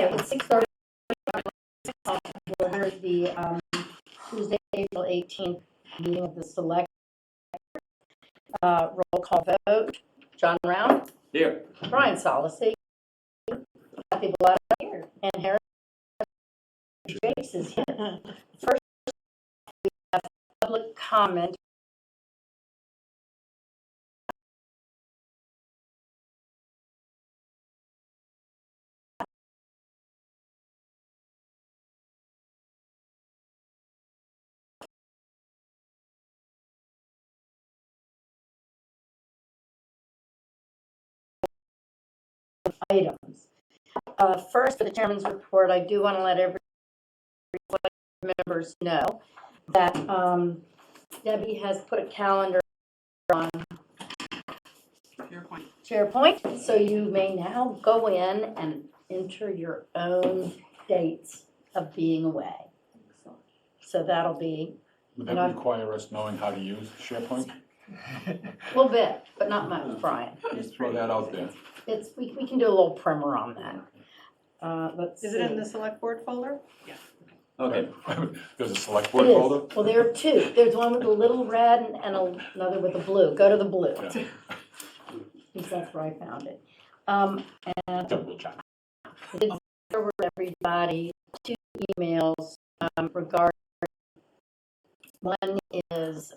At 6:30, we'll hear the Tuesday, April 18th meeting of the select. Roll call vote. John Round. Here. Brian Solacey. Kathy Bellata here. And Harry Jakes is here. First, we have public comment. Items. First, for the chairman's report, I do want to let every members know that Debbie has put a calendar on SharePoint, so you may now go in and enter your own dates of being away. So that'll be Would that require us knowing how to use SharePoint? a little bit, but not much, Brian. Just throw that out there. We can do a little primer on that. Let's Is see. it in the select board folder? Okay. There's a select It board is. folder? Well, there are two. There's one with a little red and another with a blue. Go to the blue. Yeah. Because that's where I found it. And Double check. I did forward everybody two emails regarding, one is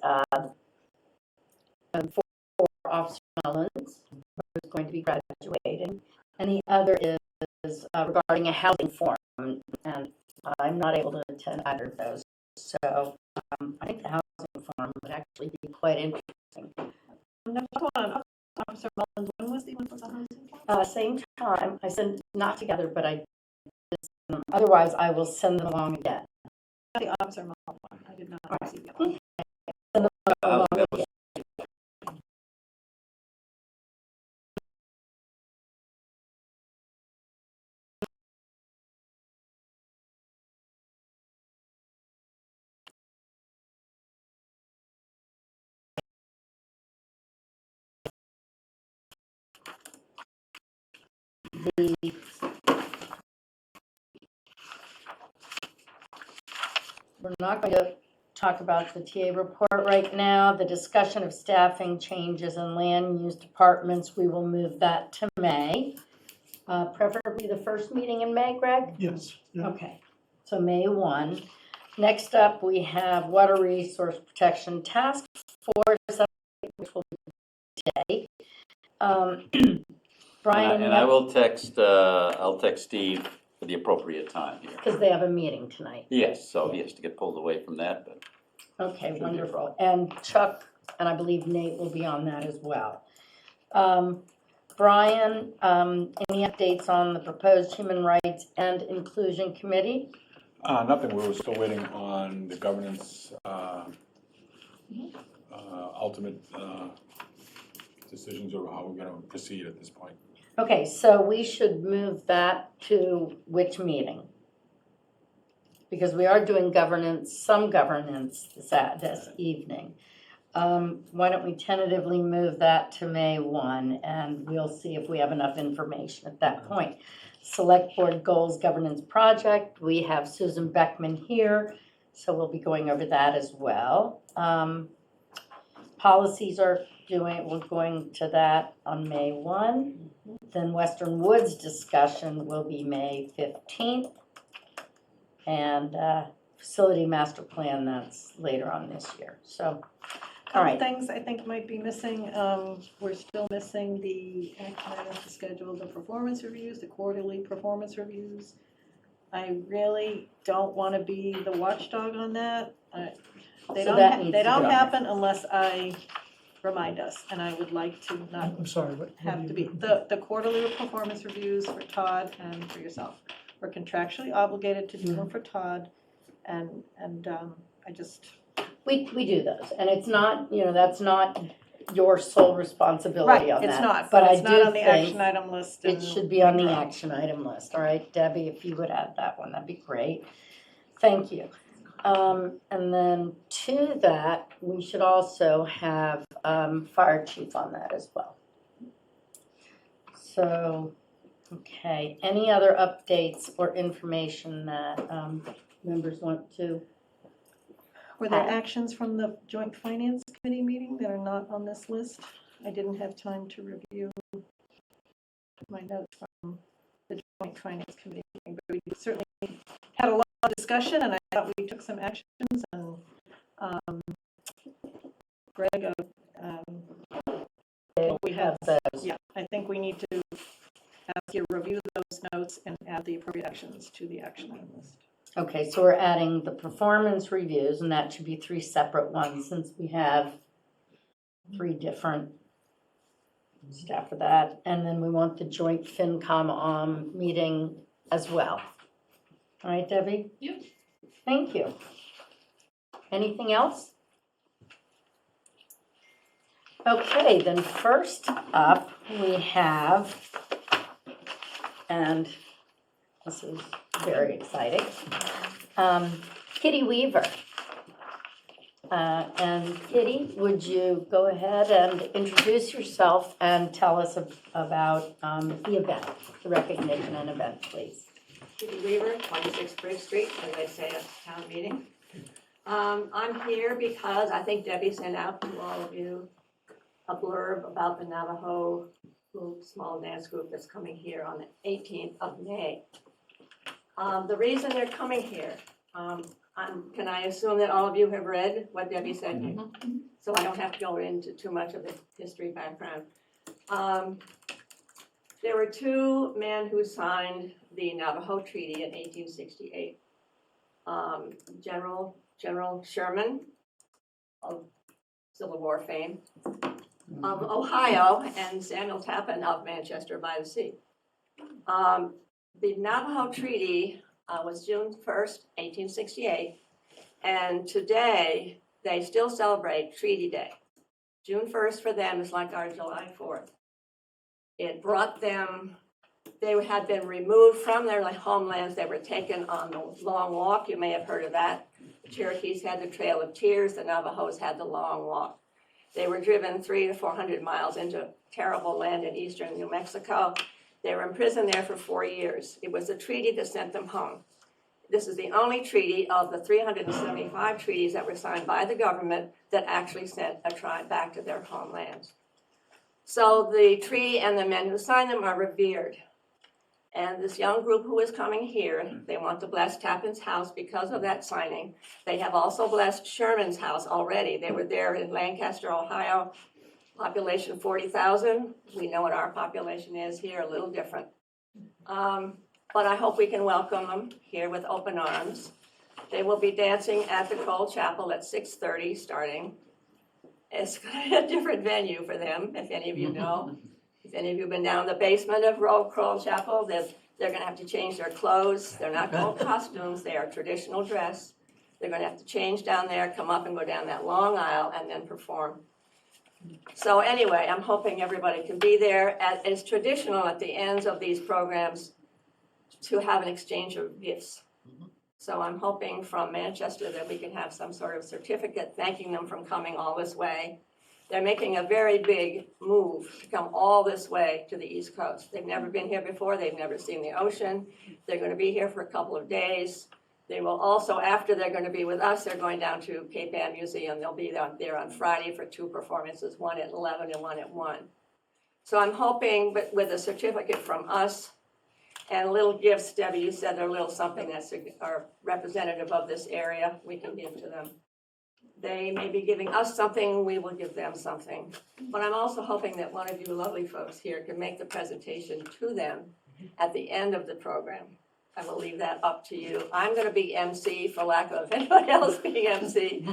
for Officer Mullins, who's going to be graduating, and the other is regarding a housing forum, and I'm not able to attend either of those. So I think the housing forum would actually be quite interesting. No, hold on. Officer Mullins, when was the one for the housing plan? Same time, I sent not together, but I did send them. Otherwise, I will send them along again. The Officer Mullins one, I did not receive that one. Send them along That was- again. We're not going to talk about the TA report right now. The discussion of staffing changes in land use departments, we will move that to May. Preferably the first meeting in May, Greg? Yes. Yeah. Okay, so May 1. Next up, we have Water Resource Protection Task Force, which will be today. Brian, And I will text, I'll text Steve for the appropriate time here. because they have a meeting tonight. Yes, so he has to get pulled away from that, but Okay, be wonderful. And Chuck, and I believe Nate will be on that as well. Brian, any updates on the proposed Human Rights and Inclusion Committee? Nothing, we were still waiting on the governance, ultimate decisions of how we're gonna proceed at this point. Okay, so we should move that to which meeting? Because we are doing governance, some governance this evening. Why don't we tentatively move that to May 1, and we'll see if we have enough information at that point. Select Board Goals Governance Project, we have Susan Beckman here, so we'll be going over that as well. Policies we're going to that on May 1. Then Western Woods discussion will be May 15th. And facility master plan, that's later on this year. So, all right. Things I think might be missing. We're still missing the action items to schedule the performance reviews, the quarterly performance reviews. I really don't want to be the watchdog on that. They So don't, that needs they to don't go. happen unless I remind us, and I would like to not I'm sorry, what? have to be. The quarterly performance reviews for Todd and for yourself. We're contractually obligated to do them for Todd, and I just, We do those, and it's not, that's not your sole responsibility on that. it's not, But but I it's not do on the think action item list. it and should be on the withdraw. action item list. All right, Debbie, if you would add that one, that'd be great. Thank you. And then to that, we should also have fire chief on that as well. So Okay, any other updates or information that members want to? Were there actions from the Joint Finance Committee meeting that are not on this list? I didn't have time to review my notes from the Joint Finance Committee meeting, but we certainly had a lot of discussion, and I thought we took some actions, and Greg, we have, those. yeah, I think we need to ask you to review those notes and add the appropriate actions to the action item list. Okay, so we're adding the performance reviews, and that should be 3 separate ones since we have 3 different staff for that. And then we want the joint FinCom meeting as well. All right, Debbie? Yep. Thank you. Anything else? Okay, then first up we have, and this is very exciting, Kitty Weaver. And Kitty, would you go ahead and introduce yourself and tell us about the event, the recognition and event, please? Kitty Weaver, 26 Bridge Street, as I say at town meeting. I'm here because I think Debbie sent out to all of you a blurb about the Navajo group, small dance group that's coming here on the 18th of May. The reason they're coming here, can I assume that all of you have read what Debbie said here? So I don't have to go into too much of the history background. There were 2 men who signed the Navajo Treaty in 1868. General Sherman of Civil War fame, of Ohio, and Samuel Tappan of Manchester by the Sea. The Navajo Treaty was June 1st, 1868, and today they still celebrate Treaty Day. June 1st for them is like our July 4th. It brought them, they had been removed from their homelands. They were taken on the Long Walk. You may have heard of that. The Cherokees had the Trail of Tears. The Navajos had the Long Walk. They were driven 300 to 400 miles into terrible land in eastern New Mexico. They were imprisoned there for 4 years. It was the treaty that sent them home. This is the only treaty of the 375 treaties that were signed by the government that actually sent a tribe back to their homelands. So the treaty and the men who signed them are revered. And this young group who is coming here, they want to bless Tappan's house because of that signing. They have also blessed Sherman's house already. They were there in Lancaster, Ohio, population 40,000. We know what our population is here, a little different. But I hope we can welcome them here with open arms. They will be dancing at the Kroll Chapel at 6:30 starting. It's going to be a different venue for them, if any of you know. If any of you have been down the basement of Kroll Chapel, they're going to have to change their clothes. They're not called costumes, they are traditional dress. They're going to have to change down there, come up and go down that long aisle, and then perform. So anyway, I'm hoping everybody can be there. It's traditional at the ends of these programs to have an exchange of gifts. So I'm hoping from Manchester that we can have some sort of certificate thanking them for coming all this way. They're making a very big move to come all this way to the East Coast. They've never been here before. They've never seen the ocean. They're going to be here for a couple of days. They will also, after they're going to be with us, they're going down to Cape Ann Museum. They'll be there on Friday for 2 performances, one at 11 and one at 1. So I'm hoping with a certificate from us and little gifts, Debbie, you said they're a little something that's are representative of this area, we can give to them. They may be giving us something, we will give them something. But I'm also hoping that one of you lovely folks here can make the presentation to them at the end of the program. I will leave that up to you. I'm going to be MC for lack of anybody else being MC.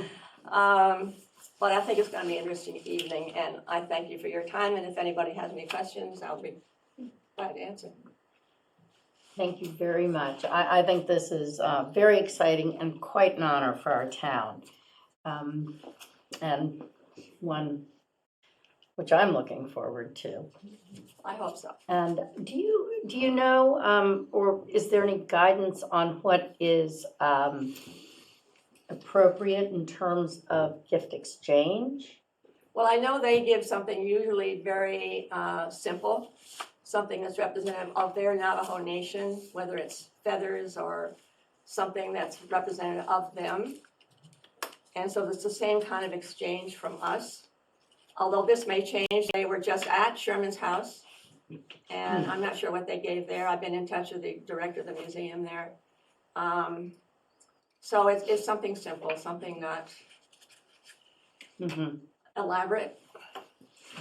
But I think it's going to be an interesting evening, and I thank you for your time. And if anybody has any questions, I'll be glad to answer. Thank you very much. I think this is very exciting and quite an honor for our town. And one which I'm looking forward to. I hope so. And do you know, or is there any guidance on what is appropriate in terms of gift exchange? Well, I know they give something usually very simple. something that's representative of their Navajo Nation, whether it's feathers or something that's representative of them. And so it's the same kind of exchange from us. Although this may change, they were just at Sherman's house, and I'm not sure what they gave there. I've been in touch with the director of the museum there. So it's something simple, something not Mhm. elaborate.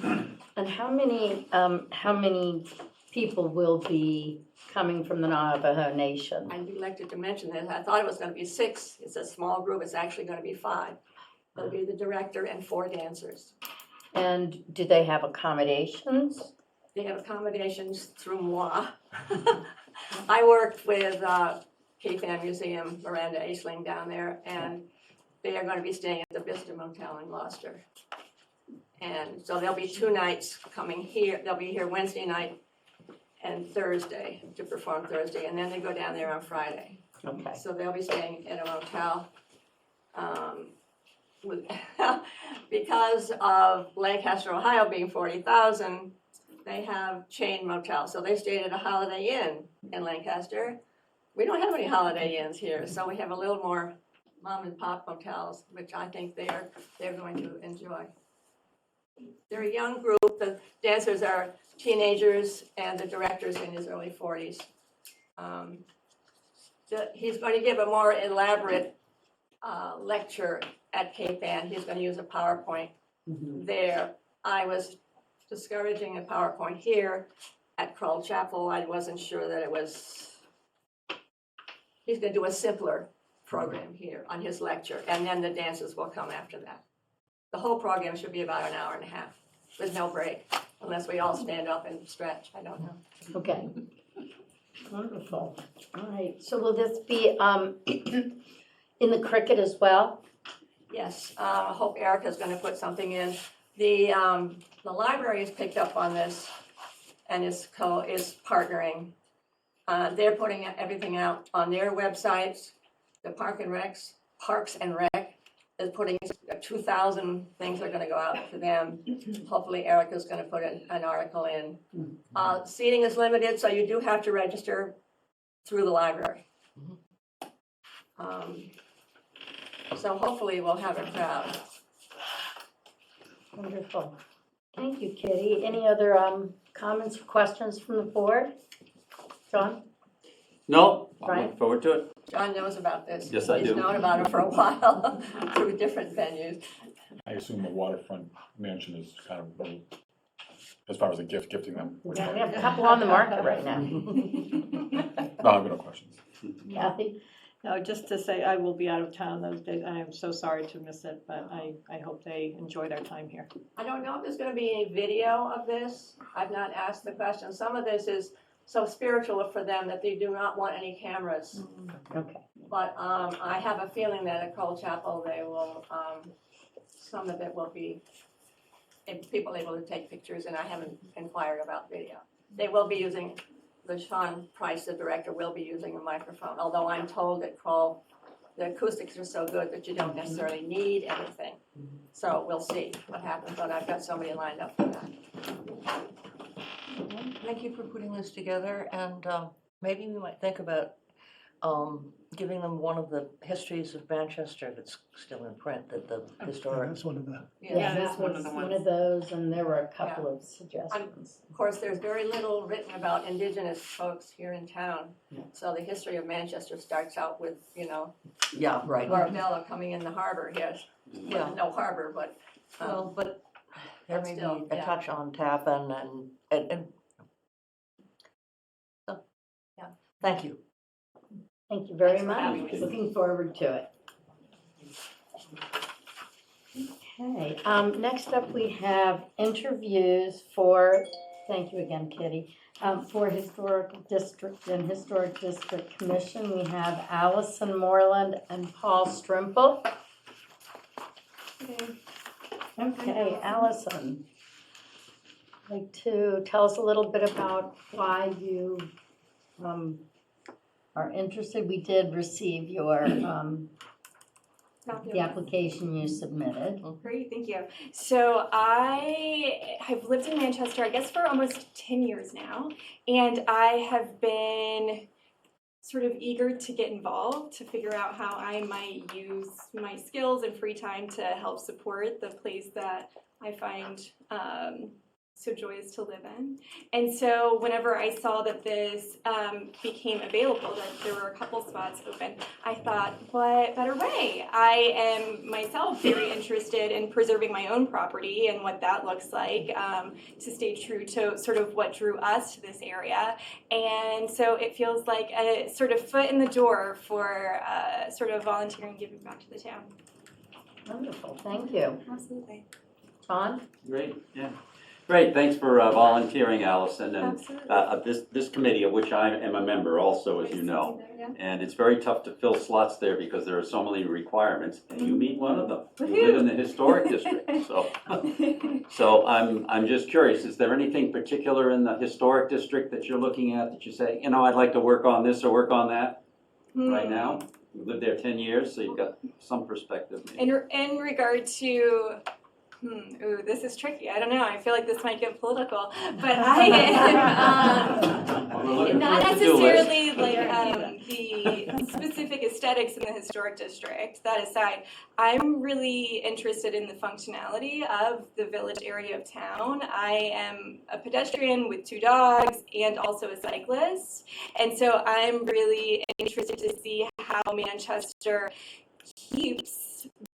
And how many people will be coming from the Navajo Nation? I neglected to mention that. I thought it was gonna be 6. It's a small group. It's actually gonna be 5. It'll be the director and 4 dancers. And do they have accommodations? They have accommodations through moi. I worked with Cape Ann Museum, Miranda Aisling down there, and they are gonna be staying at the Vista Motel in Gloucester. And so there'll be 2 nights coming here. They'll be here Wednesday night and Thursday to perform Thursday, and then they go down there on Friday. Okay. So they'll be staying in a motel. With because of Lancaster, Ohio being 40,000, they have chain motels. So they stayed at a Holiday Inn in Lancaster. We don't have any Holiday Inns here, so we have a little more mom and pop motels, which I think they're going to enjoy. They're a young group. The dancers are teenagers, and the director's in his early 40s. He's going to give a more elaborate lecture at Cape Ann. He's going to use a PowerPoint there. I was discouraging a PowerPoint here at Kroll Chapel. I wasn't sure that it was. He's going to do a simpler program here on his lecture, and then the dances will come after that. The whole program should be about an hour and a half with no break, unless we all stand up and stretch. I don't know. Okay. Wonderful. All right. So will this be in the cricket as well? Yes, I hope Erica's going to put something in. The library has picked up on this and is partnering. They're putting everything out on their websites. The Parks and Rec is putting 2,000 things are going to go out to them. Hopefully Erica's going to put an article in. Seating is limited, so you do have to register through the library. So hopefully we'll have a crowd. Wonderful. Thank you, Kitty. Any other comments or questions from the board? John? No, I Right. look forward to it. John knows about this. Yes, I He's do. known about it for a while through different venues. I assume the waterfront mansion is kind of, as far as the gifting them. We have a couple on the market right now. No, I've got no questions. Kathy? No, just to say, I will be out of town those days. I am so sorry to miss it, but I hope they enjoy their time here. I don't know if there's going to be any video of this. I've not asked the question. Some of this is so spiritual for them that they do not want any cameras. Okay. But I have a feeling that at Kroll Chapel, they will, some of it will be people able to take pictures, and I haven't inquired about video. They will be using, Sean Price, the director, will be using a microphone, although I'm told at Kroll, the acoustics are so good that you don't necessarily need anything. So we'll see what happens, but I've got somebody lined up for that. Thank you for putting this together, and maybe we might think about giving them one of the histories of Manchester that's still in print, that the historic. That's one of the. Yeah, this was one of those, and there were a couple of suggestions. Of course, there's very little written about indigenous folks here in town. So the history of Manchester starts out with, Yeah, right. Arabella coming in the harbor, yes. Yeah. No harbor, but, Well, but there but may still, be a yeah. touch on Tappan and so, Yeah. Thank you. Thank you very Thanks for having much. me. Looking forward to it. Okay, next up we have interviews for, thank you again, Kitty, for Historical District and Historic District Commission. We have Allison Moreland and Paul Strimple. Okay, Allison, like to tell us a little bit about why you are interested. We did receive your the application you submitted. Great, thank you. So I have lived in Manchester, I guess, for almost 10 years now, and I have been sort of eager to get involved, to figure out how I might use my skills and free time to help support the place that I find so joyous to live in. And so whenever I saw that this became available, that there were a couple spots open, I thought, what better way? I am myself very interested in preserving my own property and what that looks like, to stay true to sort of what drew us to this area. And so it feels like a sort of foot in the door for sort of volunteering and giving back to the town. Wonderful, thank you. Absolutely. John? Great, yeah. Great, thanks for volunteering, Allison, and Absolutely. this committee, of which I am a member also, as you know. And it's very tough to fill slots there because there are so many requirements, and you meet one of them. You live in the historic district, so I'm just curious, is there anything particular in the historic district that you're looking at that you say, you know, I'd like to work on this or work on that right now? You've lived there 10 years, so you've got some perspective. Maybe. In regard to, ooh, this is tricky. I don't know. I feel like this might get political, but I am not necessarily like the specific aesthetics in the historic district. That aside, I'm really interested in the functionality of the village area of town. I am a pedestrian with 2 dogs and also a cyclist, and so I'm really interested to see how Manchester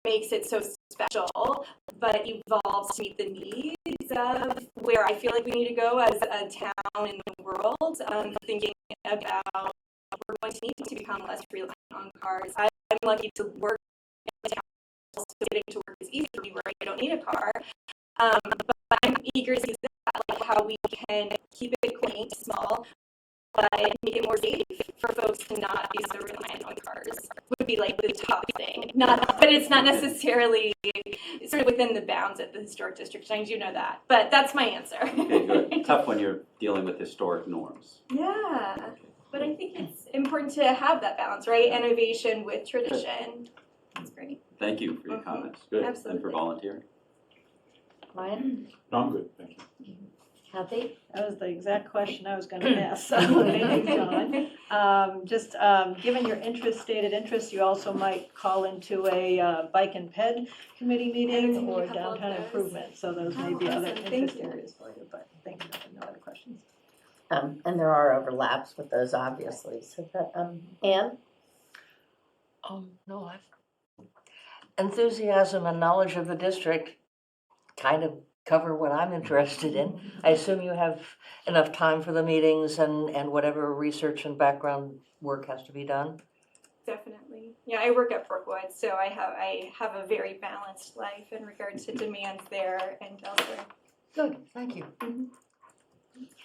makes it so special, but evolves to meet the needs of where I feel like we need to go as a town in the world. Thinking about we're going to need to become less reliant on cars. I'm lucky to work in a town, so getting to work is easy for me where I don't need a car. But I'm eager to see that, like how we can keep it quaint, small, but make it more safe for folks to not be so reliant on cars would be like the top thing. But it's not necessarily sort of within the bounds of the historic district. I do know that, but that's my answer. Okay, good. Tough when you're dealing with historic norms. Yeah, but I think it's important to have that balance, right? Innovation with tradition. That's great. Thank you for your comments. Good, and for Absolutely. volunteering. Ryan? No, I'm good, thank you. Kathy? That was the exact question I was gonna ask, so thank you, John. Given your stated interest, you also might call into a bike and ped committee meeting attended a or couple of downtown those. improvement, so those may Oh, be other awesome. Thank interest you. areas for you, but thank you, no other questions. And there are overlaps with those, obviously, so that, Anne? No, enthusiasm and knowledge of the district kind of cover what I'm interested in. I assume you have enough time for the meetings and whatever research and background work has to be done? Definitely. Yeah, I work at Brookwood, so I have a very balanced life in regard to demands there and elsewhere. Good, thank you.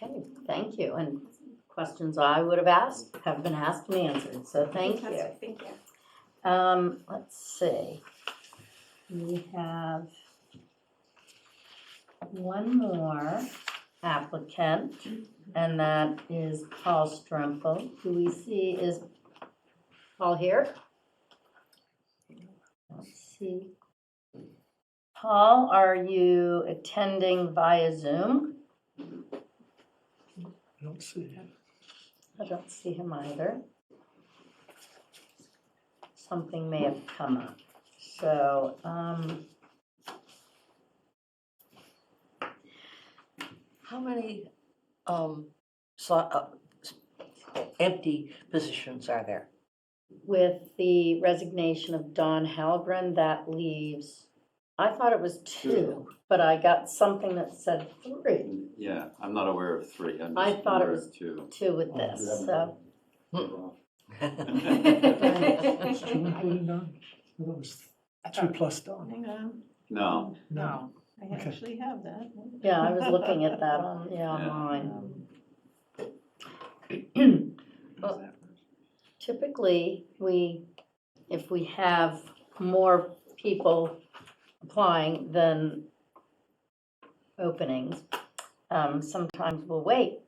Okay, thank you. And questions I would have asked have been asked and answered, so thank you. Fantastic. Thank you. Let's see. We have one more applicant, and that is Paul Strempel, who we see is Paul here. Let's see. Paul, are you attending via Zoom? I don't see him. I don't see him either. Something may have come up. So, How many empty positions are there? with the resignation of Don Halgren, that leaves, I thought it was 2, but I got something that said 3. Yeah, I'm not aware of 3. I'm I just thought it aware was of 2. 2 with this, so. Is John included Don? That was 2 plus Don. Hang on, No, No. I actually have that. Yeah, I was looking at that online. Well, typically, if we have more people applying than openings, sometimes we'll wait.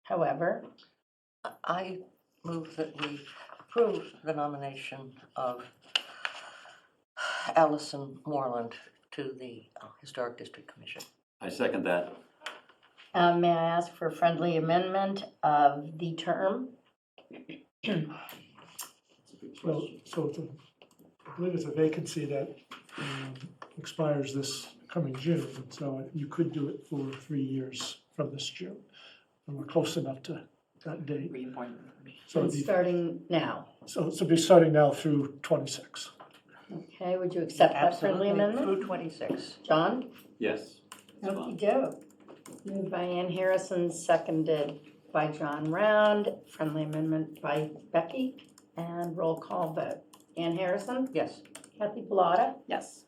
However, I move that we approve the nomination of Allison Moreland to the Historic District Commission. I second that. May I ask for a friendly amendment of the term? Well, I believe it's a vacancy that expires this coming June, and so you could do it for 3 years from this June. And we're close enough to that date. So it'd be, Starting now. so it'd be starting now through 26. Okay, would you accept that friendly Absolutely, amendment? through 26. John? Yes. it's fine. Okey-doke. Moved by Ann Harrison, seconded by John Round. Friendly amendment by Becky, and roll call vote. Ann Harrison? Yes. Kathy Bellata? Yes.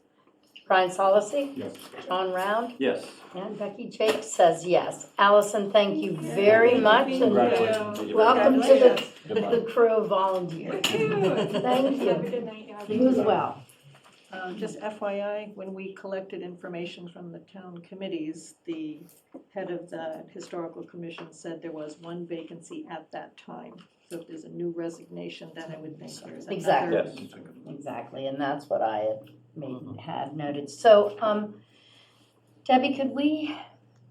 Brian Solacey? Yes. John Round? Yes. And Becky Jake says yes. Allison, thank you very much, and Congratulations. Thank you very welcome much. to Good luck. the crew of volunteers. Thank Have a you. good night, yeah. You as well. Just FYI, when we collected information from the town committees, the head of the historical commission said there was one vacancy at that time. So if there's a new resignation, then I would think there's another. Exactly. Yes. Exactly, and that's what I had noted. So, Debbie, could we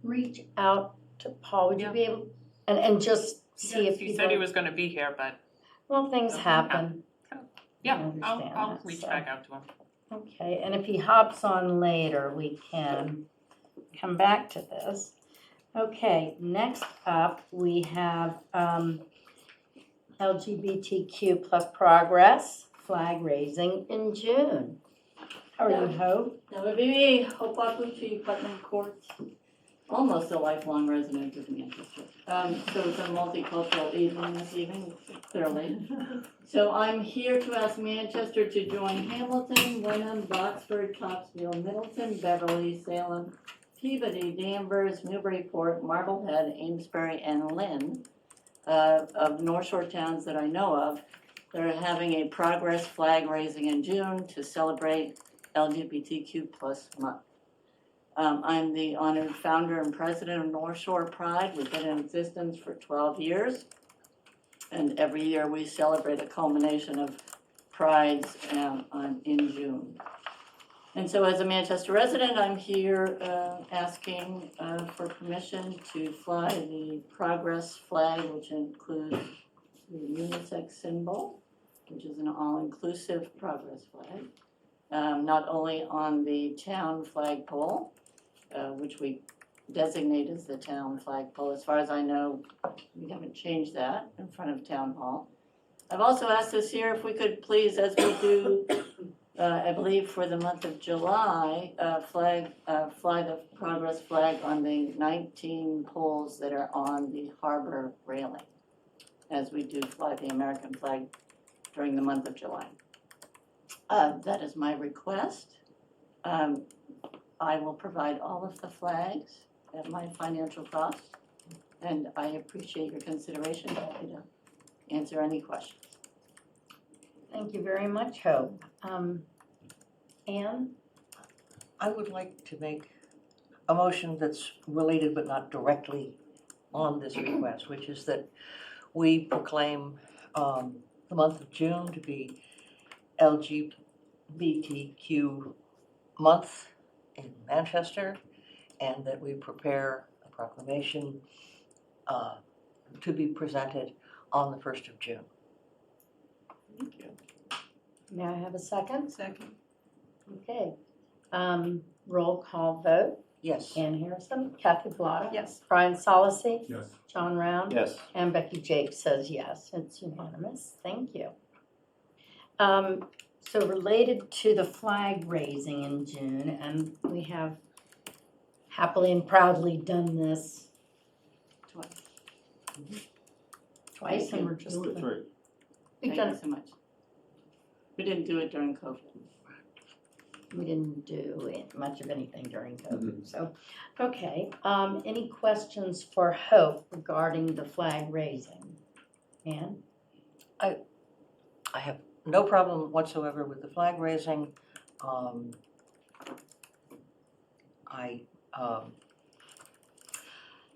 reach out to Paul? Would you be able, and just see if He said he was gonna be here, but well, things happen. I yeah, understand I'll that, reach so. back out to him. Okay, and if he hops on later, we can come back to this. Okay, next up, we have LGBTQ plus progress, flag raising in June. How are you, Hope? That would be me, Hope Aquachi, Putnam Court, almost a lifelong resident of Manchester. So it's a multicultural evening this evening, clearly. So I'm here to ask Manchester to join Hamilton, Wenham, Boxford, Topsfield, Middleton, Beverly, Salem, Peabody, Danvers, Newburyport, Marblehead, Amesbury, and Lynn, of North Shore towns that I know of. They're having a progress flag raising in June to celebrate LGBTQ plus month. I'm the honored founder and president of North Shore Pride. We've been in existence for 12 years. And every year we celebrate a culmination of prides in June. And so as a Manchester resident, I'm here asking for permission to fly the progress flag, which includes the unisex symbol, which is an all-inclusive progress flag. Not only on the town flagpole, which we designate as the town flagpole. As far as I know, we haven't changed that in front of Town Hall. I've also asked this year if we could please, as we do, I believe for the month of July, fly the progress flag on the 19 poles that are on the harbor railing, as we do fly the American flag during the month of July. That is my request. I will provide all of the flags at my financial cost, and I appreciate your consideration. Happy to answer any questions. Thank you very much, Hope. Ann? I would like to make a motion that's related but not directly on this request, which is that we proclaim the month of June to be LGBTQ month in Manchester, and that we prepare a proclamation to be presented on the 1st of June. Thank you. May I have a second? Second. Okay. Roll call vote. Yes. Ann Harrison, Kathy Bellata. Yes. Brian Solacey, Yes. John Round. Yes. And Becky Jake says yes. It's unanimous. Thank you. So related to the flag raising in June, and we have happily and proudly done this twice, and we're just. Two or three. We've Thank done you so much. We didn't do it during COVID. We didn't do much of anything during COVID, so, okay. Any questions for Hope regarding the flag raising? Ann? I have no problem whatsoever with the flag raising.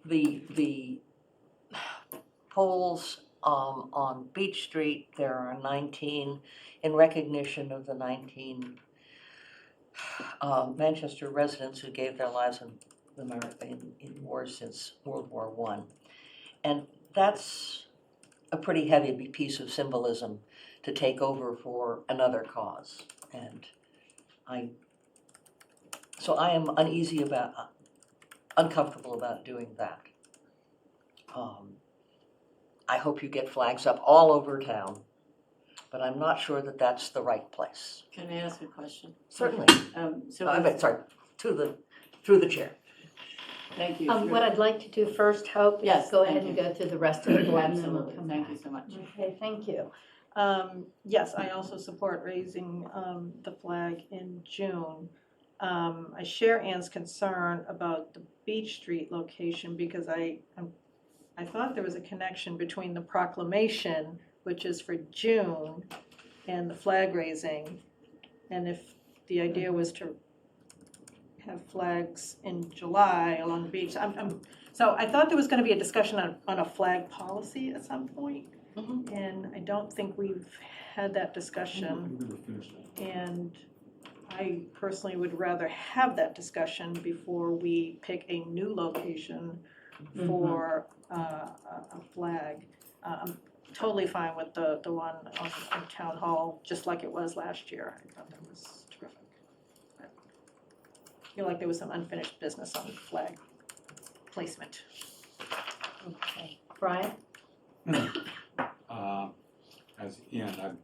The poles on Beach Street, there are 19 in recognition of the 19 Manchester residents who gave their lives in wars since World War I. And that's a pretty heavy piece of symbolism to take over for another cause. And so I am uncomfortable about doing that. I hope you get flags up all over town, but I'm not sure that that's the right place. Can I ask a question? Certainly. So, Sorry, through the chair. thank you. What I'd like to do first, Hope, is Yes, go thank ahead and you. go through the rest of the board and then we'll Absolutely, come thank back. you so much. Okay, thank you. Yes, I also support raising the flag in June. I share Ann's concern about the Beach Street location because I thought there was a connection between the proclamation, which is for June, and the flag raising. And if the idea was to have flags in July along the beach, so I thought there was gonna be a discussion on a flag policy at some point. And I don't think we've had that discussion. And I personally would rather have that discussion before we pick a new location for a flag. I'm totally fine with the one on Town Hall, just like it was last year. I thought that was terrific. But I feel like there was some unfinished business on flag placement. Okay, Brian? As Ian,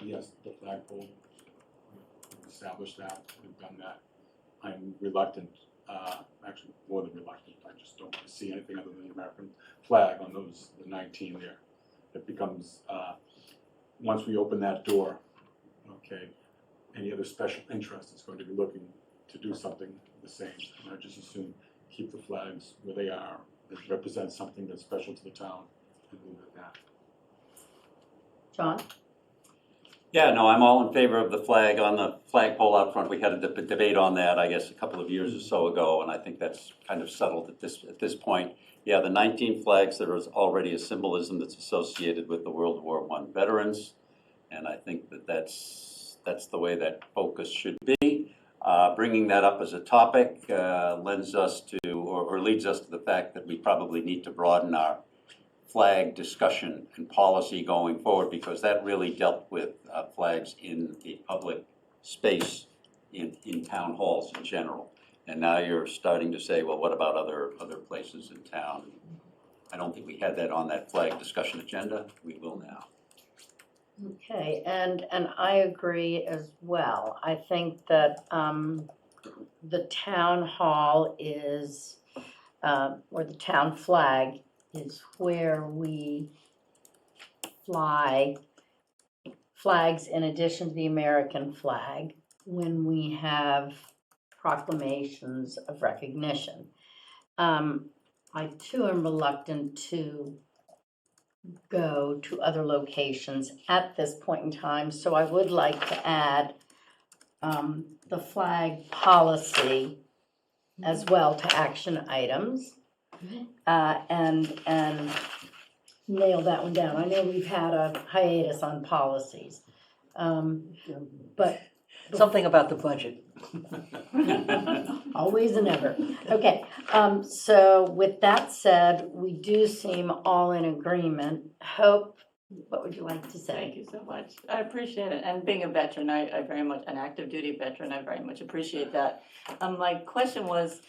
yes, the flagpole, we've established that, we've done that. I'm reluctant, actually more than reluctant, I just don't want to see anything other than the American flag on the 19 there. It becomes, once we open that door, okay, any other special interest is going to be looking to do something the same. And I just assume keep the flags where they are, that represent something that's special to the town, and leave it at that. John? Yeah, no, I'm all in favor of the flag on the flagpole out front. We had a debate on that, I guess, a couple of years or so ago, and I think that's kind of settled at this point. Yeah, the 19 flags, there is already a symbolism that's associated with the World War I veterans, and I think that's the way that focus should be. Bringing that up as a topic lends us to, or leads us to the fact that we probably need to broaden our flag discussion and policy going forward, because that really dealt with flags in a public space in town halls in general. And now you're starting to say, well, what about other places in town? I don't think we had that on that flag discussion agenda. We will now. Okay, and I agree as well. I think that the town hall is, or the town flag is where we fly flags in addition to the American flag when we have proclamations of recognition. I too am reluctant to go to other locations at this point in time, so I would like to add the flag policy as well to action items, and nail that one down. I know we've had a hiatus on policies, but Something about the budget. always and ever. Okay, so with that said, we do seem all in agreement. Hope, what would you like to Thank say? you so much. I appreciate it. And being a veteran, I very much, an active duty veteran, I very much appreciate that. My question was,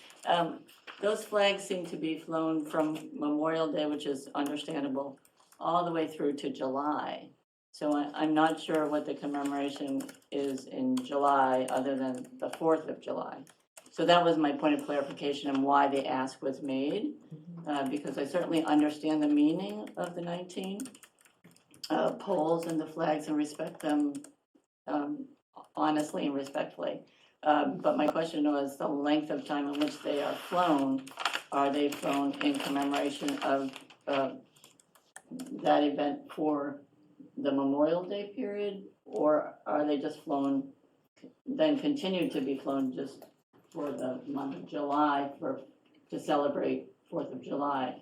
those flags seem to be flown from Memorial Day, which is understandable, all the way through to July. So I'm not sure what the commemoration is in July, other than the 4th of July. So that was my point of clarification and why the ask was made, because I certainly understand the meaning of the 19 poles and the flags and respect them honestly and respectfully. But my question was the length of time in which they are flown. Are they flown in commemoration of that event for the Memorial Day period? Or are they just flown, then continue to be flown just for the month of July to celebrate 4th of July?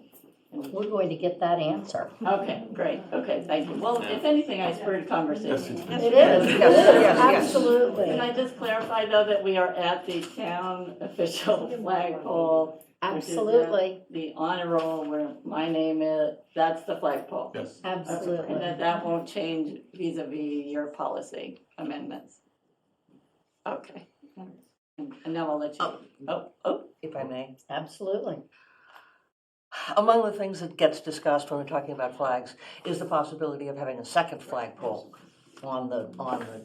We're going to get that answer. Okay, great, okay, thank you. Well, if anything, I spurred conversation. It is, Yes. absolutely. Can I just clarify, though, that we are at the town official flagpole? Absolutely, The honor roll where my name is, that's the flagpole. Yes. And absolutely. that won't change vis-à-vis your policy amendments. Okay. And now I'll let you, If I may. Absolutely. Among the things that gets discussed when we're talking about flags is the possibility of having a second flagpole on the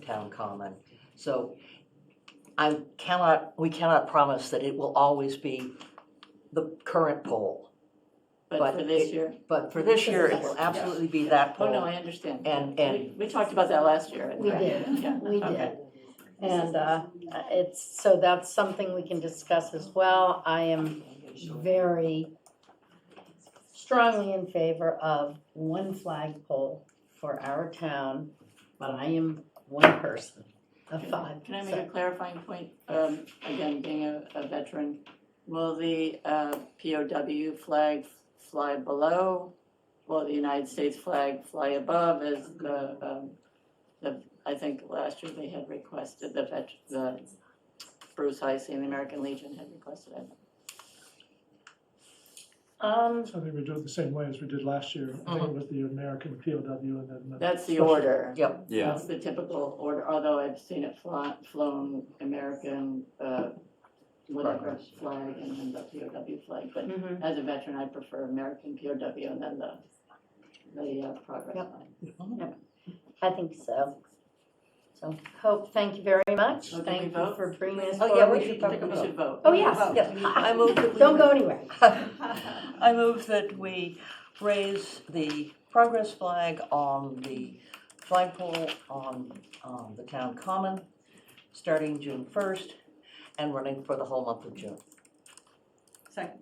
town common. So we cannot promise that it will always be the current pole. but for this year. But for this year, it will absolutely be that Oh, no, pole. I understand. And We talked about that last year. We did, Yeah, we okay. did. And so that's something we can discuss as well. I am very strongly in favor of one flagpole for our town, but I am one person of five. Can I make a clarifying point? Again, being a veteran, will the POW flag fly below? Will the United States flag fly above as I think last year they had requested, the Bruce Heisey and the American Legion had requested it. So, So I think we do it the same way as we did last year. I think it was the American POW and then. That's the order. Yep. Yeah. That's the typical order, although I've seen it flown American, whatever flag and then the POW flag, but mhm. as a veteran, I prefer American POW and then the progress Yep. flag. I think so. So Hope, thank you very much. Oh, did we Thank you vote? for bringing this Oh, yeah, we forward. should We probably should vote. Oh, yes. Yes, I move that we. Don't go anywhere. I move that we raise the progress flag on the flagpole on the town common, starting June 1st and running for the whole month of June. Second.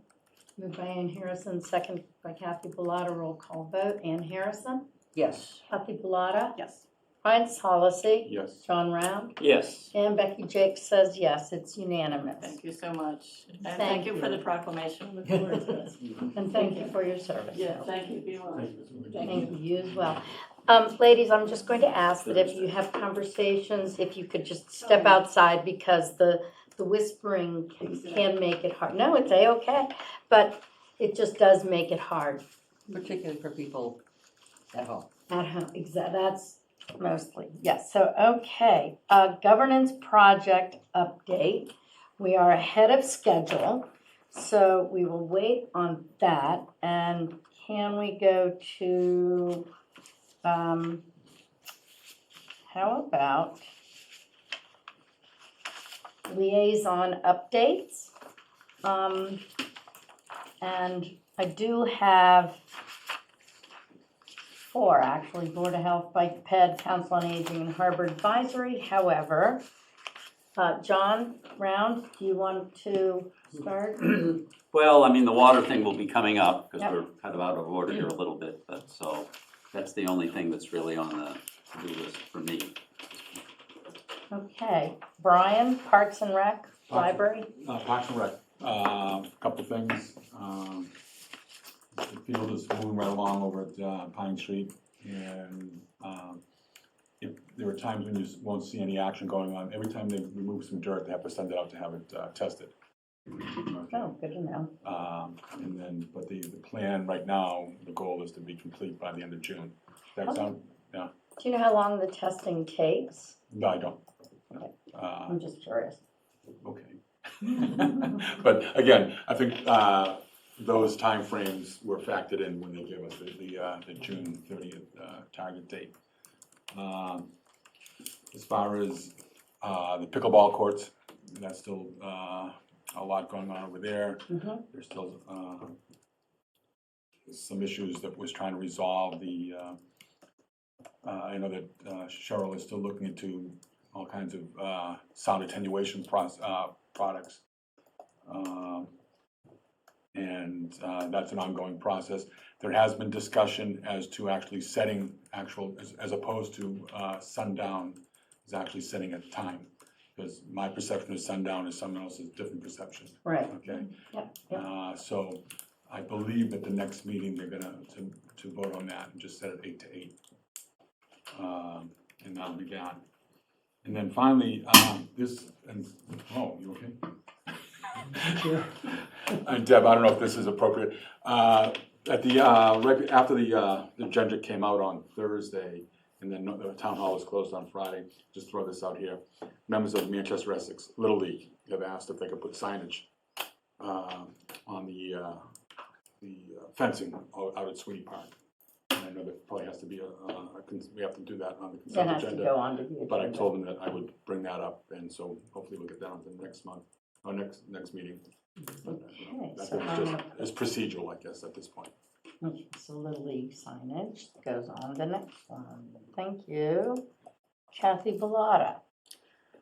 Moved by Ann Harrison, second by Kathy Bellata, roll call vote. Ann Harrison, Yes. Kathy Bellata, Yes. Brian Solacey, Yes. John Round, Yes. and Becky Jake says yes, it's unanimous. Thank you so much. And Thank thank you for you. the proclamation. Look forward to it. And thank you for your service. Yeah, thank you. Be well. Thank you, you as well. Ladies, I'm just going to ask that if you have conversations, if you could just step outside because the whispering can make it hard. No, it's A-okay, but it just does make it hard Particularly for people at home. at home. That's mostly, yes. So, okay, governance project update. We are ahead of schedule, so we will wait on that. And can we go to, how about liaison updates? And I do have 4, actually, Board of Health, Bike Ped, Council on Aging, and Harbor Advisory. However, John Round, do you want to start? Well, I mean, the water thing will be coming up because Yep. we're kind of out of order here a little bit, but so that's the only thing that's really on the to-do list for me. Okay, Brian, Parks and Rec, Library. Parks and Rec, couple things. The field is moving right along over at Pine Street, and there are times when you just won't see any action going on. Every time they remove some dirt, they have to send it out to have it tested. Oh, good to know. And then, but the plan right now, the goal is to be complete by the end of June. Does that sound? Do you know how long the testing takes? No, I don't. I'm just curious. Okay. But again, I think those timeframes were factored in when they gave us the June 30th target date. As far as the pickleball courts, that's still a lot going on over there. Mhm. There's still some issues that was trying to resolve. I know that Cheryl is still looking into all kinds of sound attenuation products. And that's an ongoing process. There has been discussion as to actually setting as opposed to sundown, is actually setting a time. Because my perception of sundown is someone else's different perception, Right. okay? Yep, yep. So I believe that the next meeting, they're gonna, to vote on that and just set it 8 to 8. And that'll be that. And then finally, oh, you okay? And Deb, I don't know if this is appropriate. After the agenda came out on Thursday, and then the town hall was closed on Friday, just throw this out here. Members of Manchester Essex Little League have asked if they could put signage on the fencing out at Sweeney Park. And I know that probably has to be we have to do that on the It consent has to agenda. go on to the agenda. But I told them that I would bring that up, and so hopefully we'll get that on to next month, or next meeting. But, Okay, that so was I'm just, gonna it's procedural, I guess, at this point. Okay, so Little League signage goes on the next one. Thank you. Kathy Bellata.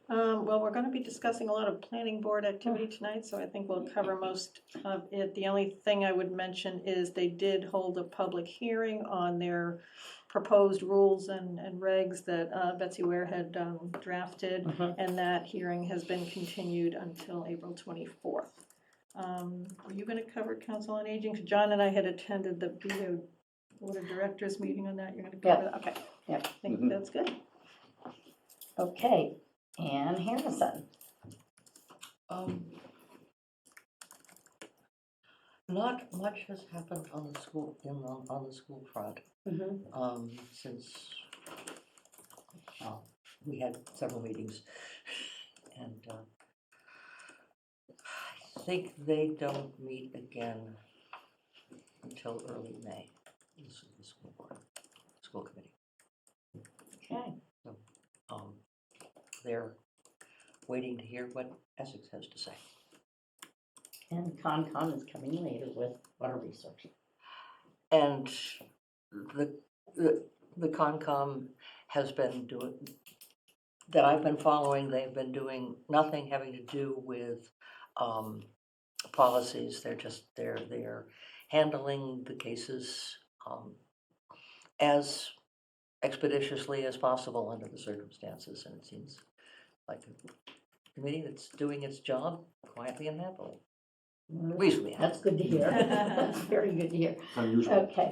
Well, we're gonna be discussing a lot of planning board activity tonight, so I think we'll cover most of it. The only thing I would mention is they did hold a public hearing on their proposed rules and regs that Betsy Ware had drafted, and that hearing has been continued until April 24th. Are you gonna cover Council on Aging? 'Cause John and I had attended the BO Board of Directors meeting on that. You're gonna cover that? Okay. Yeah. I think that's good. Okay, Ann Harrison. Not much has happened on the school, on the school front, since, we had several meetings. And, I think they don't meet again until early May, the school board, school committee. Okay. They're waiting to hear what Essex has to say. And Concom is coming later with water research. And the Concom has been doing, that I've been following, they've been doing nothing having to do with policies. They're handling the cases as expeditiously as possible under the circumstances, and it seems like a committee that's doing its job quietly and happily. Reasonably happily. That's good to hear. That's very good to hear. Unusual. Okay.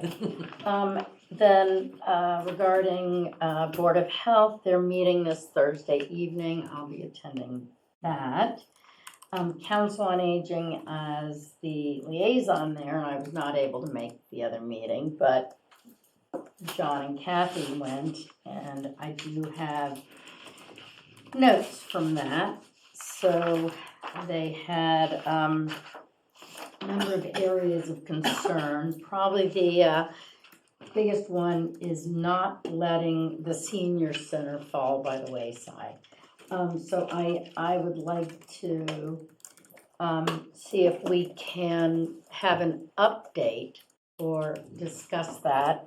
Then regarding Board of Health, they're meeting this Thursday evening. I'll be attending that. Council on Aging as the liaison there, and I was not able to make the other meeting, but John and Kathy went, and I do have notes from that. So they had a number of areas of concern. Probably the biggest one is not letting the senior center fall by the wayside. So I would like to see if we can have an update or discuss that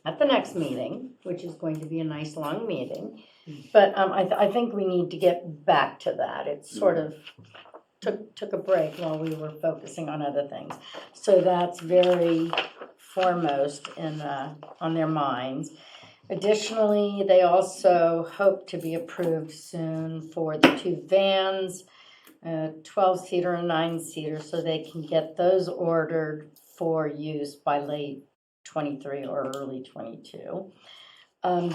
at the next meeting, which is going to be a nice long meeting. But I think we need to get back to that. It sort of took a break while we were focusing on other things. So that's very foremost on their minds. Additionally, they also hope to be approved soon for the 2 vans, 12-seater and 9-seater, so they can get those ordered for use by late 23 or early 22.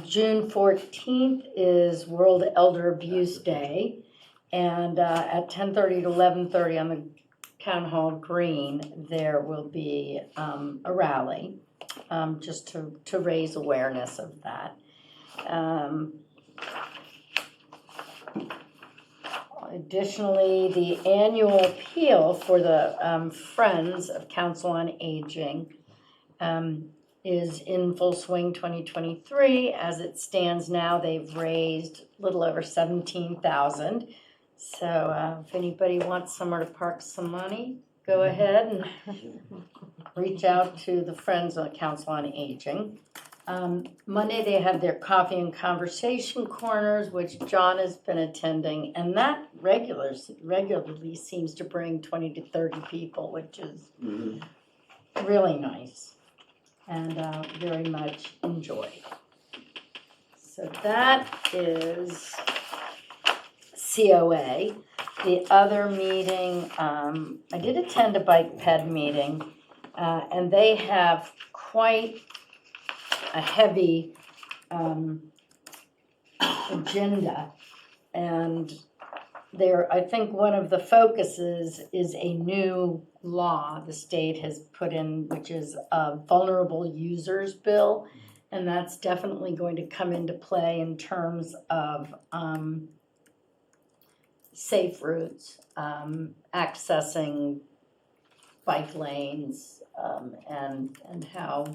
June 14th is World Elder Abuse Day, and at 10:30 to 11:30 on the Town Hall Green, there will be a rally, just to raise awareness of that. Additionally, the annual appeal for the Friends of Council on Aging is in full swing 2023. As it stands now, they've raised a little over $17,000. So if anybody wants somewhere to park some money, go ahead and reach out to the Friends of the Council on Aging. Monday, they have their coffee and conversation corners, which John has been attending, and that regularly seems to bring 20 to 30 people, which is really nice and very much enjoyed. So that is COA. The other meeting, I did attend a bike ped meeting, and they have quite a heavy agenda. And there, I think one of the focuses is a new law the state has put in, which is a vulnerable users bill. And that's definitely going to come into play in terms of safe routes, accessing bike lanes, and how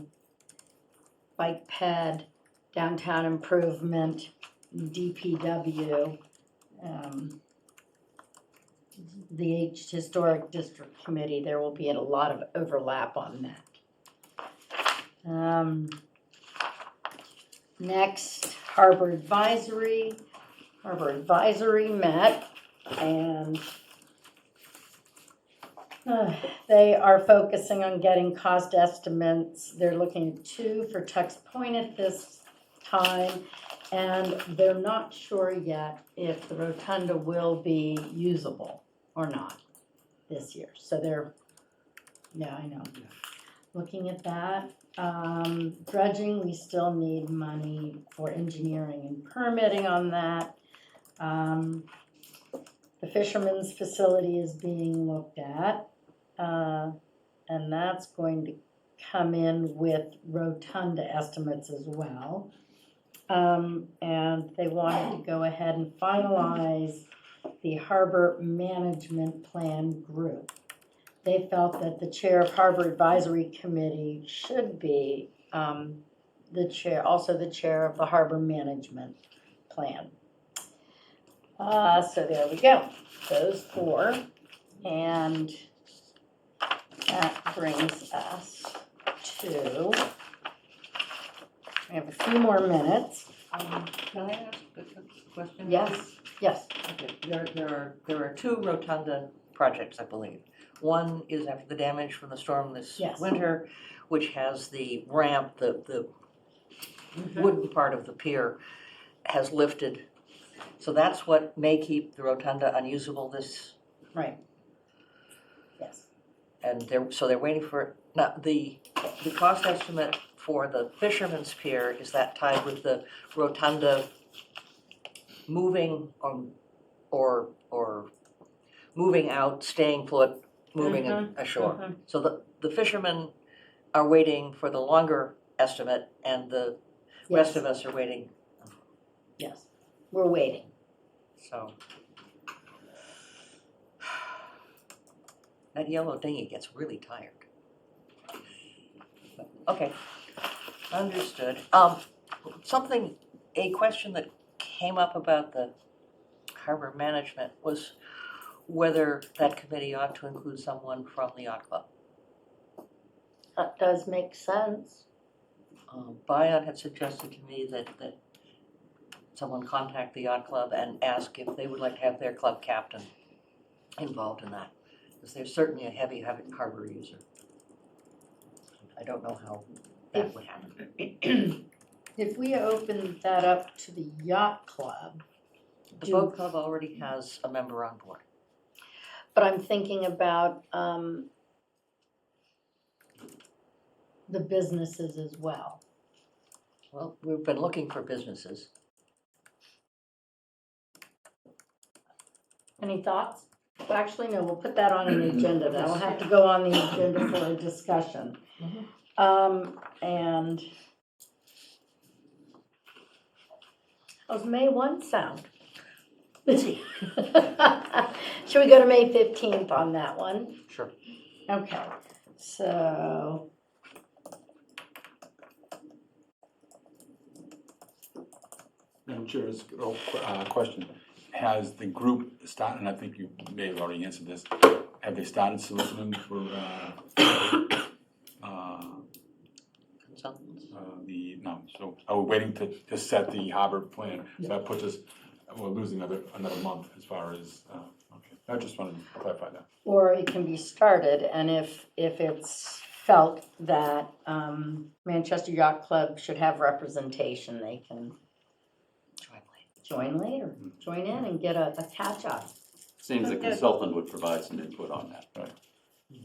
bike ped, downtown improvement, DPW, the Historic District Committee, there will be a lot of overlap on that. Next, Harbor Advisory. Harbor Advisory met, and they are focusing on getting cost estimates. They're looking at 2 for Tux Point at this time, and they're not sure yet if the rotunda will be usable or not this year. So they're, yeah, I know, looking at that. Dredging, we still need money for engineering and permitting on that. The fisherman's facility is being looked at, and that's going to come in with rotunda estimates as well. And they wanted to go ahead and finalize the harbor management plan group. They felt that the chair of Harbor Advisory Committee should be the chair, also the chair of the harbor management plan. So there we go, those 4. And that brings us to, we have a few more minutes. Can I ask a question? Yes, yes, Okay, there are 2 rotunda projects, I believe. One is after the damage from the storm this Yes. winter, which has the ramp, the wooden part of the pier has lifted. So that's what may keep the rotunda unusable this, right. Yes, and they're waiting for it. Now, the cost estimate for the fisherman's pier, is that tied with the rotunda moving or moving out, staying put, moving ashore? So the fishermen are waiting for the longer estimate, and the rest of us are waiting, yes, we're waiting. so. That yellow dinghy gets really tired. But, okay, understood. A question that came up about the harbor management was whether that committee ought to include someone from the yacht club. That does make sense. Bayan had suggested to me that someone contact the yacht club and ask if they would like to have their club captain involved in that, because they're certainly a heavy harbor user. I don't know how that would happen. If we open that up to the yacht club, The boat club already has a member on board. but I'm thinking about the businesses as well. Well, we've been looking for businesses. Any thoughts? Well, actually, no, we'll put that on an agenda. That'll have to go on the agenda for a discussion. And how's May 1 sound? Should we go to May 15th on that one? Sure. Okay, so. Madam Chair, question. Has the group started, and I think you may have already answered this, have they started soliciting for Consultants. so are we waiting to set the harbor plan? So that puts us, we're losing another month as far as, okay. I just wanted to clarify that. Or it can be started, and if it's felt that Manchester Yacht Club should have representation, they can join later, join in and get a catch-up. seeing as a Okay. consultant would provide some input on that.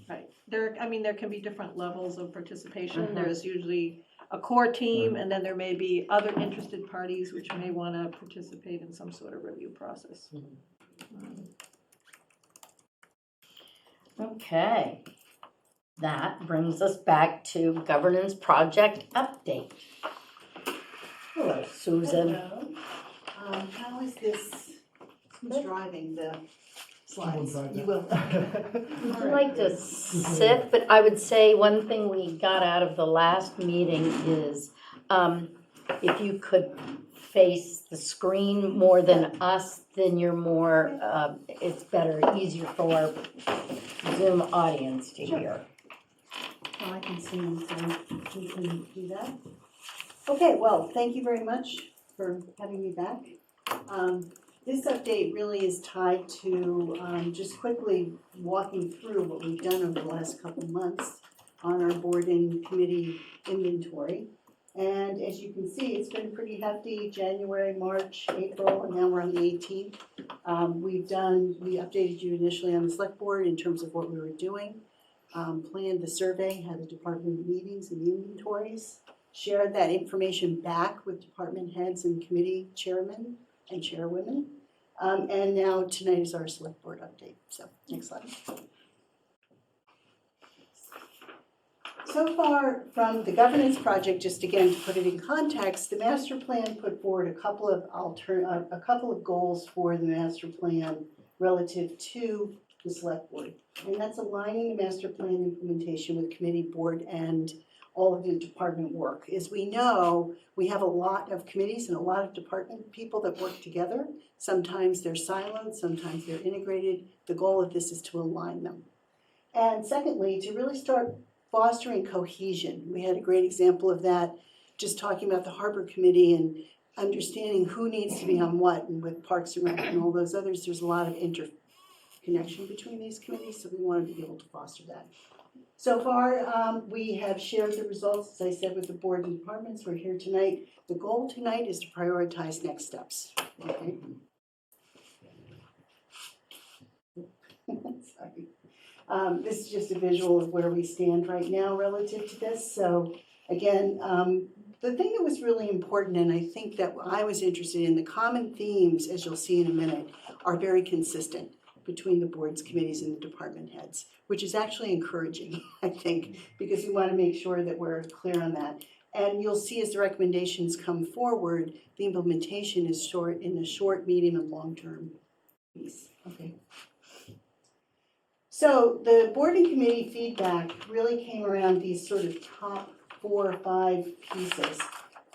Right, there can be different levels of participation. Mhm. There's usually a core team, and then there may be other interested parties which may want to participate in some sort of review process. Okay. That brings us back to governance project update. Hello, Susan. Hello. How is this, who's driving the slides? drive You that. will. Would you like to sit? But I would say one thing we got out of the last meeting is if you could face the screen more than us, then you're more, it's better, easier for our Zoom audience to hear. Well, I can see them, so we can do that. Okay, well, thank you very much for having me back. This update really is tied to just quickly walking through what we've done over the last couple of months on our board and committee inventory. And as you can see, it's been pretty hefty, January, March, April, and now we're on the 18th. We updated you initially on the select board in terms of what we were doing. Planned the survey, had the department meetings and the inventories, shared that information back with department heads and committee chairmen and chairwomen. And now tonight is our select board update. So next slide. So far from the governance project, just again to put it in context, the master plan put forward a couple of goals for the master plan relative to the select board. And that's aligning the master plan implementation with committee, board, and all of the department work. As we know, we have a lot of committees and a lot of department people that work together. Sometimes they're siloed, sometimes they're integrated. The goal of this is to align them. And secondly, to really start fostering cohesion. We had a great example of that, just talking about the Harbor Committee and understanding who needs to be on what, and with Parks and Rec and all those others, there's a lot of interconnection between these committees, so we want to be able to foster that. So far, we have shared the results, as I said, with the board and departments. We're here tonight. The goal tonight is to prioritize next steps. Okay. Sorry. This is just a visual of where we stand right now relative to this. So again, the thing that was really important, and I think that I was interested in, the common themes, as you'll see in a minute, are very consistent between the boards, committees, and the department heads, which is actually encouraging, I think, because we want to make sure that we're clear on that. And you'll see as the recommendations come forward, the implementation is in a short, medium, and long-term piece. Okay. So the board and committee feedback really came around these sort of top 4 or 5 pieces.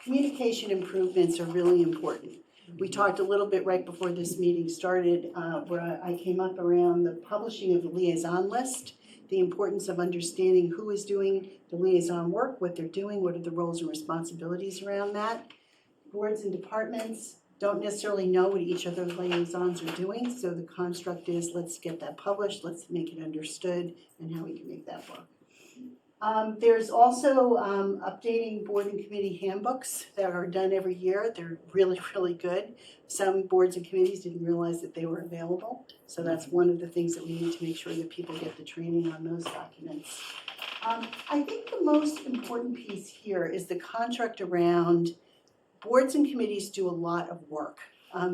Communication improvements are really important. We talked a little bit right before this meeting started, where I came up around the publishing of the liaison list, the importance of understanding who is doing the liaison work, what they're doing, what are the roles and responsibilities around that. Boards and departments don't necessarily know what each of those liaisons are doing, so the construct is let's get that published, let's make it understood, and how we can make that work. There's also updating board and committee handbooks that are done every year. They're really, really good. Some boards and committees didn't realize that they were available, so that's one of the things that we need to make sure that people get the training on those documents. I think the most important piece here is the construct around boards and committees do a lot of work.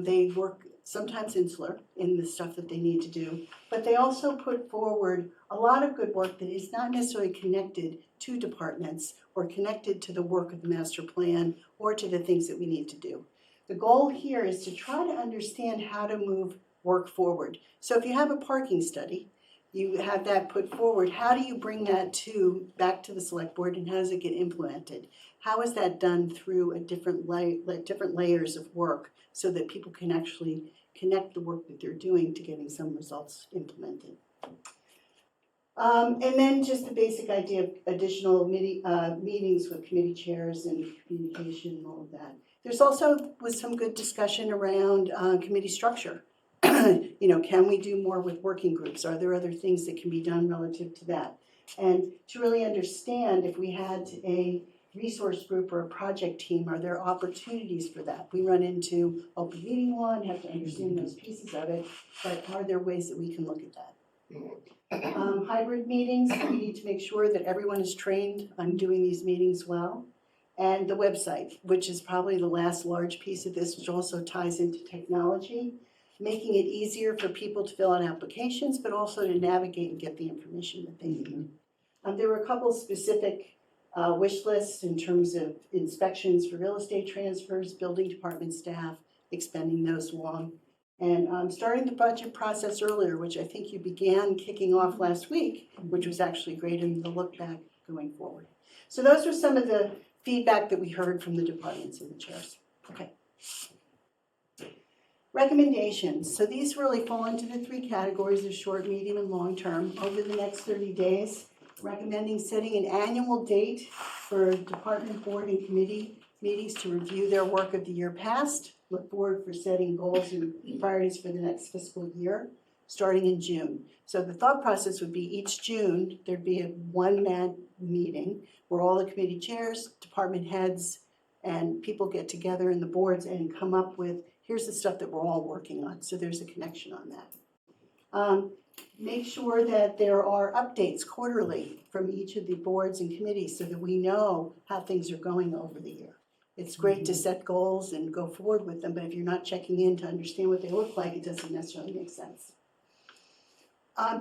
They work sometimes insular in the stuff that they need to do, but they also put forward a lot of good work that is not necessarily connected to departments or connected to the work of the master plan or to the things that we need to do. The goal here is to try to understand how to move work forward. So if you have a parking study, you have that put forward, how do you bring that back to the select board, and how does it get implemented? How is that done through different layers of work so that people can actually connect the work that they're doing to getting some results implemented? And then just the basic idea of additional meetings with committee chairs and communication and all of that. There's also was some good discussion around committee structure. You know, can we do more with working groups? Are there other things that can be done relative to that? And to really understand, if we had a resource group or a project team, are there opportunities for that? We run into open meeting law and have to understand those pieces of it, but are there ways that we can look at that? Hybrid meetings, we need to make sure that everyone is trained on doing these meetings well. And the website, which is probably the last large piece of this, which also ties into technology, making it easier for people to fill out applications, but also to navigate and get the information that they need. There were a couple specific wish lists in terms of inspections for real estate transfers, building department staff, expending those along. And starting the budget process earlier, which I think you began kicking off last week, which was actually great in the look back going forward. So those were some of the feedback that we heard from the departments and the chairs. Okay. Recommendations. So these really fall into the three categories of short, medium, and long term. Over the next 30 days, recommending setting an annual date for department, board, and committee meetings to review their work of the year past. Look forward for setting goals and priorities for the next fiscal year, starting in June. So the thought process would be each June, there'd be a one-man meeting where all the committee chairs, department heads, and people get together in the boards and come up with, here's the stuff that we're all working on. So there's a connection on that. Make sure that there are updates quarterly from each of the boards and committees so that we know how things are going over the year. It's great to set goals and go forward with them, but if you're not checking in to understand what they look like, it doesn't necessarily make sense.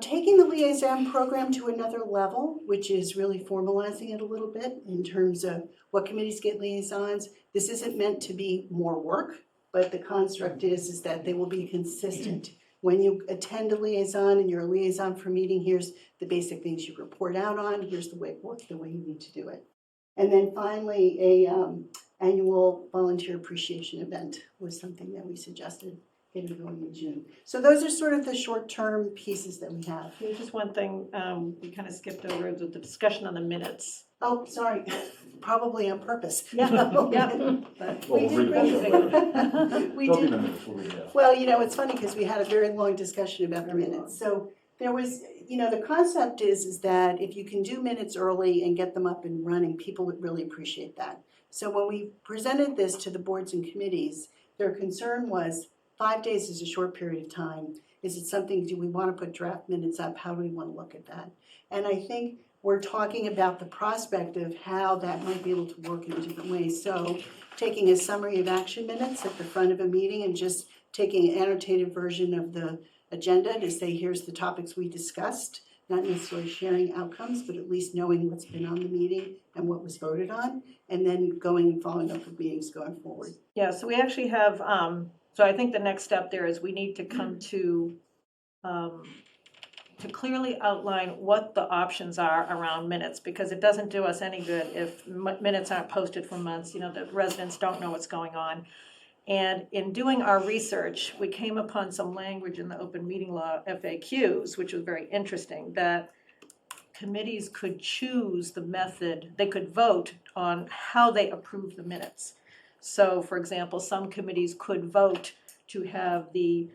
Taking the liaison program to another level, which is really formalizing it a little bit in terms of what committees get liaisons. This isn't meant to be more work, but the construct is that they will be consistent. When you attend a liaison and you're a liaison for a meeting, here's the basic things you report out on, here's the way you need to do it. And then finally, a annual volunteer appreciation event was something that we suggested getting going in June. So those are sort of the short-term pieces that we have. There's just one thing we kind of skipped over, the discussion on the minutes. Oh, sorry, probably on purpose. Yeah, yeah. We did bring it. We They'll be in did. the minutes, we'll read that. Well, it's funny because we had a very long discussion about the minutes. So there was, the concept is that if you can do minutes early and get them up and running, people would really appreciate that. So when we presented this to the boards and committees, their concern was 5 days is a short period of time. Is it something, do we want to put draft minutes up? How do we want to look at that? And I think we're talking about the prospect of how that might be able to work in different ways. So taking a summary of action minutes at the front of a meeting and just taking an annotated version of the agenda to say, here's the topics we discussed, not necessarily sharing outcomes, but at least knowing what's been on the meeting and what was voted on, and then going and following up with meetings going forward. Yeah, so we actually have, so I think the next step there is we need to come to clearly outline what the options are around minutes, because it doesn't do us any good if minutes aren't posted for months, the residents don't know what's going on. And in doing our research, we came upon some language in the open meeting law FAQs, which was very interesting, that committees could choose the method, they could vote on how they approve the minutes. So, for example, some committees could vote to have the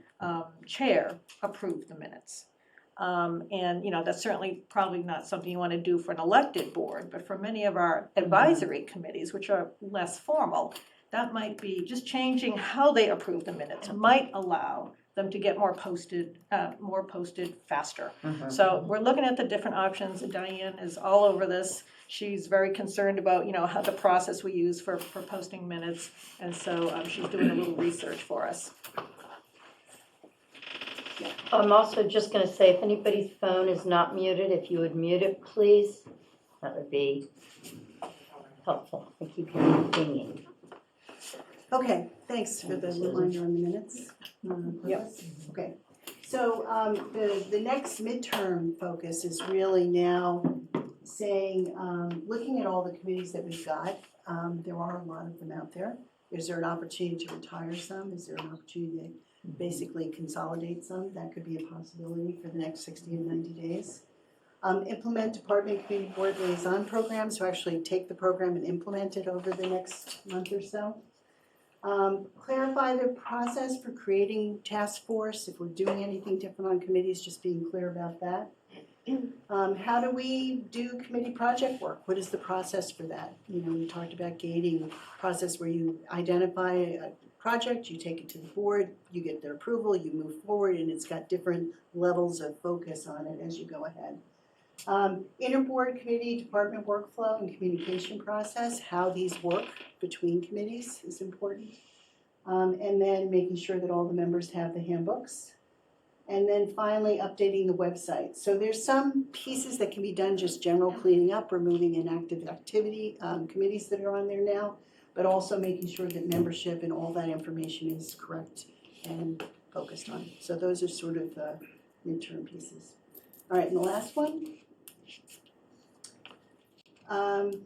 chair approve the minutes. And, that's certainly probably not something you want to do for an elected board, but for many of our advisory committees, which are less formal, that might be just changing how they approve the minutes might allow them to get more posted faster. So we're looking at the different options. Diane is all over this. She's very concerned about, how the process we use for posting minutes. And so she's doing a little research for us. I'm also just going to say, if anybody's phone is not muted, if you would mute it, please, that would be helpful. I keep hearing dinging. Okay, thanks for the reminder on the minutes. Yep. Okay, so the next midterm focus is really now saying, looking at all the committees that we've got, there are a lot of them out there. Is there an opportunity to retire some? Is there an opportunity to basically consolidate some? That could be a possibility for the next 60 to 90 days. Implement department committee board liaison programs, so actually take the program and implement it over the next month or so. Clarify the process for creating task force, if we're doing anything different on committees, just being clear about that. How do we do committee project work? What is the process for that? You know, we talked about gating, process where you identify a project, you take it to the board, you get their approval, you move forward, and it's got different levels of focus on it as you go ahead. Interboard committee department workflow and communication process, how these work between committees is important. And then making sure that all the members have the handbooks. And then finally, updating the website. So there's some pieces that can be done, just general cleaning up, removing inactive activity, committees that are on there now, but also making sure that membership and all that information is correct and focused on. So those are sort of the midterm pieces. All right, and the last one.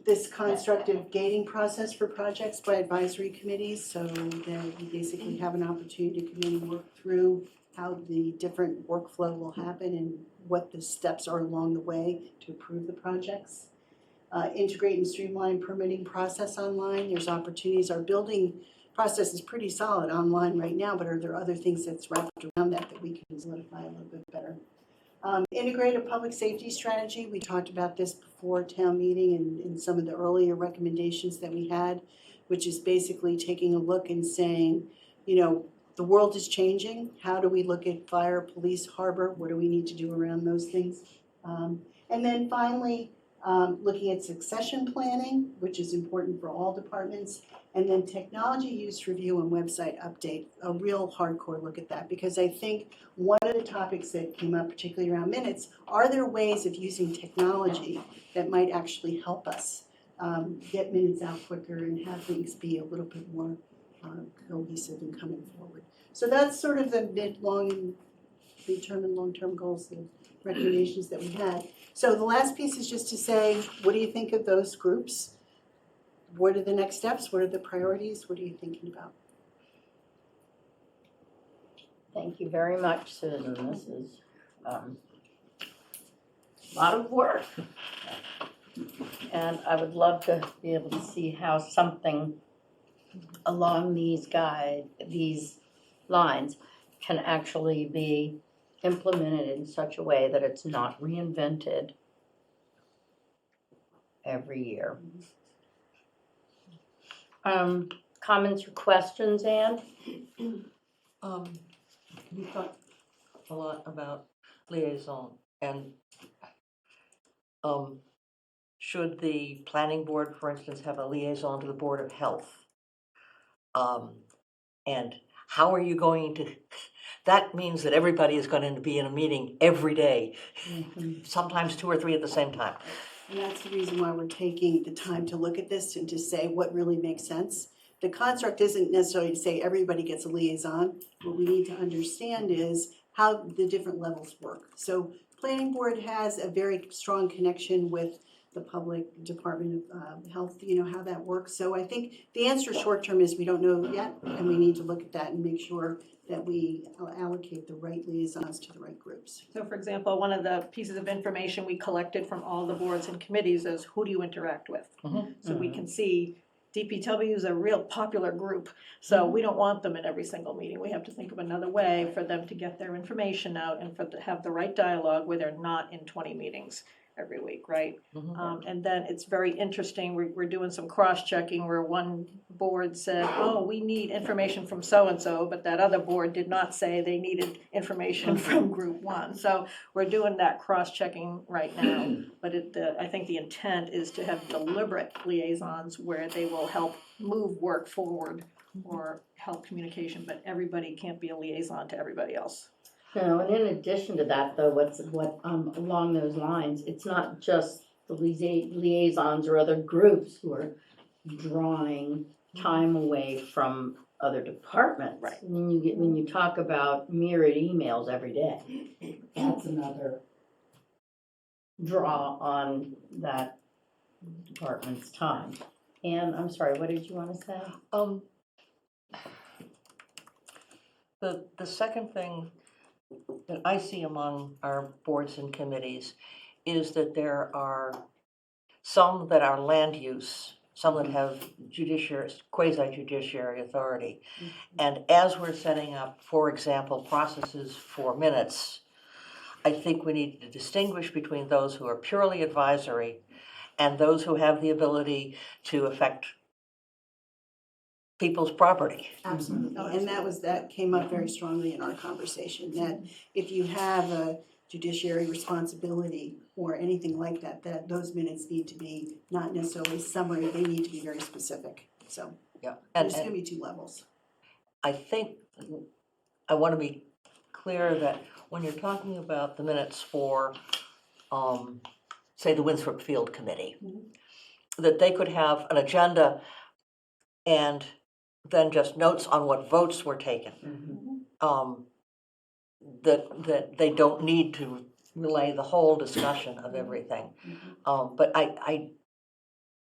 This constructive gating process for projects by advisory committees, so that you basically have an opportunity to committee work through how the different workflow will happen and what the steps are along the way to approve the projects. Integrate and streamline permitting process online. There's opportunities. Our building process is pretty solid online right now, but are there other things that's wrapped around that that we can solidify a little bit better? Integrate a public safety strategy. We talked about this before town meeting and in some of the earlier recommendations that we had, which is basically taking a look and saying, you know, the world is changing. How do we look at fire, police, harbor? What do we need to do around those things? And then finally, looking at succession planning, which is important for all departments, and then technology use review and website update, a real hardcore look at that, because I think one of the topics that came up, particularly around minutes, are there ways of using technology that might actually help us get minutes out quicker and have things be a little bit more cohesive and coming forward. So that's sort of the mid, long, and midterm and long-term goals, the recommendations that we had. So the last piece is just to say, what do you think of those groups? What are the next steps? What are the priorities? What are you thinking about? Thank you very much, Susan. This is a lot of work. And I would love to be able to see how something along these lines can actually be implemented in such a way that it's not reinvented every year. Comments or questions, Anne? We thought a lot about liaison and should the planning board, for instance, have a liaison to the Board of Health? And how are you going to, that means that everybody is going to be in a meeting every day, sometimes 2 or 3 at the same time. And that's the reason why we're taking the time to look at this and to say what really makes sense. The construct isn't necessarily to say everybody gets a liaison. What we need to understand is how the different levels work. So planning board has a very strong connection with the public Department of Health, you know, how that works. So I think the answer short term is we don't know yet, and we need to look at that and make sure that we allocate the right liaisons to the right groups. So for example, one of the pieces of information we collected from all the boards and committees is who do you interact with? So we can see DPW is a real popular group, so we don't want them in every single meeting. We have to think of another way for them to get their information out and for to have the right dialogue where they're not in 20 meetings every week, right? And then it's very interesting, we're doing some cross-checking where one board said, oh, we need information from so-and-so, but that other board did not say they needed information from group 1. So we're doing that cross-checking right now, but I think the intent is to have deliberate liaisons where they will help move work forward or help communication, but everybody can't be a liaison to everybody else. No, and in addition to that, though, what along those lines, it's not just the liaisons or other groups who are drawing time away from other departments. Right. When you talk about myriad emails every day, that's another draw on that department's time. And I'm sorry, what did you want to say? The second thing that I see among our boards and committees is that there are some that are land use, some that have quasi-judiciary authority. And as we're setting up, for example, processes for minutes, I think we need to distinguish between those who are purely advisory and those who have the ability to affect people's property. Absolutely, and that came up very strongly in our conversation, that if you have a judiciary responsibility or anything like that, that those minutes need to be not necessarily summary, they need to be very specific, so Yeah. And, there's gonna be two levels. I think, I want to be clear that when you're talking about the minutes for, say, the Winthrop Field Committee, that they could have an agenda and then just notes on what votes were taken. That they don't need to relay the whole discussion of everything. But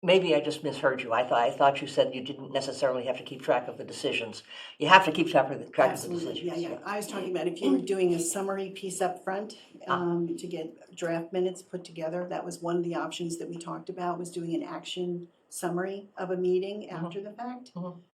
maybe I just misheard you. I thought you said you didn't necessarily have to keep track of the decisions. You have to keep track of the Absolutely, decisions. yeah. I was talking about if you were doing a summary piece up front, to get draft minutes put together, that was one of the options that we talked about, was doing an action summary of a meeting after the fact.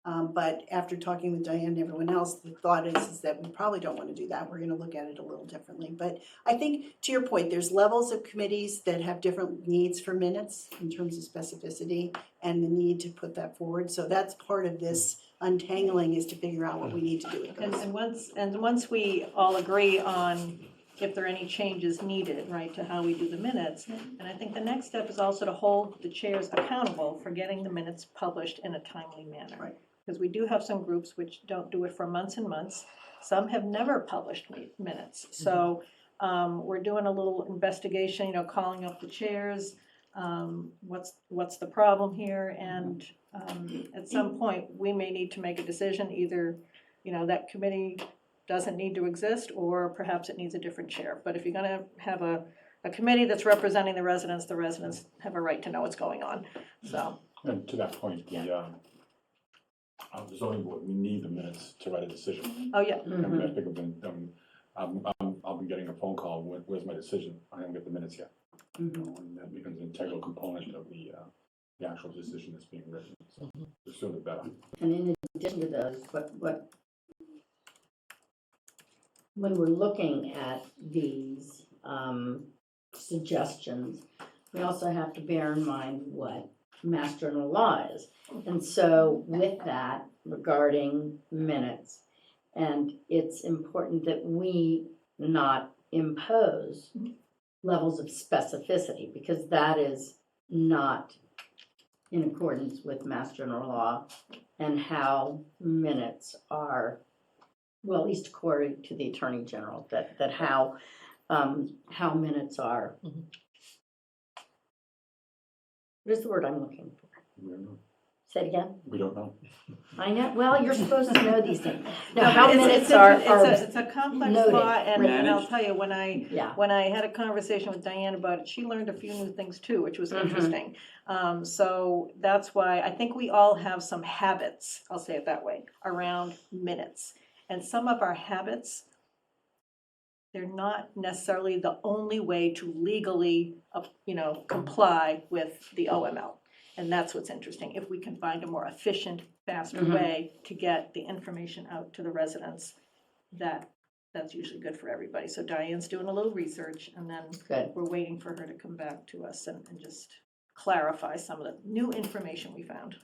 But after talking with Diane and everyone else, the thought is that we probably don't want to do that. We're going to look at it a little differently. But I think, to your point, there's levels of committees that have different needs for minutes in terms of specificity and the need to put that forward. So that's part of this untangling, is to figure out what we need to do with those. And once we all agree on if there are any changes needed, right, to how we do the minutes. And I think the next step is also to hold the chairs accountable for getting the minutes published in a timely manner. Right. Because we do have some groups which don't do it for months and months. Some have never published minutes. So we're doing a little investigation, calling up the chairs. What's the problem here? And at some point, we may need to make a decision, either, that committee doesn't need to exist, or perhaps it needs a different chair. But if you're gonna have a committee that's representing the residents have a right to know what's going on, so. And to that point, the zoning board, we need the minutes to write a decision. Oh, yeah. And I think I'll be getting a phone call, where's my decision? I haven't got the minutes yet. And that becomes an integral component of the actual decision that's being written. So the sooner the better. And in addition to those, when we're looking at these suggestions, we also have to bear in mind what Mass General law is. And so with that, regarding minutes, and it's important that we not impose levels of specificity, because that is not in accordance with Mass General law and how minutes are, well, at least according to the Attorney General, that how minutes are. What is the word I'm looking for? We don't know. Say it again? We don't know. I know, well, you're supposed to know these things. No, No, how but minutes are It's a complex noted. law, and I'll Managed. tell you, when I had a conversation with Diane about it, she learned a few new things too, which was interesting. So that's why I think we all have some habits, I'll say it that way, around minutes. And some of our habits, they're not necessarily the only way to legally, comply with the OML. And that's what's interesting, if we can find a more efficient, faster way to get the information out to the residents, that's usually good for everybody. So Diane's doing a little research, and then Good. we're waiting for her to come back to us and just clarify some of the new information we found.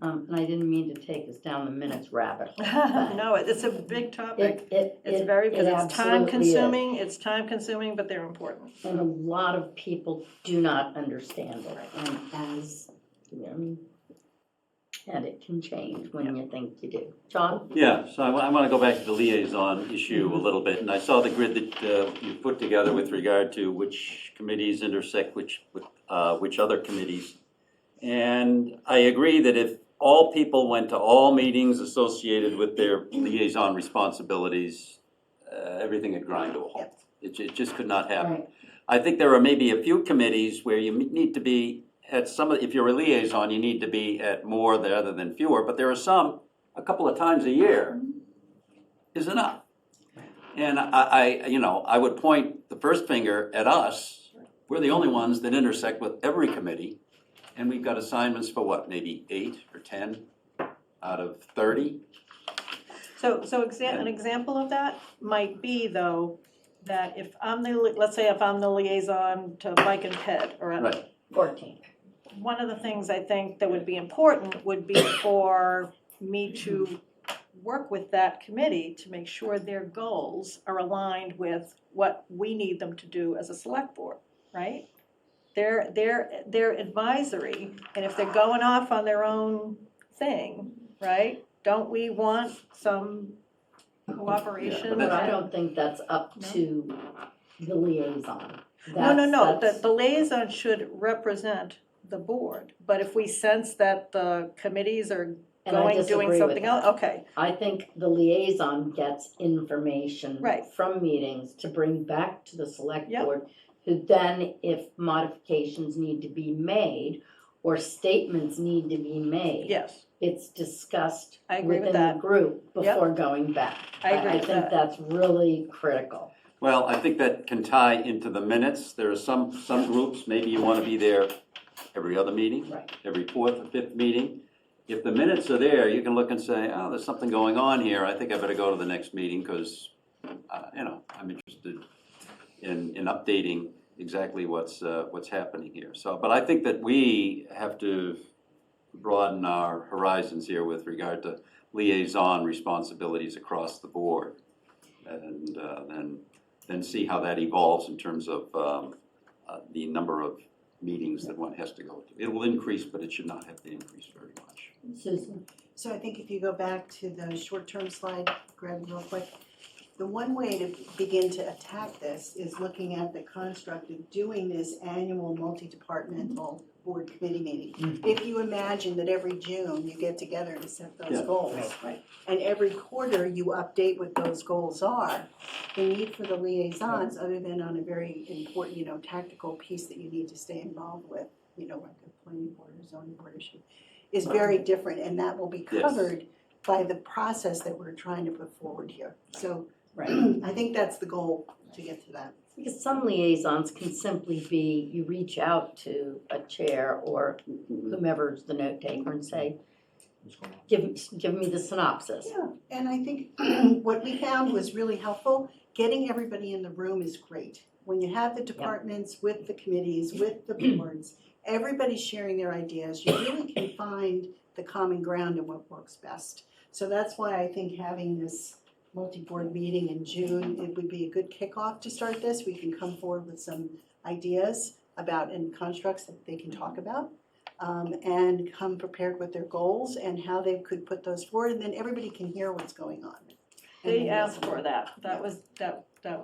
And I didn't mean to take us down the minutes rabbit hole. No, it's a big topic. It's It very, because it's absolutely is. time consuming, but they're important. And a lot of people do not understand it, and and it can change when you think you do. John? Yeah, so I want to go back to the liaison issue a little bit, and I saw the grid that you put together with regard to which committees intersect which other committees. And I agree that if all people went to all meetings associated with their liaison responsibilities, everything would grind to a halt. It just could not happen. Right. I think there are maybe a few committees where you need to be at if you're a liaison, you need to be at more rather than fewer, but there are some, a couple of times a year is enough. And I would point the first finger at us. We're the only ones that intersect with every committee, and we've got assignments for what, maybe 8 or 10 out of 30? So an example of that might be, though, that if I'm the, let's say if I'm the liaison to Mike and Ted, or Right. 14. one of the things I think that would be important would be for me to work with that committee to make sure their goals are aligned with what we need them to do as a select board, right? They're advisory, and if they're going off on their own thing, right? Don't we want some cooperation? Yeah, But I don't think that's up to the liaison. No, That's- the liaison should represent the board, but if we sense that the committees are and I doing disagree with something that. else, okay, I think the liaison gets information Right. from meetings to bring back to the select Yep. board, who then, if modifications need to be made or statements need to be made, yes, it's discussed I agree with within the that. group Yep. before going back. I agree with think that. that's really critical. Well, I think that can tie into the minutes. There are some groups, maybe you want to be there every other meeting, Right. every fourth or fifth meeting. If the minutes are there, you can look and say, oh, there's something going on here. I think I better go to the next meeting because, I'm interested in updating exactly what's happening here. So, but I think that we have to broaden our horizons here with regard to liaison responsibilities across the board. And then see how that evolves in terms of the number of meetings that one has to go to. It will increase, but it should not have to increase very much. Susan? So I think if you go back to the short-term slide, Greg, real quick, the one way to begin to attack this is looking at the construct of doing this annual multi-departmental board committee meeting. If you imagine that every June you get together to set those Yeah. goals, and every quarter you update what those goals are, the need for the liaisons, other than on a very important, tactical piece that you need to stay involved with, like a planning board or zoning board issue, is very different, and that will be Yes. covered by the process that we're trying to put forward here. So Right. I think that's the goal, to get to that. Because some liaisons can simply be, you reach out to a chair or whomever's the note taker and say, What's going on? give me the synopsis. Yeah, and I think what we found was really helpful, getting everybody in the room is great. When you have the departments with the committees, with the boards, everybody's sharing their ideas, you really can find the common ground and what works best. So that's why I think having this multi-board meeting in June, it would be a good kickoff to start this. We can come forward with some ideas about and constructs that they can talk about. And come prepared with their goals and how they could put those forward, and then everybody can hear what's going on. And They then asked listen. for that, that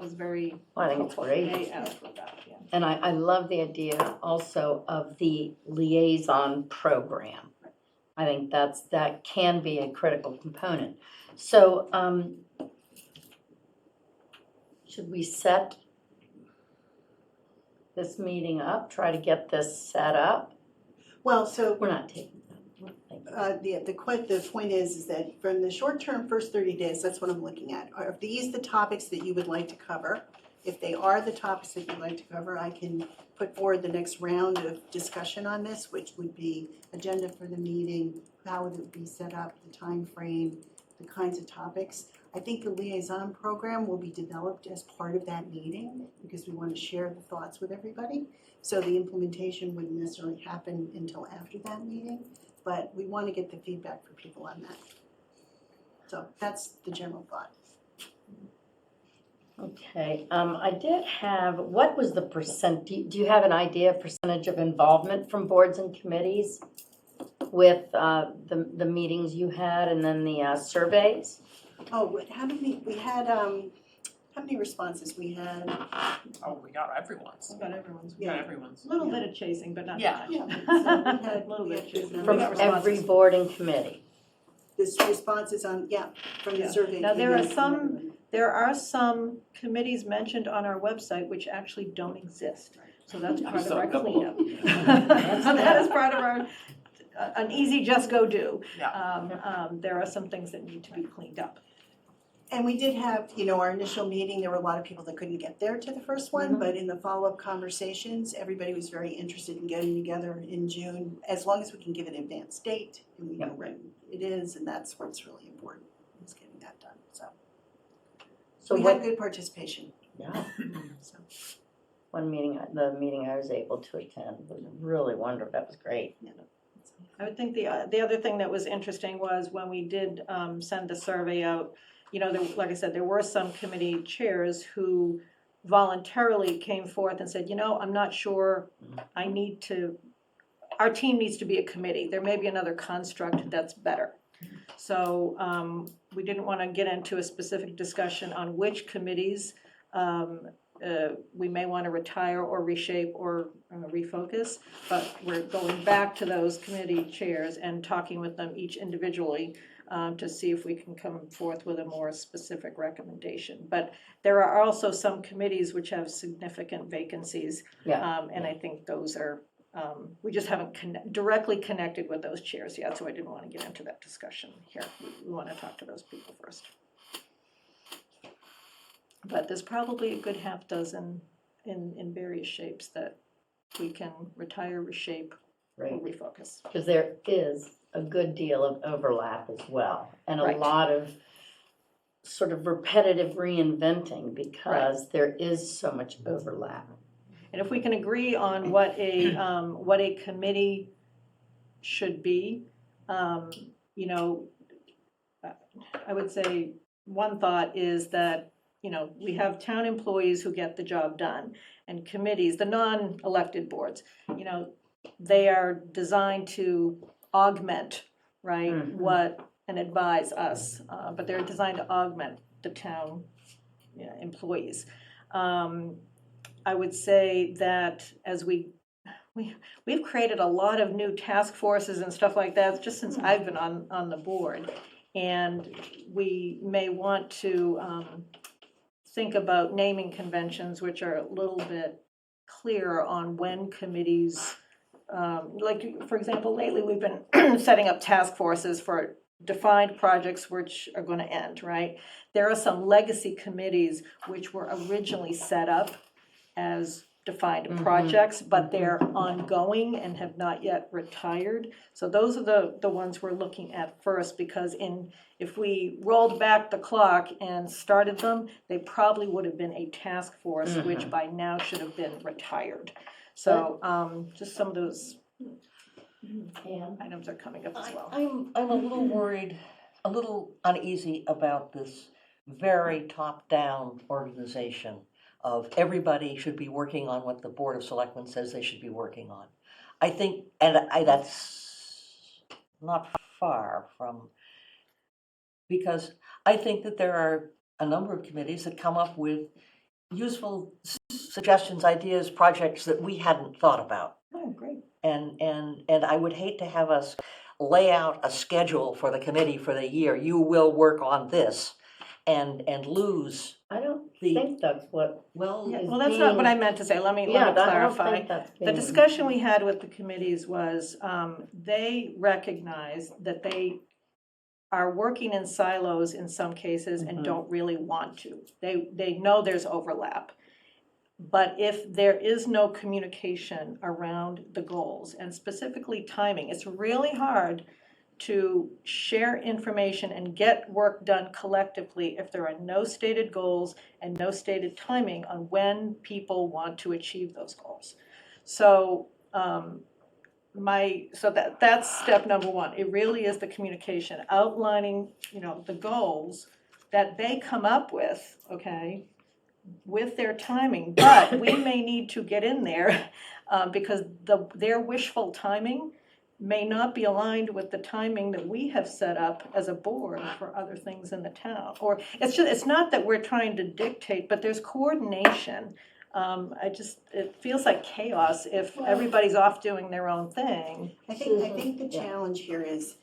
was very I think it's helpful. great. They asked for that, yeah. And I love the idea also of the liaison program. I think that can be a critical component. So, should we set this meeting up, try to get this set up? Well, so We're not taking that. the point is that from the short term, first 30 days, that's what I'm looking at. Are these the topics that you would like to cover? If they are the topics that you'd like to cover, I can put forward the next round of discussion on this, which would be agenda for the meeting, how would it be set up, the time frame, the kinds of topics. I think the liaison program will be developed as part of that meeting because we want to share the thoughts with everybody. So the implementation wouldn't necessarily happen until after that meeting, but we want to get the feedback from people on that. So that's the general thought. Okay, I did have, what was the do you have an idea, percentage of involvement from boards and committees with the meetings you had and then the surveys? Oh, how many responses we had? Oh, we got everyone's. About everyone's, We got everyone's. a little bit of chasing, but not Yeah. much. Yeah, so we had A little bit of chasing. From We got every responses. board and committee? This responses on, from Yeah. the survey. Now, there came are in from some- everybody. There are some committees mentioned on our website which actually don't exist, so that's part of saw a our couple cleanup. of So that is part of our, an easy just go do. Yeah. There are some things that need to be cleaned up. And we did have, our initial meeting, there were a lot of people that couldn't get there to the first one, but in the follow-up conversations, everybody was very interested in getting together in June, as long as we can give an advance date, and we know when it is, and that's what's really important, is getting that done, so. So We had what, good participation. Yeah. So, One meeting, the meeting I was able to attend was really wonderful. That was great. I would think the other thing that was interesting was when we did send the survey out, you know, like I said, there were some committee chairs who voluntarily came forth and said, you know, I'm not sure, our team needs to be a committee. There may be another construct that's better. So we didn't want to get into a specific discussion on which committees we may want to retire or reshape or refocus, but we're going back to those committee chairs and talking with them each individually to see if we can come forth with a more specific recommendation. But there are also some committees which have significant vacancies, and I think those are, we just haven't directly connected with those chairs yet, so I didn't want to get into that discussion here. We want to talk to those people first. But there's probably a good half dozen in various shapes that we can retire, reshape, or Right. refocus. Because there is a good deal of overlap as well, and a Right. lot of sort of repetitive reinventing because there is so much overlap. And if we can agree on what a committee should be, you know, I would say one thought is that, you know, we have town employees who get the job done, and committees, the non-elected boards, you know, they are designed to augment, right, and advise us, but they're designed to augment the town employees. I would say that as we've created a lot of new task forces and stuff like that just since I've been on the board, and we may want to think about naming conventions which are a little bit clearer on when committees, like for example, lately we've been setting up task forces for defined projects which are going to end, right? There are some legacy committees which were originally set up as defined projects, but they're ongoing and have not yet retired. So those are the ones we're looking at first, because if we rolled back the clock and started them, they probably would have been a task force, which by now should have been retired. So just some of those items are coming up as well. I'm a little worried, a little uneasy about this very top-down organization of everybody should be working on what the Board of Selectmen says they should be working on. I think, that's not far from, because I think that there are a number of committees that come up with useful suggestions, ideas, projects that we hadn't thought about. Oh, great. And I would hate to have us lay out a schedule for the committee for the year. You will work on this, and lose. I don't think that's what. Well, Well, that's not what I meant to say. Let me clarify. The discussion we had with the committees was they recognize that they are working in silos in some cases and don't really want to. They know there's overlap. But if there is no communication around the goals, and specifically timing, it's really hard to share information and get work done collectively if there are no stated goals and no stated timing on when people want to achieve those goals. So that's step number one. It really is the communication, outlining, you know, the goals that they come up with, okay, with their timing. But we may need to get in there because their wishful timing may not be aligned with the timing that we have set up as a board for other things in the town. Or it's not that we're trying to dictate, but there's coordination. It feels like chaos if everybody's off doing their own thing. I think the challenge here is,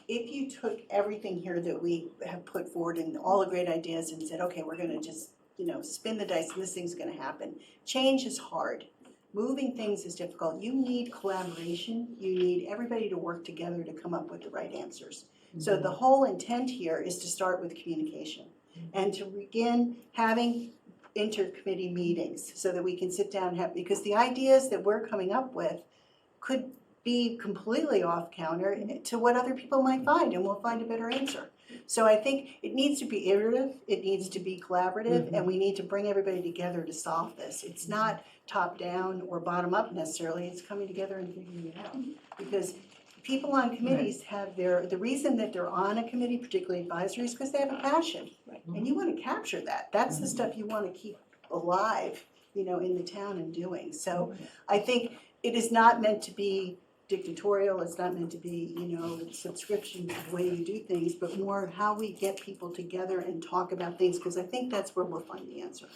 if you took everything here that we have put forward and all the great ideas and said, okay, we're gonna just, you know, spin the dice and this thing's gonna happen. Change is hard. Moving things is difficult. You need collaboration. You need everybody to work together to come up with the right answers. So the whole intent here is to start with communication and to begin having intercommittee meetings so that we can sit down and have, because the ideas that we're coming up with could be completely off counter to what other people might find, and we'll find a better answer. So I think it needs to be iterative, it needs to be collaborative, and we need to bring everybody together to solve this. It's not top-down or bottom-up necessarily, it's coming together and figuring it out. Because people on committees have the reason that they're on a committee, particularly advisory, is because they have a passion. And you want to capture that. That's the stuff you want to keep alive, in the town and doing. So I think it is not meant to be dictatorial, it's not meant to be, subscription to the way you do things, but more how we get people together and talk about things, because I think that's where we'll find the answer.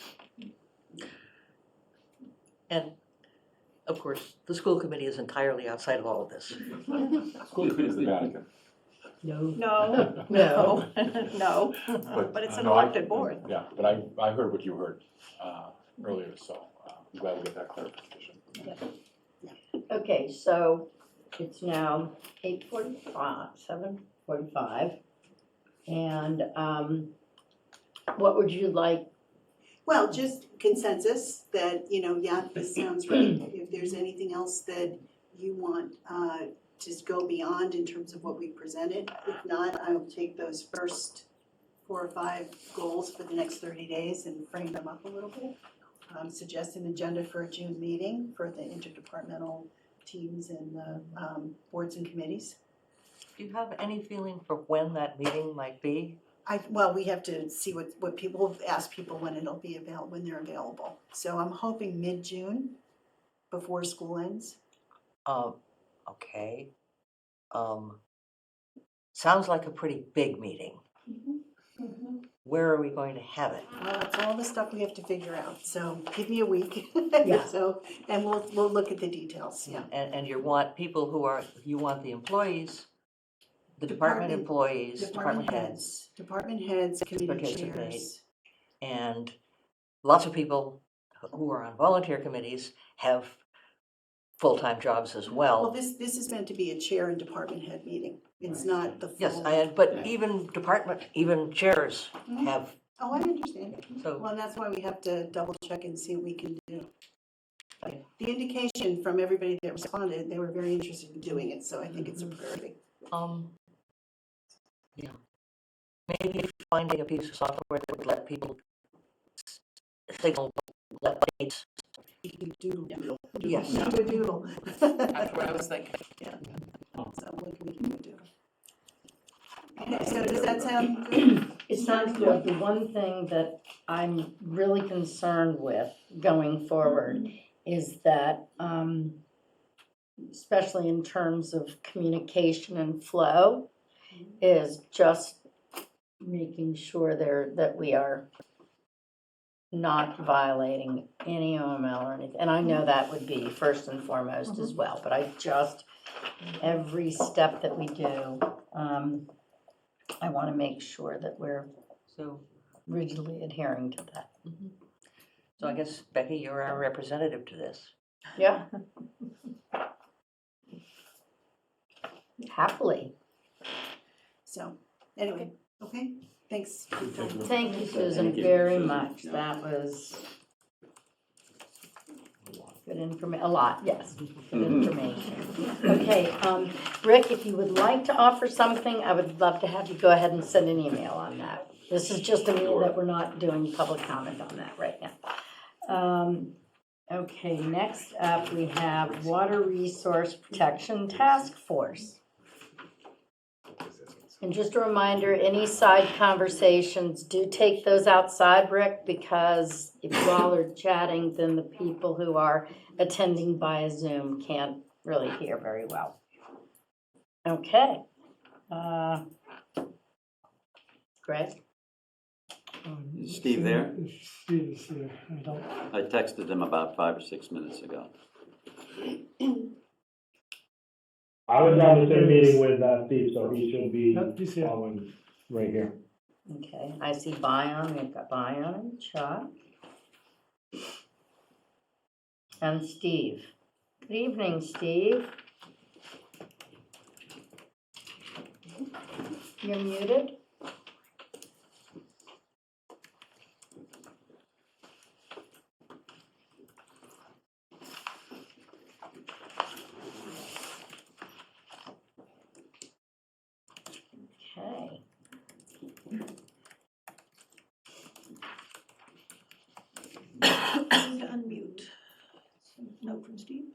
And of course, the school committee is entirely outside of all of this. School committee is the Vatican. No, No. no, but it's an no, I- elected board. Yeah, but I heard what you heard earlier, so I'm glad we get that clarification. Okay, so it's now 8:45, 7:45. And what would you like? Well, just consensus that, yeah, this sounds right. If there's anything else that you want to go beyond in terms of what we presented. If not, I will take those first 4 or 5 goals for the next 30 days and frame them up a little bit. Suggest an agenda for a June meeting for the interdepartmental teams and the boards and committees. Do you have any feeling for when that meeting might be? Well, we have to see what people, ask people when it'll be available, when they're available. So I'm hoping mid-June, before school ends. Okay. Sounds like a pretty big meeting. Where are we going to have it? It's all the stuff we have to figure out, so give me a week. Yeah. So, and we'll look at the details, yeah. And you want people you want the employees, the department employees, department heads, committee participate. chairs. And lots of people who are on volunteer committees have full-time jobs as Well, well. this is meant to be a chair and department head meeting. It's not the full. Yes, but even chairs have, Oh, I understand. so, Well, that's why we have to double check and see what we can do. The indication from everybody that responded, they were very interested in doing it, so I think it's a priority. yeah. Maybe finding a piece of software that would let people signal, let dates. Doodle. Yes. Doodle. That's what I was thinking. So what can we do? Okay, so does that sound good? It sounds good. The one thing that I'm really concerned with going forward is that, especially in terms of communication and flow, is just making sure that we are not violating any OML or anything. And I know that would be first and foremost as well, but every step that we do, I want to make sure that we're So, rigidly adhering to that. so I guess, Becky, you're our representative to this. Yeah. Happily. So, anyway, okay, thanks. Thank you, Susan, Thank you. very Susan, much. yeah. That was good information, a lot, yes, good information. Okay, Rick, if you would like to offer something, I would love to have you go ahead and send an email on that. This is just a meeting that we're not doing public comment on that right now. Okay, next up, we have Water Resource Protection Task Force. And just a reminder, any side conversations, do take those outside, Rick, because if you all are chatting, then the people who are attending via Zoom can't really hear very well. Okay. Greg? Steve there? Steve is there, I don't. I texted him about 5 or 6 minutes ago. I was on the same meeting with Steve, so he should be Yep, he's here. following right here. Okay, I see Bion, we've got Bion and Chuck. And Steve. Good evening, Steve. You're muted? Okay. Need to unmute. Note from Steve.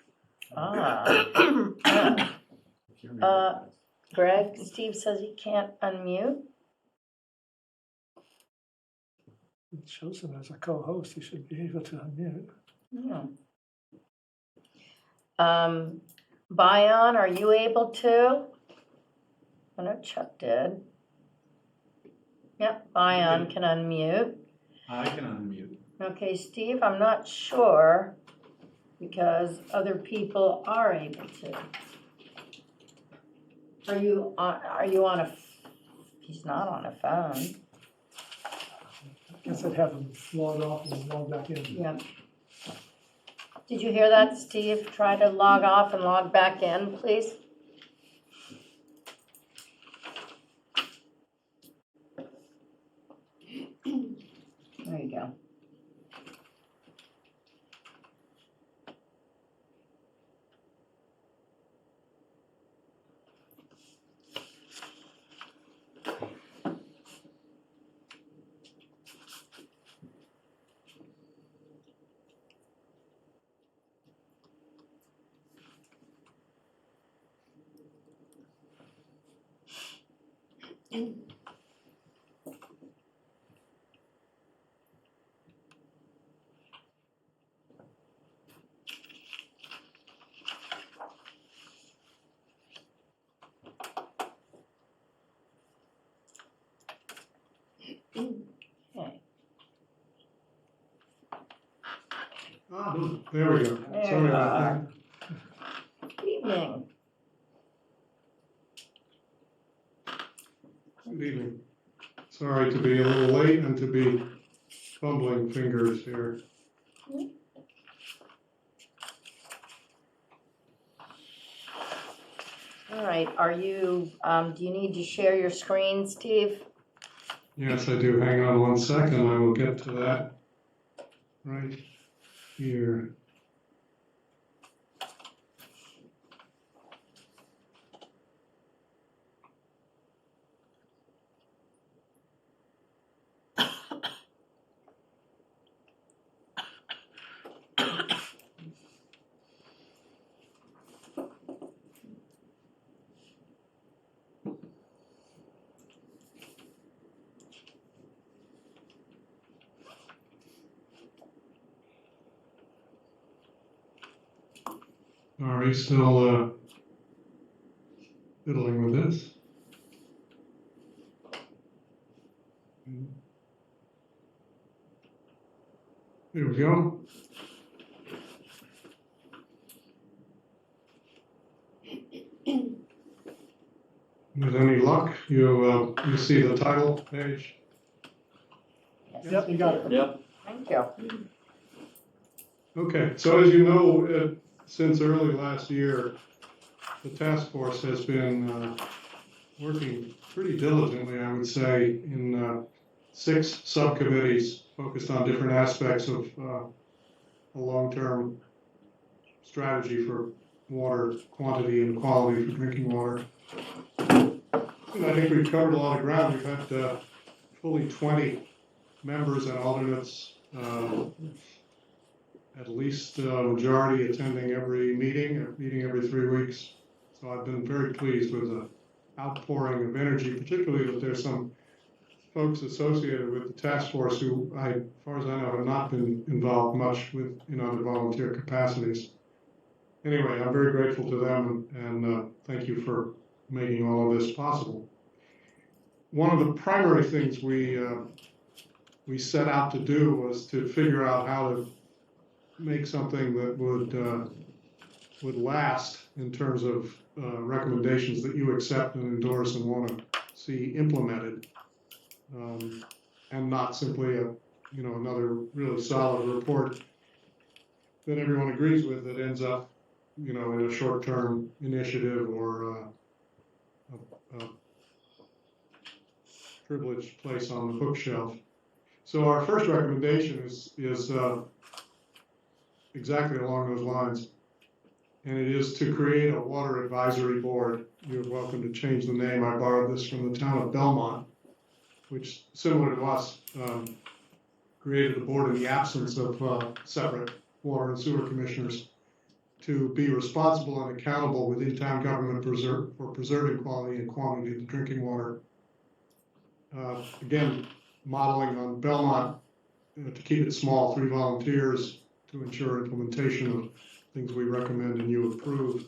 Greg, Steve says he can't unmute. It shows him as a co-host, he should be able to unmute. Yeah. Bion, are you able to? I know Chuck did. Yep, Bion can unmute. I can unmute. Okay, Steve, I'm not sure because other people are able to. Are you on a, he's not on a phone. Guess I'd have him log off and log back in. Yeah. Did you hear that, Steve? Try to log off and log back in, please. There you go. Okay. There we go. There Sorry you about are. that. Good evening. Good evening. Sorry to be a little late and to be fumbling fingers here. All right, are you, do you need to share your screen, Steve? Yes, I do. Hang on one second. I will get to that right here. Are you still fiddling with this? Here we go. With any luck, you see the title page. Yep, you got it. Yep. Thank you. Okay, so as you know, since early last year, the task force has been working pretty diligently, I would say, in 6 subcommittees focused on different aspects of a long-term strategy for water quantity and quality for drinking water. And I think we've covered a lot of ground. We've had fully 20 members and alternates, at least a majority attending every meeting every 3 weeks. So I've been very pleased with the outpouring of energy, particularly that there's some folks associated with the task force who, as far as I know, have not been involved much in other volunteer capacities. Anyway, I'm very grateful to them and thank you for making all of this possible. One of the primary things we set out to do was to figure out how to make something that would last in terms of recommendations that you accept and endorse and want to see implemented, and not simply another really solid report that everyone agrees with that ends up in a short-term initiative or a privileged place on the bookshelf. So our first recommendation is exactly along those lines, and it is to create a water advisory board. You're welcome to change the name. I borrowed this from the town of Belmont, which, similar to us, created a board in the absence of separate water and sewer commissioners to be responsible and accountable within town government for preserving quality and quantity of the drinking water. Again, modeling on Belmont, to keep it small, 3 volunteers to ensure implementation of things we recommend and you approve.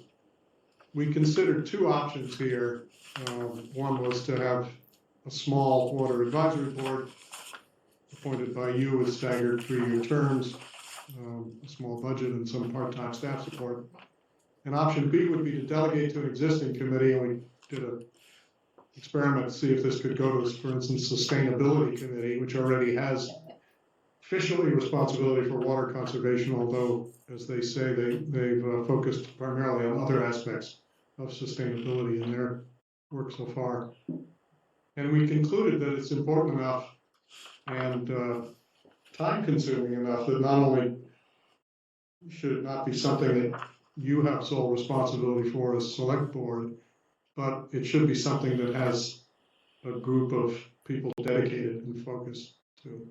We considered 2 options here. One was to have a small water advisory board appointed by you with staggered 3-year terms, a small budget and some part-time staff support. And option B would be to delegate to an existing committee, and we did an experiment to see if this could go to, for instance, Sustainability Committee, which already has officially responsibility for water conservation, although, as they say, they've focused primarily on other aspects of sustainability in their work so far. And we concluded that it's important enough and time-consuming enough that not only should it not be something that you have sole responsibility for as select board, but it should be something that has a group of people dedicated and focused to.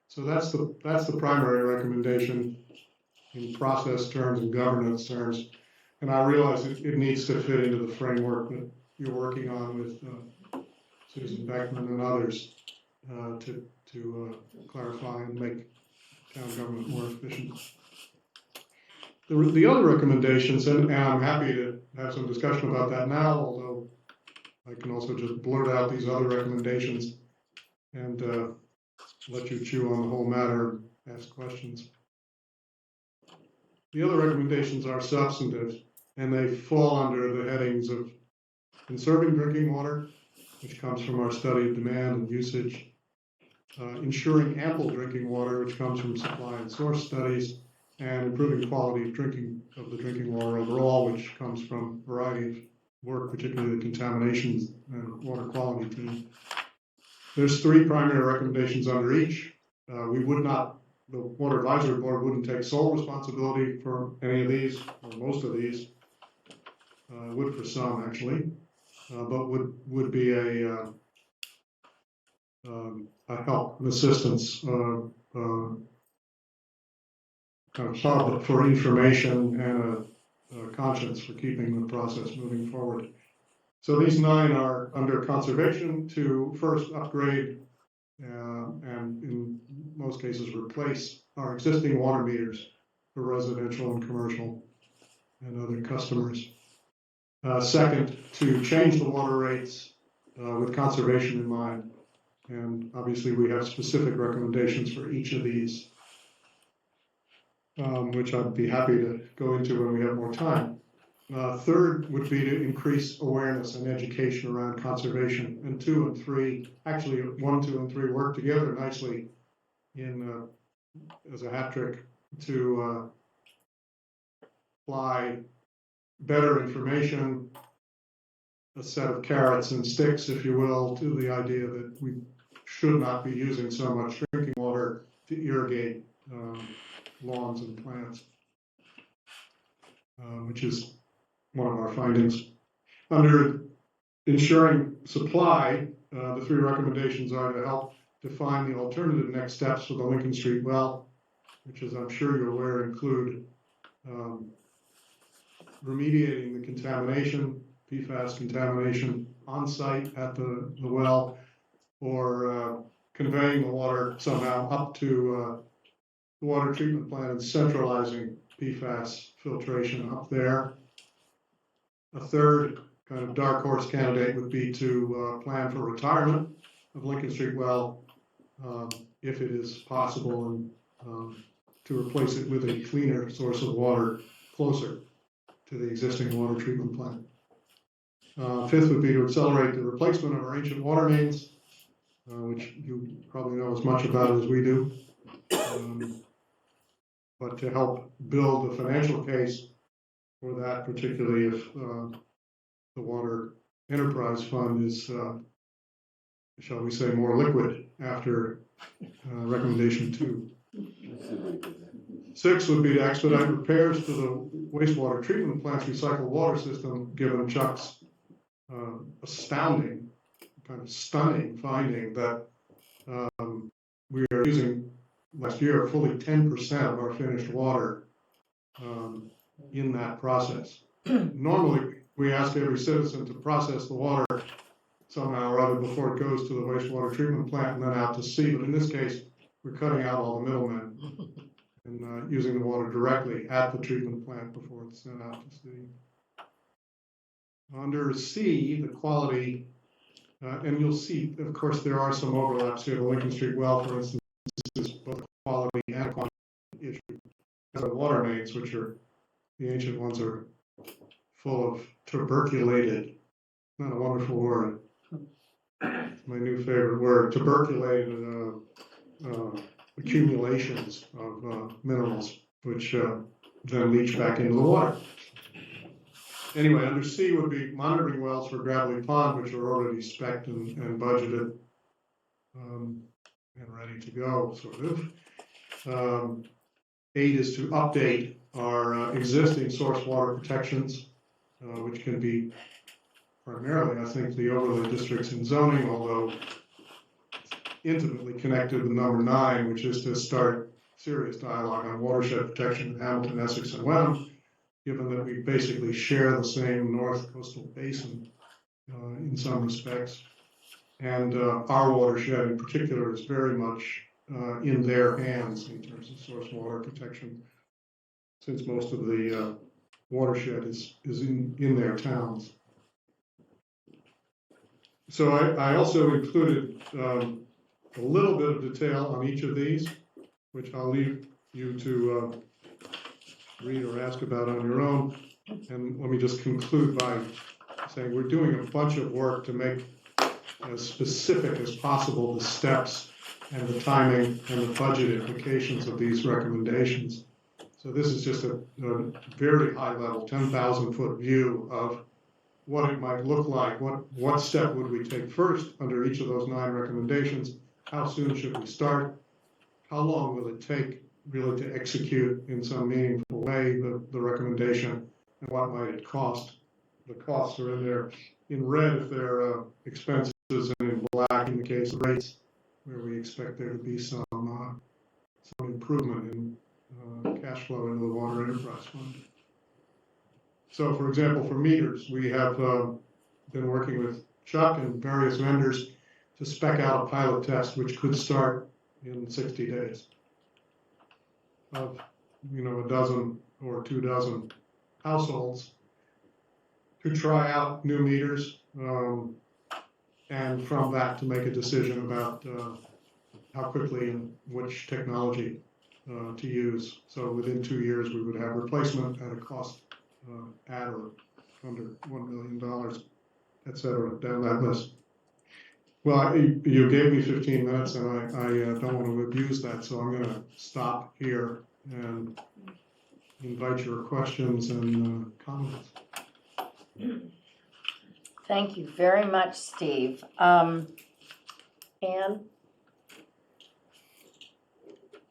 So that's the primary recommendation in process terms and governance terms. And I realize it needs to fit into the framework that you're working on with Susan Beckman and others to clarify and make town government more efficient. The other recommendations, and I'm happy to have some discussion about that now, although I can also just blurt out these other recommendations and let you chew on the whole matter and ask questions. The other recommendations are substantive, and they fall under the headings of conserving drinking water, which comes from our study of demand and usage, ensuring ample drinking water, which comes from supply and source studies, and improving quality of the drinking water overall, which comes from a variety of work, particularly the contamination and water quality team. There's 3 primary recommendations under each. The Water Advisory Board wouldn't take sole responsibility for any of these, or most of these, would for some actually, but would be a help and assistance kind of hub for information and a conscience for keeping the process moving forward. So these 9 are under conservation to first upgrade and in most cases replace our existing water meters for residential and commercial and other customers. Second, to change the water rates with conservation in mind. And obviously we have specific recommendations for each of these, which I'd be happy to go into when we have more time. Third would be to increase awareness and education around conservation. And 2 and 3, actually 1, 2, and 3 work together nicely in as a hat trick to apply better information, a set of carrots and sticks, if you will, to the idea that we should not be using so much drinking water to irrigate lawns and plants, which is one of our findings. Under ensuring supply, the 3 recommendations are to help define the alternative next steps for the Lincoln Street well, which, as I'm sure you're aware, include remediating the contamination, PFAS contamination on site at the well, or conveying the water somehow up to the water treatment plant and centralizing PFAS filtration up there. A third kind of dark horse candidate would be to plan for retirement of Lincoln Street well, if it is possible, and to replace it with a cleaner source of water closer to the existing water treatment plant. Fifth would be to accelerate the replacement of our ancient water mains, which you probably know as much about as we do, but to help build a financial case for that, particularly if the Water Enterprise Fund is, shall we say, more liquid after recommendation 2. 6 would be to expedite repairs to the wastewater treatment plant's recycled water system, given Chuck's astounding, kind of stunning finding that we are using last year, fully 10% of our finished water in that process. Normally, we ask every citizen to process the water somehow or other before it goes to the wastewater treatment plant and then out to sea. But in this case, we're cutting out all the middlemen and using the water directly at the treatment plant before it's sent out to sea. Under C, the quality, and you'll see, of course, there are some overlaps here. The Lincoln Street well, for instance, is both quality and quantity issue. The water mains, which are, the ancient ones, are full of tuberculated, not a wonderful word, my new favorite word, tuberculated accumulations of minerals, which then leach back into the water. Anyway, under C would be monitoring wells for Gravelly Pond, which are already spec'd and budgeted and ready to go, sort of. 8 is to update our existing source water protections, which can be primarily, I think, the overlay districts in zoning, although intimately connected with number 9, which is to start serious dialogue on watershed protection in Hamilton, Essex, and Wenham, given that we basically share the same north coastal basin in some respects. And our watershed in particular is very much in their hands in terms of source water protection, since most of the watershed is in their towns. So I also included a little bit of detail on each of these, which I'll leave you to read or ask about on your own. And let me just conclude by saying we're doing a bunch of work to make as specific as possible the steps and the timing and the budget implications of these recommendations. So this is just a very high level, 10,000-foot view of what it might look like. What step would we take first under each of those 9 recommendations? How soon should we start? How long will it take really to execute in some meaningful way the recommendation, and what might it cost? The costs are in there in red if they're expenses, and in black in the case of rates, where we expect there to be some improvement in cash flow into the Water Enterprise Fund. So, for example, for meters, we have been working with Chuck and various vendors to spec out a pilot test, which could start in 60 days. Of, a dozen or 2 dozen households to try out new meters, and from that to make a decision about how quickly and which technology to use. So within 2 years, we would have replacement at a cost at or under $1 million, et cetera, down that list. Well, you gave me 15 minutes, and I don't want to abuse that, so I'm going to stop here and invite your questions and comments. Thank you very much, Steve. Anne?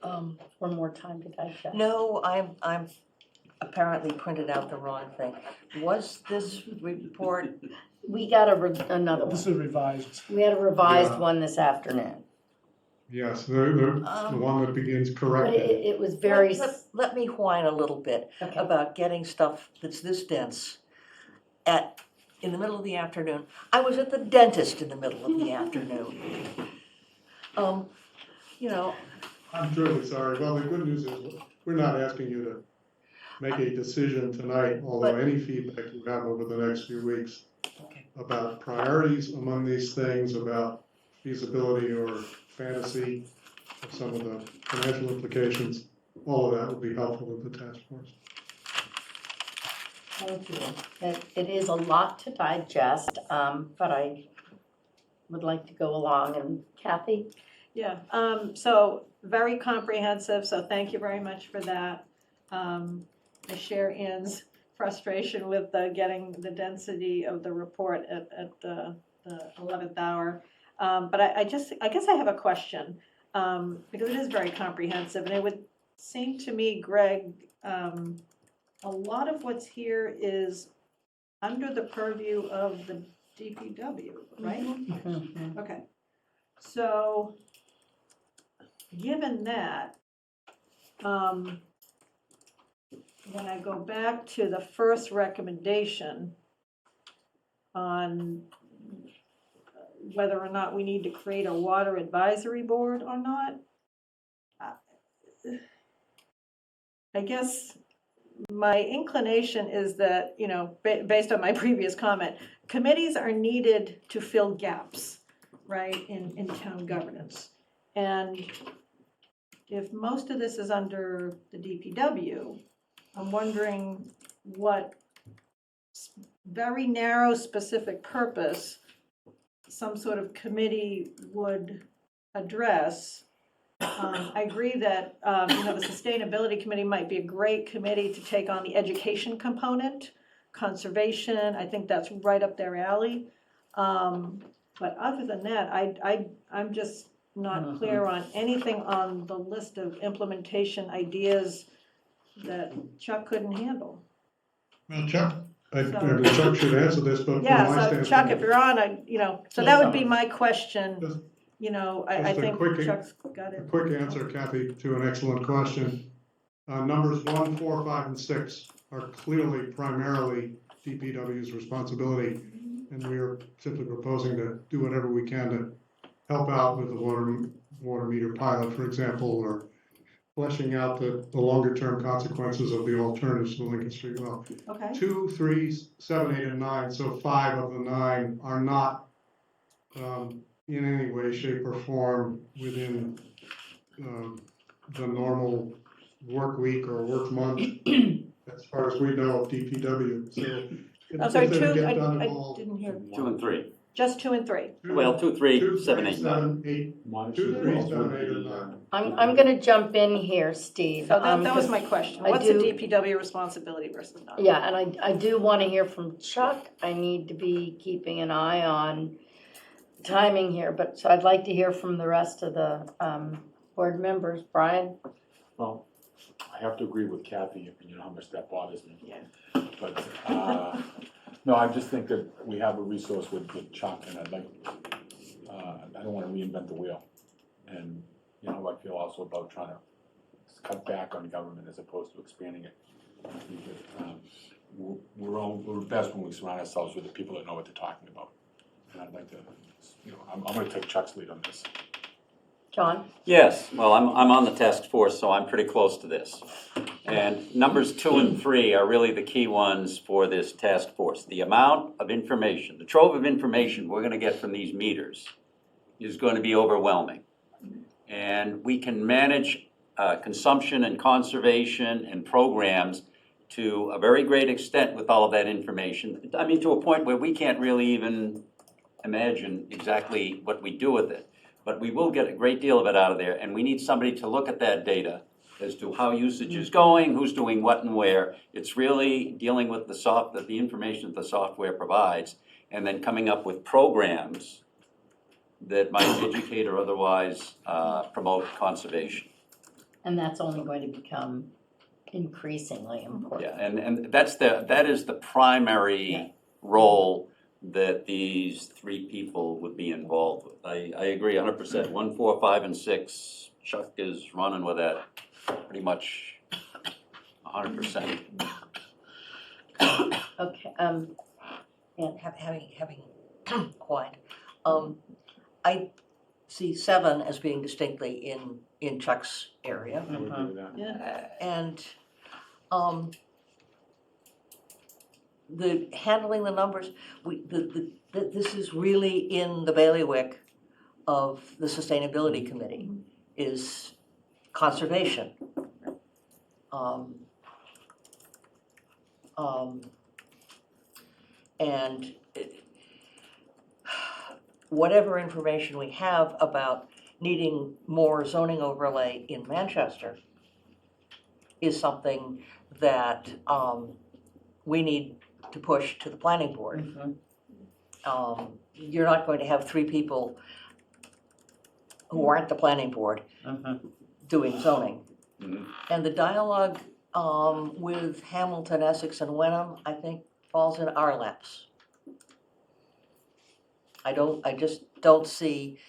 One more time to digest. No, I'm apparently printed out the wrong thing. Was this report? We got another one. This is revised. We had a revised Yeah. one this afternoon. Yes, the one that begins But corrected. it was very, Let me whine a little bit okay. about getting stuff that's this dense in the middle of the afternoon. I was at the dentist in the middle of the afternoon. I'm truly sorry. Well, the good news is we're not asking you to make a decision tonight, although any feedback you have over the next few weeks about priorities among these things, about feasibility or fantasy of some of the financial implications, all of that would be helpful to the task force. Thank you. It is a lot to digest, but I would like to go along. And Kathy? Yeah, so very comprehensive, so thank you very much for that. I share Ann's frustration with getting the density of the report at the 11th hour. But I guess I have a question, because it is very comprehensive, and it would seem to me, Greg, a lot of what's here is under the purview of the DPW, right? Mm-hmm. Okay, so given that, when I go back to the first recommendation on whether or not we need to create a water advisory board or not, I guess my inclination is that, you know, based on my previous comment, committees are needed to fill gaps, right, in town governance. And if most of this is under the DPW, I'm wondering what very narrow, specific purpose some sort of committee would address. I agree that, you know, the Sustainability Committee might be a great committee to take on the education component, conservation, I think that's right up their alley. But other than that, I'm just not clear on anything on the list of implementation ideas that Chuck couldn't handle. Well, Chuck, Chuck should answer this, but from my Yeah, so standpoint. Chuck, if you're on, you know, so that would be my question, you know, I Just a think quick- Chuck's got A it. quick answer, Kathy, to an excellent question. Numbers 1, 4, 5, and 6 are clearly primarily DPW's responsibility, and we are simply proposing to do whatever we can to help out with the water meter pilot, for example, or fleshing out the longer-term consequences of the alternatives to the Lincoln Street well. Okay, 2, 3, 7, 8, and 9, so 5 of the 9 are not in any way, shape, or form within the normal work week or work month, as far as we know of DPW. So I'm sorry, if they 2, get I involved- didn't hear, 2 and 3. just 2 and 3. Well, 2, 3, 2, 7, 3, 8, 9. 7, 8, 2, 3, 7, 8, and 9. I'm gonna jump in here, Steve. So that was 'cause my question, I what's the do- DPW responsibility versus not? Yeah, and I do want to hear from Chuck. I need to be keeping an eye on timing here, but, so I'd like to hear from the rest of the board members. Brian? Well, I have to agree with Kathy, you know how much that bothers me. Yeah. But, no, I just think that we have a resource with Chuck, and I'd like, I don't wanna reinvent the wheel. And, you know, I feel also about trying to cut back on government as opposed to expanding it. We're best when we surround ourselves with the people that know what they're talking about. And I'd like to, you know, I'm gonna take Chuck's lead on this. John? Yes, well, I'm on the task force, so I'm pretty close to this. And numbers 2 and 3 are really the key ones for this task force. The amount of information, the trove of information we're gonna get from these meters is going to be overwhelming. And we can manage consumption and conservation and programs to a very great extent with all of that information. I mean, to a point where we can't really even imagine exactly what we do with it. But we will get a great deal of it out of there, and we need somebody to look at that data as to how usage is going, who's doing what and where. It's really dealing with the information that the software provides, and then coming up with programs that might educate or otherwise promote conservation. And that's only going to become increasingly important. Yeah, and that is the primary role that these 3 people would be involved with. I agree 100%. 1, 4, 5, and 6, Chuck is running with that pretty much 100%. Okay, And having quiet, I see 7 as being distinctly in Chuck's area. I would agree with that. Yeah, And the handling the numbers, this is really in the bailiwick of the Sustainability Committee, is conservation. And whatever information we have about needing more zoning overlay in Manchester is something that we need to push to the planning board. You're not going to have 3 people who aren't the planning board doing zoning. Mhm. And the dialogue with Hamilton, Essex, and Wenham, I think, falls in our laps. I just don't see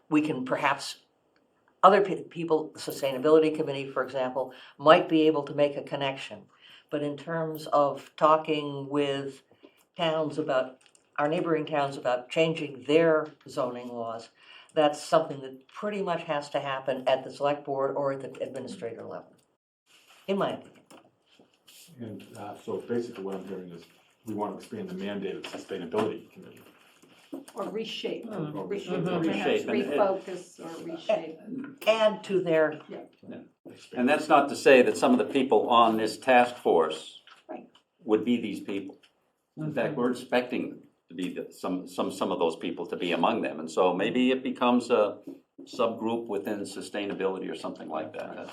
we can perhaps, other people, the Sustainability Committee, for example, might be able to make a connection. But in terms of talking with towns about, our neighboring towns about changing their zoning laws, that's something that pretty much has to happen at the select board or at the administrator level, in my opinion. And so basically what I'm hearing is we want to expand the mandate of the Sustainability Committee. Or reshape, Or reshape, Mhm. perhaps Reshape, and- refocus or reshape. Add to their, And that's not to say that some of the people on this task force Right. would be these people. In fact, we're expecting to be some of those people to be among them. And so maybe it becomes a subgroup within sustainability or something like that.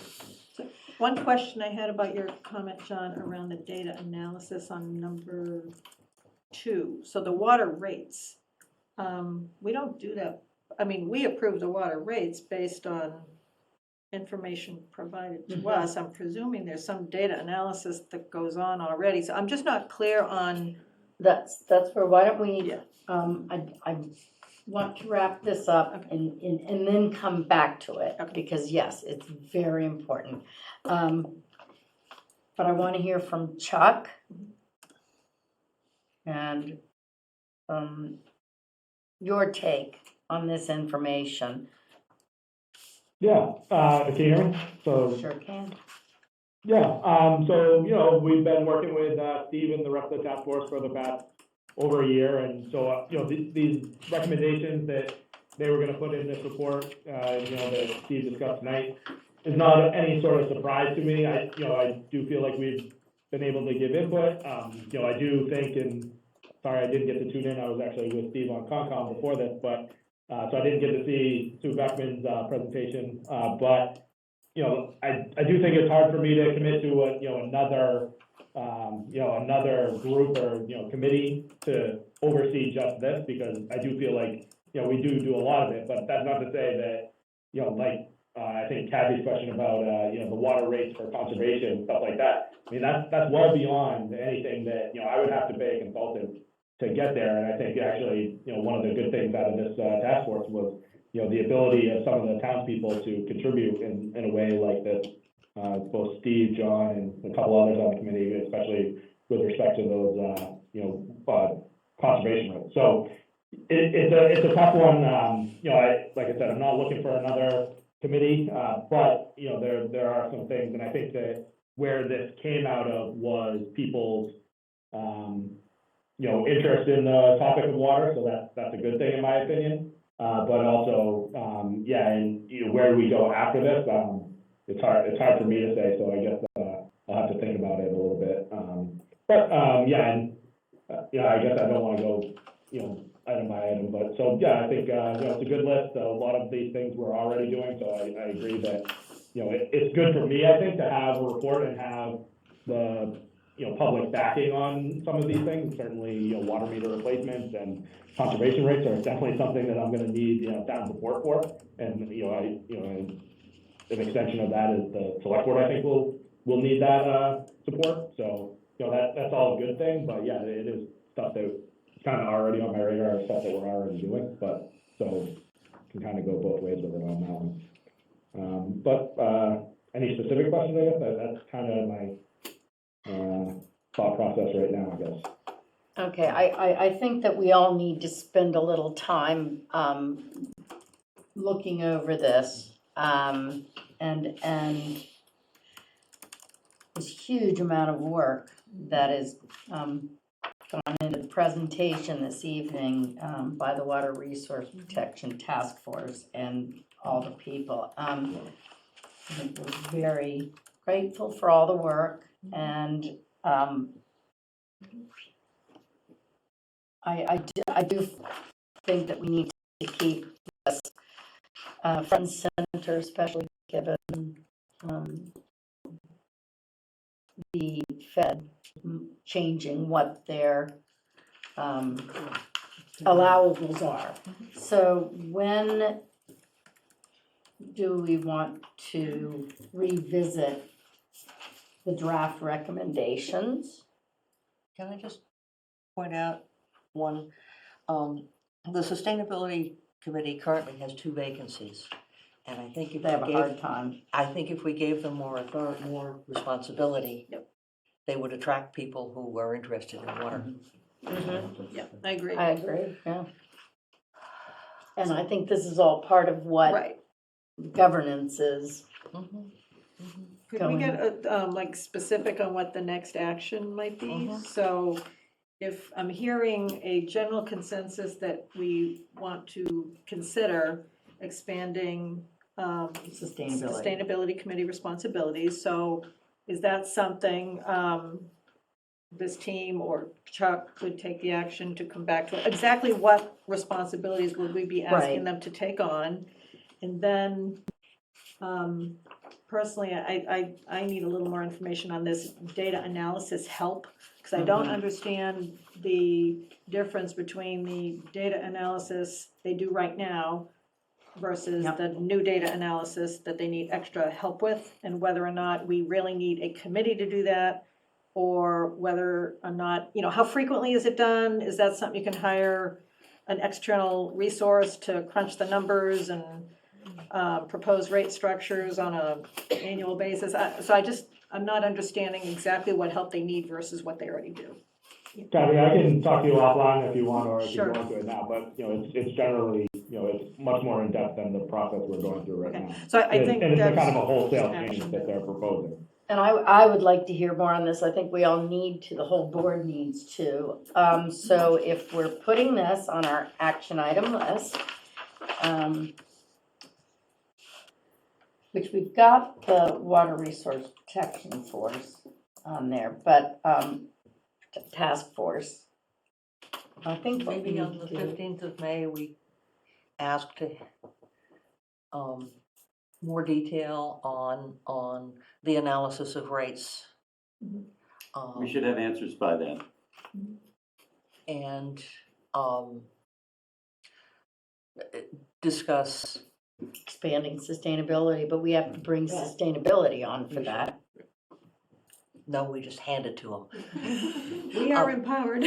One question I had about your comment, John, around the data analysis on number 2. So the water rates, we don't do that. I mean, we approve the water rates based on information provided to us. I'm presuming there's some data analysis that goes on already. So I'm just not clear on, That's where, why don't we, Yeah. I want to wrap this up and then come back to it. Okay. Because yes, it's very important. But I want to hear from Chuck. And your take on this information. Yeah, can you hear me? So, Sure can. yeah, so, we've been working with Steve and the rest of the task force for the past over a year, and so, these recommendations that they were gonna put in this report, that Steve discussed tonight, is not any sort of surprise to me. I do feel like we've been able to give input. I do think, and sorry, I didn't get to tune in, I was actually with Steve on Concom before this, but, so I didn't get to see Sue Beckman's presentation, but, I do think it's hard for me to commit to another group or, committee to oversee just this, because I do feel like, we do a lot of it, but that's not to say that, I think Kathy's question about, the water rates for conservation, stuff like that. I mean, that's well beyond anything that, I would have to pay a consultant to get there. And I think actually, one of the good things out of this task force was, the ability of some of the townspeople to contribute in a way like that. Both Steve, John, and a couple others on the committee, especially with respect to those, conservation rates. So it's a tough one. Like I said, I'm not looking for another committee, but, there are some things, and I think that where this came out of was people's, interest in the topic of water, so that's a good thing in my opinion. But also, and where do we go after this? It's hard for me to say, so I guess I'll have to think about it a little bit. I guess I don't want to go, item by item, but so, I think, it's a good list. A lot of these things we're already doing, so I agree that, it's good for me, I think, to have a report and have the, public backing on some of these things. Certainly, water meter replacements and conservation rates are definitely something that I'm gonna need, town support for. And, an extension of that is the select board, I think, will need that, support. So, that's all a good thing, but yeah, it is stuff that kind of already on my radar, stuff that we're already doing, but, so, can kind of go both ways with it on that one. Any specific questions, I guess, that's kind of my, thought process right now, I guess. Okay, I think that we all need to spend a little time looking over this and this huge amount of work that is gone into the presentation this evening by the Water Resource Protection Task Force and all the people. I think we're very grateful for all the work, and I do think that we need to keep this front and center, especially given the Fed changing what their allowables are. So when do we want to revisit the draft recommendations? can I just point out one, the Sustainability committee currently has 2 vacancies. And I think if They have a we hard gave, time. I think if we gave them more responsibility, they would attract people who are interested in water. Yeah, I agree. I agree, yeah. And I think this is all part of what Right. governance is. Could we going. get like specific on what the next action might be? So if I'm hearing a general consensus that we want to consider expanding Sustainability Committee responsibilities, so is that something this team or Chuck would take the action to come back to? Exactly what responsibilities would we be asking Right. them to take on? And then, personally, I need a little more information on this data analysis help, because I don't understand the difference between the data analysis they do right now versus Yep. the new data analysis that they need extra help with, and whether or not we really need a committee to do that, or whether or not, how frequently is it done? Is that something you can hire an external resource to crunch the numbers and propose rate structures on an annual basis? So I'm not understanding exactly what help they need versus what they already do. Kathy, I can talk to you offline if you want, or if you Sure. want to it now, but, it's generally, it's much more in-depth than the process we're going through right Okay, now. so I think And it's a that's kind of a wholesale action change that they're proposing. And I would like to hear more on this. I think we all need to, the whole board needs to. So if we're putting this on our action item list, which we've got the Water Resource Protection Force on there, but task force. I think what we Maybe need on the to do. 15th of May, we ask to more detail on the analysis of rates. We should have answers by then. And discuss, Expanding sustainability, but we have to bring sustainability on for that. no, we just hand it to them. We are empowered.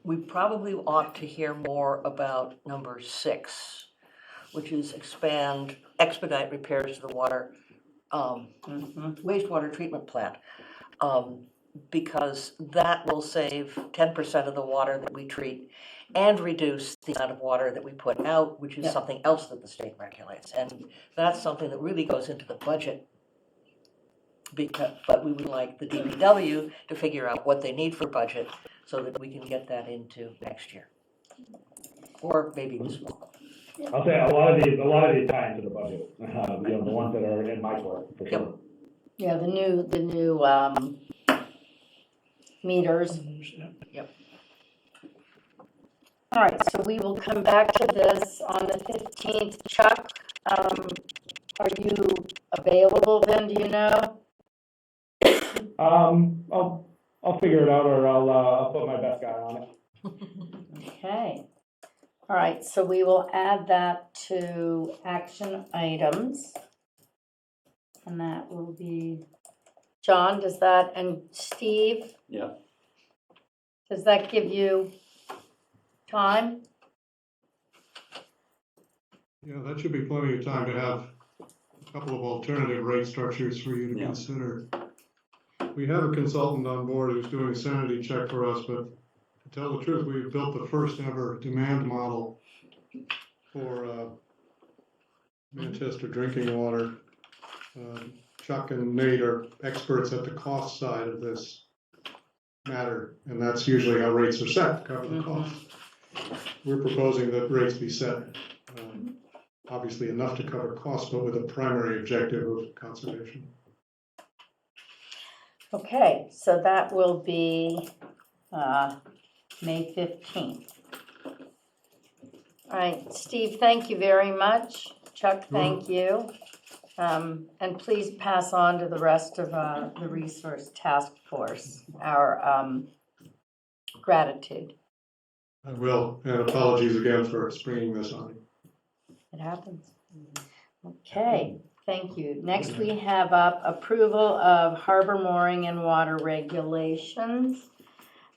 We probably ought to hear more about number 6, which is expedite repairs to the water, wastewater treatment plant. Because that will save 10% of the water that we treat and reduce the amount of water that we put out, which is Yep. something else that the state regulates. And that's something that really goes into the budget. But we would like the DPW to figure out what they need for budget so that we can get that into next year. Or maybe this fall. I'll say a lot of these tie into the budget, the ones that are in my court, for sure. Yeah, the new meters. All right, so we will come back to this on the 15th. Chuck, are you available then, do you know? I'll figure it out, or I'll put my best guy on it. Okay. All right, so we will add that to action items. And that will be, John, and Steve, Yeah. does that give you time? Yeah, that should be plenty of time to have a couple of alternative rate structures for you to Yeah. consider. We have a consultant on board who's doing a sanity check for us, but to tell the truth, we've built the first ever demand model for Manchester drinking water. Chuck and Nate are experts at the cost side of this matter, and that's usually how rates are set, to cover the cost. We're proposing that rates be set, obviously enough to cover costs, but with a primary objective of conservation. Okay, so that will be May 15th. All right, Steve, thank you very much. Chuck, thank you. And please pass on to the rest of the resource task force our gratitude. I will, and apologies again for springing this on you. It happens. Okay, thank you. Next, we have up approval of harbor mooring and water regulations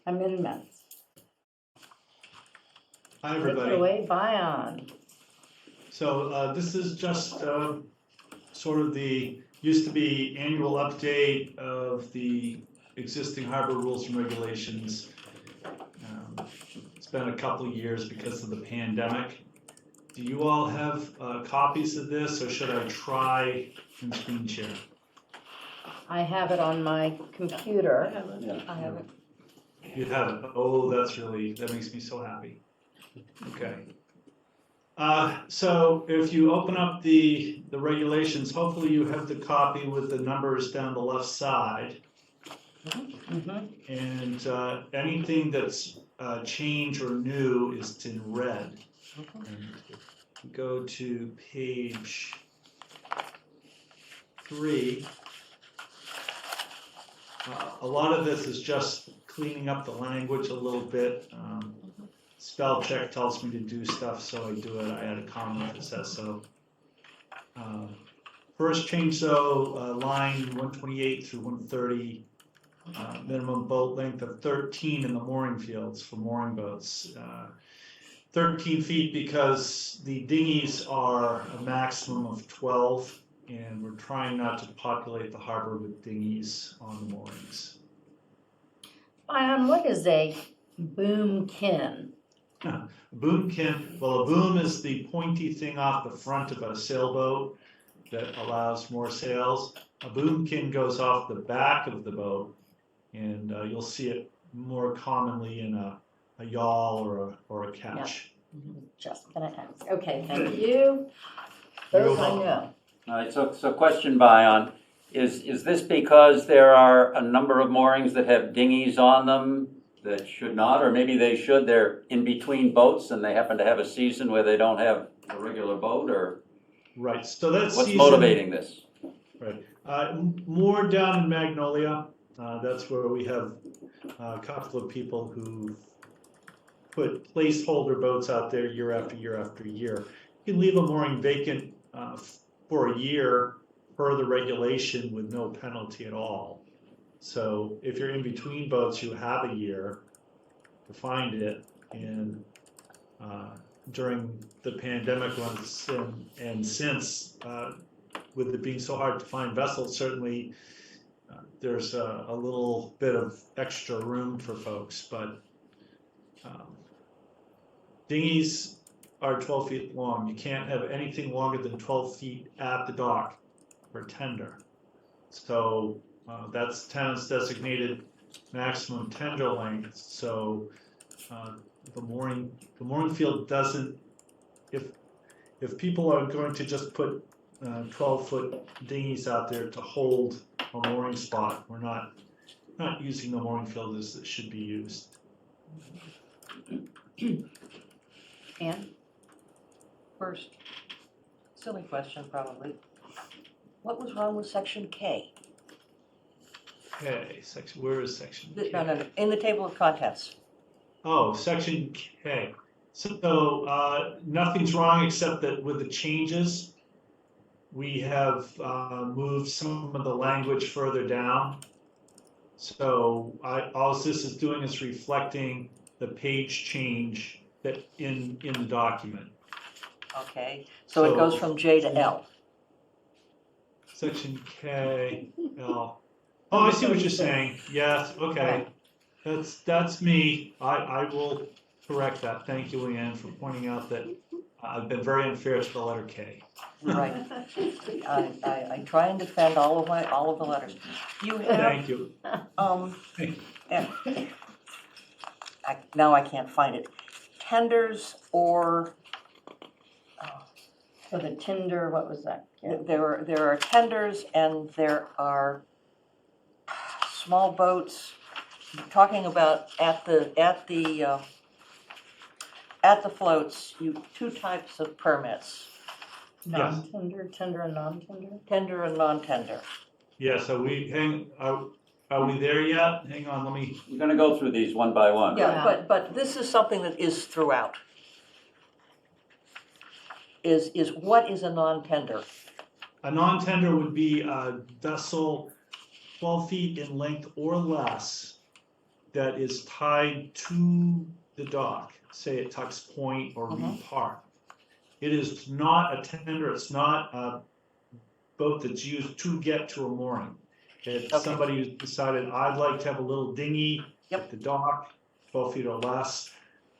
amendments. Hi, Take it everybody. away, Bion. So this is just sort of the, used to be annual update of the existing harbor rules and regulations. It's been a couple of years because of the pandemic. Do you all have copies of this, or should I try and screen share? I have it on my computer. I have it. You have it. Oh, that makes me so happy. Okay. So if you open up the regulations, hopefully you have the copy with the numbers down the left side. Mm-hmm. And anything that's change or new is in red. Go to page 3. A lot of this is just cleaning up the language a little bit. Spell check tells me to do stuff, so I do it. I add a comment that says so. First change though, line 128 through 130, minimum boat length of 13 in the mooring fields for mooring boats. 13 feet because the dinghies are a maximum of 12, and we're trying not to populate the harbor with dinghies on the moorings. Bion, what is a boomkin? Boomkin, well, a boom is the pointy thing off the front of a sailboat that allows more sails. A boomkin goes off the back of the boat, and you'll see it more commonly in a yawl or a ketch. Just gonna ask. Okay, thank you. Those I know. All right, so question, Bion, is this because there are a number of moorings that have dinghies on them that should not, or maybe they should, they're in between boats and they happen to have a season where they don't have a regular boat, or? Right, so that's what's motivating this? Right, more down in Magnolia, that's where we have a couple of people who put placeholder boats out there year after year after year. You can leave a mooring vacant for a year per the regulation with no penalty at all. So if you're in between boats, you have a year to find it. And during the pandemic and since, with it being so hard to find vessels, certainly there's a little bit of extra room for folks. But dinghies are 12 feet long. You can't have anything longer than 12 feet at the dock for tender. So that's town's designated maximum tender length. So the mooring field doesn't, if people are going to just put 12-foot dinghies out there to hold a mooring spot, we're not using the mooring field as it should be used. Ann? First, silly question probably. What was wrong with section K? Okay, where is section K? No, in the table of contents. Oh, section K. So nothing's wrong except that with the changes, we have moved some of the language further down. So all this is doing is reflecting the page change that in the document. Okay, so it goes from J to L. Section K, L. Oh, I see what you're saying. Yes, okay. That's me. I will correct that. Thank you, Leanne, for pointing out that I've been very unfair to the letter K. Right. I try and defend all of the letters. You have. Thank you. Now I can't find it. Tenders or. For the tender, what was that? Yeah. There are tenders and there are small boats. Talking about at the floats, two types of permits. Non-tender, tender and non-tender? Tender and non-tender. Yeah, so are we there yet? Hang on, We're gonna go through these one by one. Yeah, but this is something that is throughout. Is what is a non-tender? A non-tender would be a vessel 12 feet in length or less that is tied to the dock. say at Tux Point or Reed Park. It is not a tender, it's not a boat that's used to get to a mooring. It's Okay. somebody who's decided, I'd like to have a little dinghy at the dock, 12 feet or less.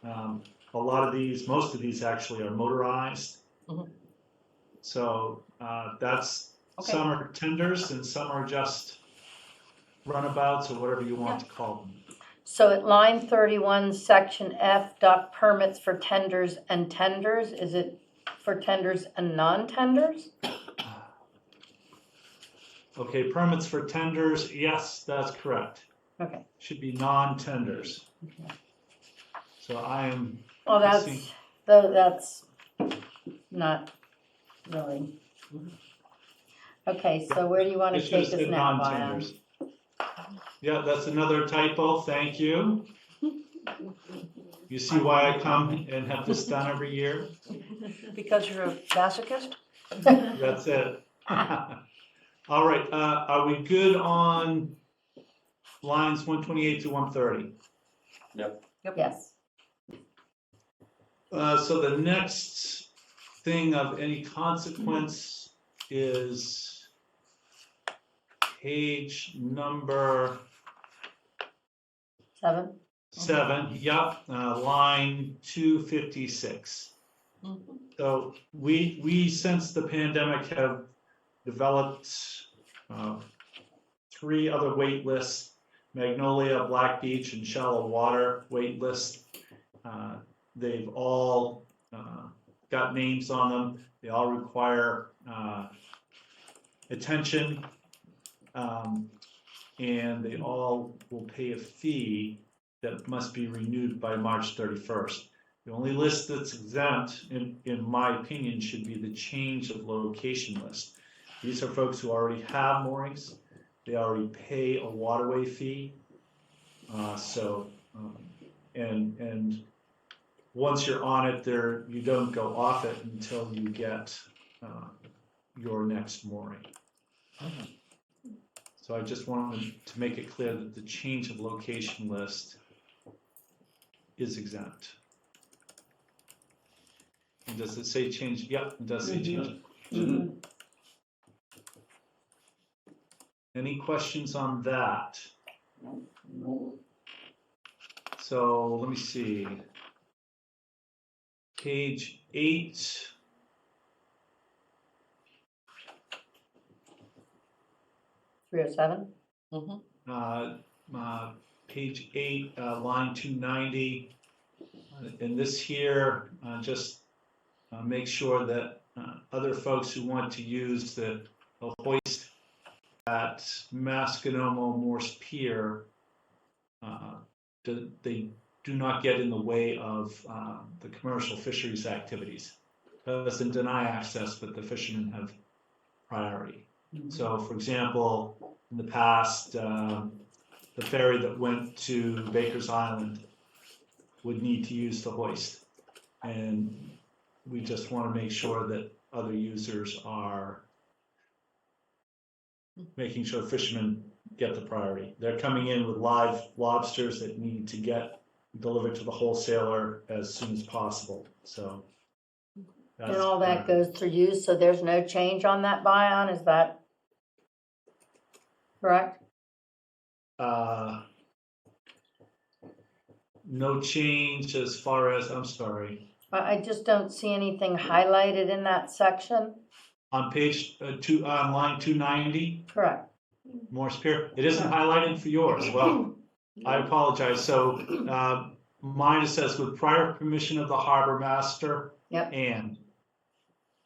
A lot of these, most of these actually are motorized. Mhm. So that's, Okay. some are tenders and some are just runabouts or whatever you want to call them. So at line 31, section F, dock permits for tenders and tenders, is it for tenders and non-tenders? Okay, permits for tenders, yes, that's correct. Okay. Should be non-tenders. So I am, Well, See. that's not really. Okay, so where do you want it to should have take us said now, Brian? non-tenders. Yeah, that's another typo, thank you. You see why I come and have this done every year? Because you're a masochist? That's it. All right, are we good on lines 128 to 130? Yes. So the next thing of any consequence is page number 7, yep, line 256. So we since the pandemic have developed 3 other wait lists: Magnolia, Black Beach, and Shallow Water wait lists. They've all got names on them. They all require attention, and they all will pay a fee that must be renewed by March 31st. The only list that's exempt, in my opinion, should be the change of location list. These are folks who already have moorings. They already pay a waterway fee. And once you're on it, you don't go off it until you get your next mooring. So I just wanted to make it clear that the change of location list is exempt. And does it say change? Yep, it does say change. Any questions on that? So let me see. Page 8. Page 8, line 290. And this here, just make sure that other folks who want to use the hoist at Masconomo Morse Pier, they do not get in the way of the commercial fisheries activities. It doesn't deny access, but the fishermen have priority. So, for example, in the past, the ferry that went to Baker's Island would need to use the hoist. And we just want to make sure that other users are making sure fishermen get the priority. They're coming in with live lobsters that need to get delivered to the wholesaler as soon as possible. So And all that goes through you, so there's no change on that buy-on, is that correct? No change as far as, I'm sorry, I just don't see anything highlighted in that section. on page 2, on line 290, Correct. Morse Pier, it isn't highlighted for yours. Well, I apologize. So mine, it says with prior permission of the harbor master. Yep. And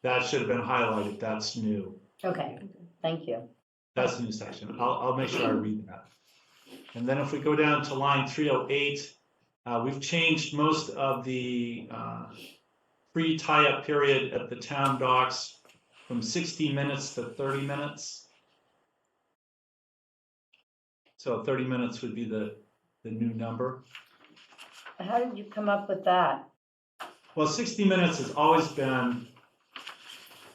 that should have been highlighted. That's new. Okay, thank you. That's the new section. I'll make sure I read that. And then if we go down to line 308, we've changed most of the free tie-up period at the town docks from 60 minutes to 30 minutes. So 30 minutes would be the new number. How did you come up with that? Well, 60 minutes has always been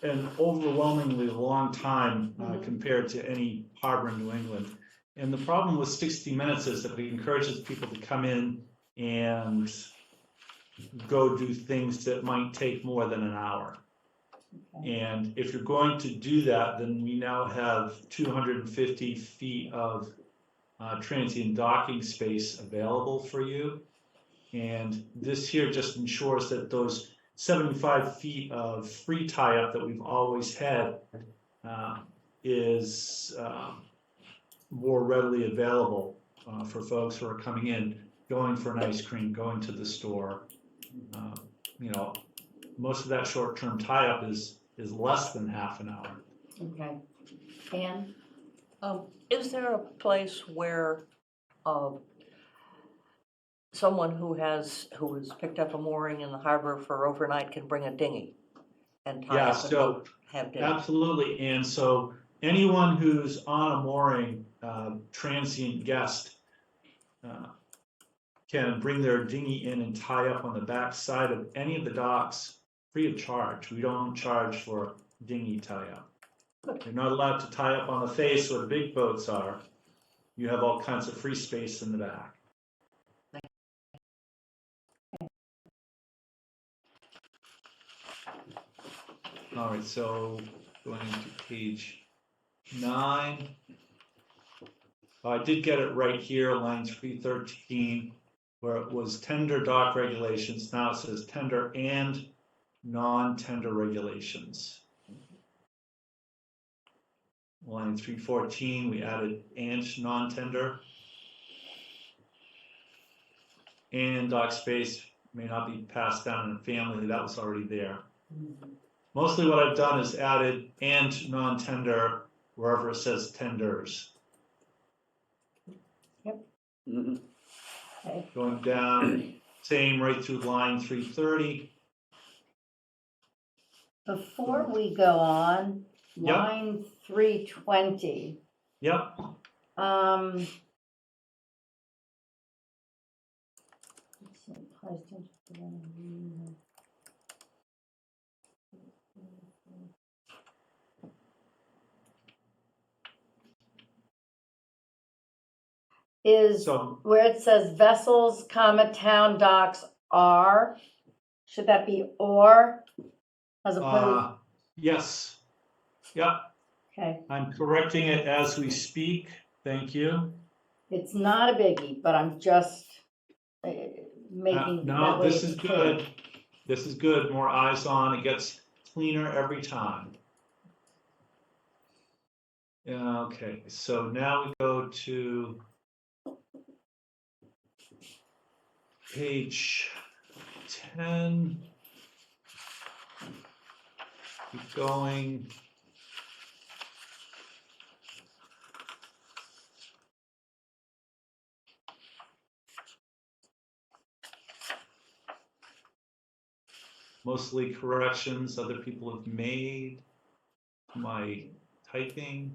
an overwhelmingly long time compared to any harbor in New England. And the problem with 60 minutes is that it encourages people to come in and go do things that might take more than an hour. And if you're going to do that, then we now have 250 feet of transient docking space available for you. And this here just ensures that those 75 feet of free tie-up that we've always had is more readily available for folks who are coming in, going for an ice cream, going to the store. You know, most of that short-term tie-up is less than half an hour. Okay. Ann? Is there a place where someone who has picked up a mooring in the harbor for overnight can bring a dinghy and tie Yeah, up and so have dinner? absolutely. And so anyone who's on a mooring, transient guest, can bring their dinghy in and tie up on the back side of any of the docks free of charge. We don't charge for dinghy tie-up. You're not allowed to tie up on the face where the big boats are. You have all kinds of free space in the back. All right, so going to page 9. I did get it right here, line 313, where it was tender dock regulations. Now it says tender and non-tender regulations. Line 314, we added and non-tender. And dock space may not be passed down in a family, that was already there. Mostly what I've done is added and non-tender wherever it says tenders. Mhm. Okay. Going down, same right through line 330. Before we go on, Yep. line 320, Yep, is so where it says vessels, comma, town docks are, should that be or as opposed? yes, yep, Okay, I'm correcting it as we speak. Thank you. it's not a biggie, but I'm just making that No, way this it's is clear. good. This is good. More eyes on. It gets cleaner every time. Yeah, okay, so now we go to page 10. Keep going. Mostly corrections other people have made to my typing.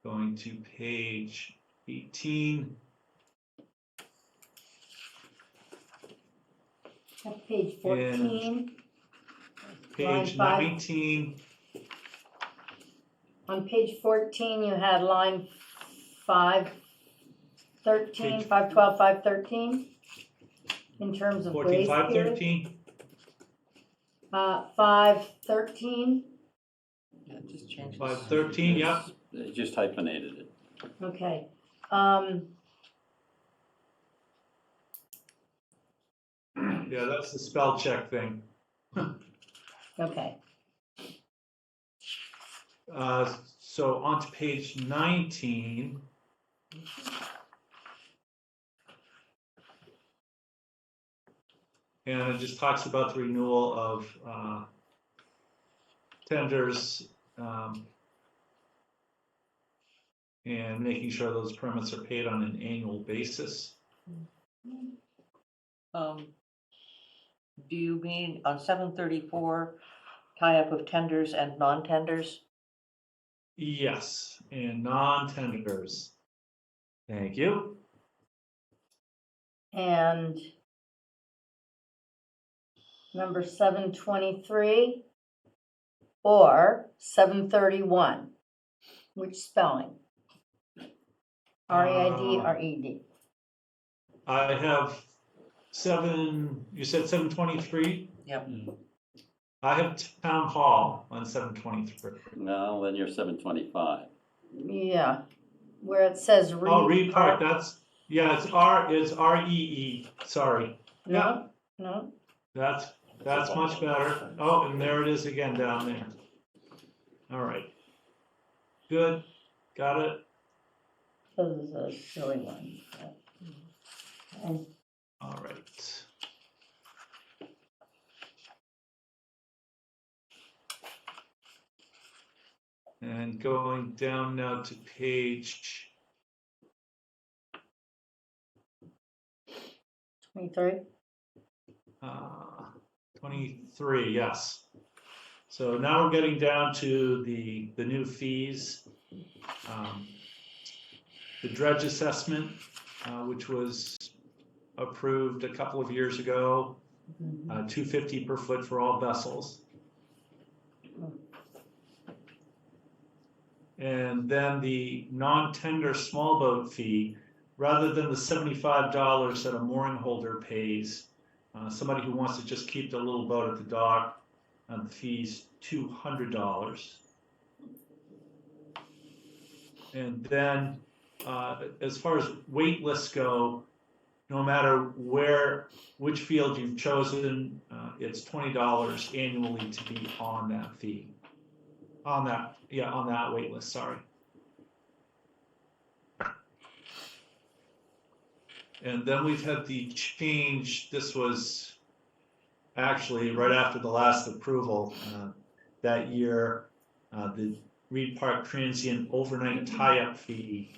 Going to page 18. At page 14, Page Line 5. 19. on page 14, you had line 513, 512, 513, in terms of 14, grace period. 513. 513, Yeah, just change it. 513, yep. They just hyphenated it. okay. Yeah, that's the spell check thing. Okay, So on to page 19. And it just talks about the renewal of tenders and making sure those permits are paid on an annual basis. Do you mean on 734, tie-up of tenders and non-tenders? Yes, and non-tenders. Thank you. and number 723 or 731, which spelling? R-E-I-D, R-E-D. I have you said 7:23? Yep. I have town hall on 7:23. No, then you're 7:25. Yeah, where it says Oh, Reed Park, Park. it's REE, sorry. No, no, That's much better. Oh, and there it is again down there. All right. Good, got it. this is a silly one. And All right. And going down now to page 23, 23, yes. So now we're getting down to the new fees. The dredge assessment, which was approved a couple of years ago, $250 per foot for all vessels. And then the non-tender small boat fee, rather than the $75 that a mooring holder pays, somebody who wants to just keep the little boat at the dock, the fee's $200. And then as far as wait lists go, no matter which field you've chosen, it's $20 annually to be on that fee. On that wait list, sorry. And then we've had the change, this was actually right after the last approval that year, the Reed Park Transient overnight tie-up fee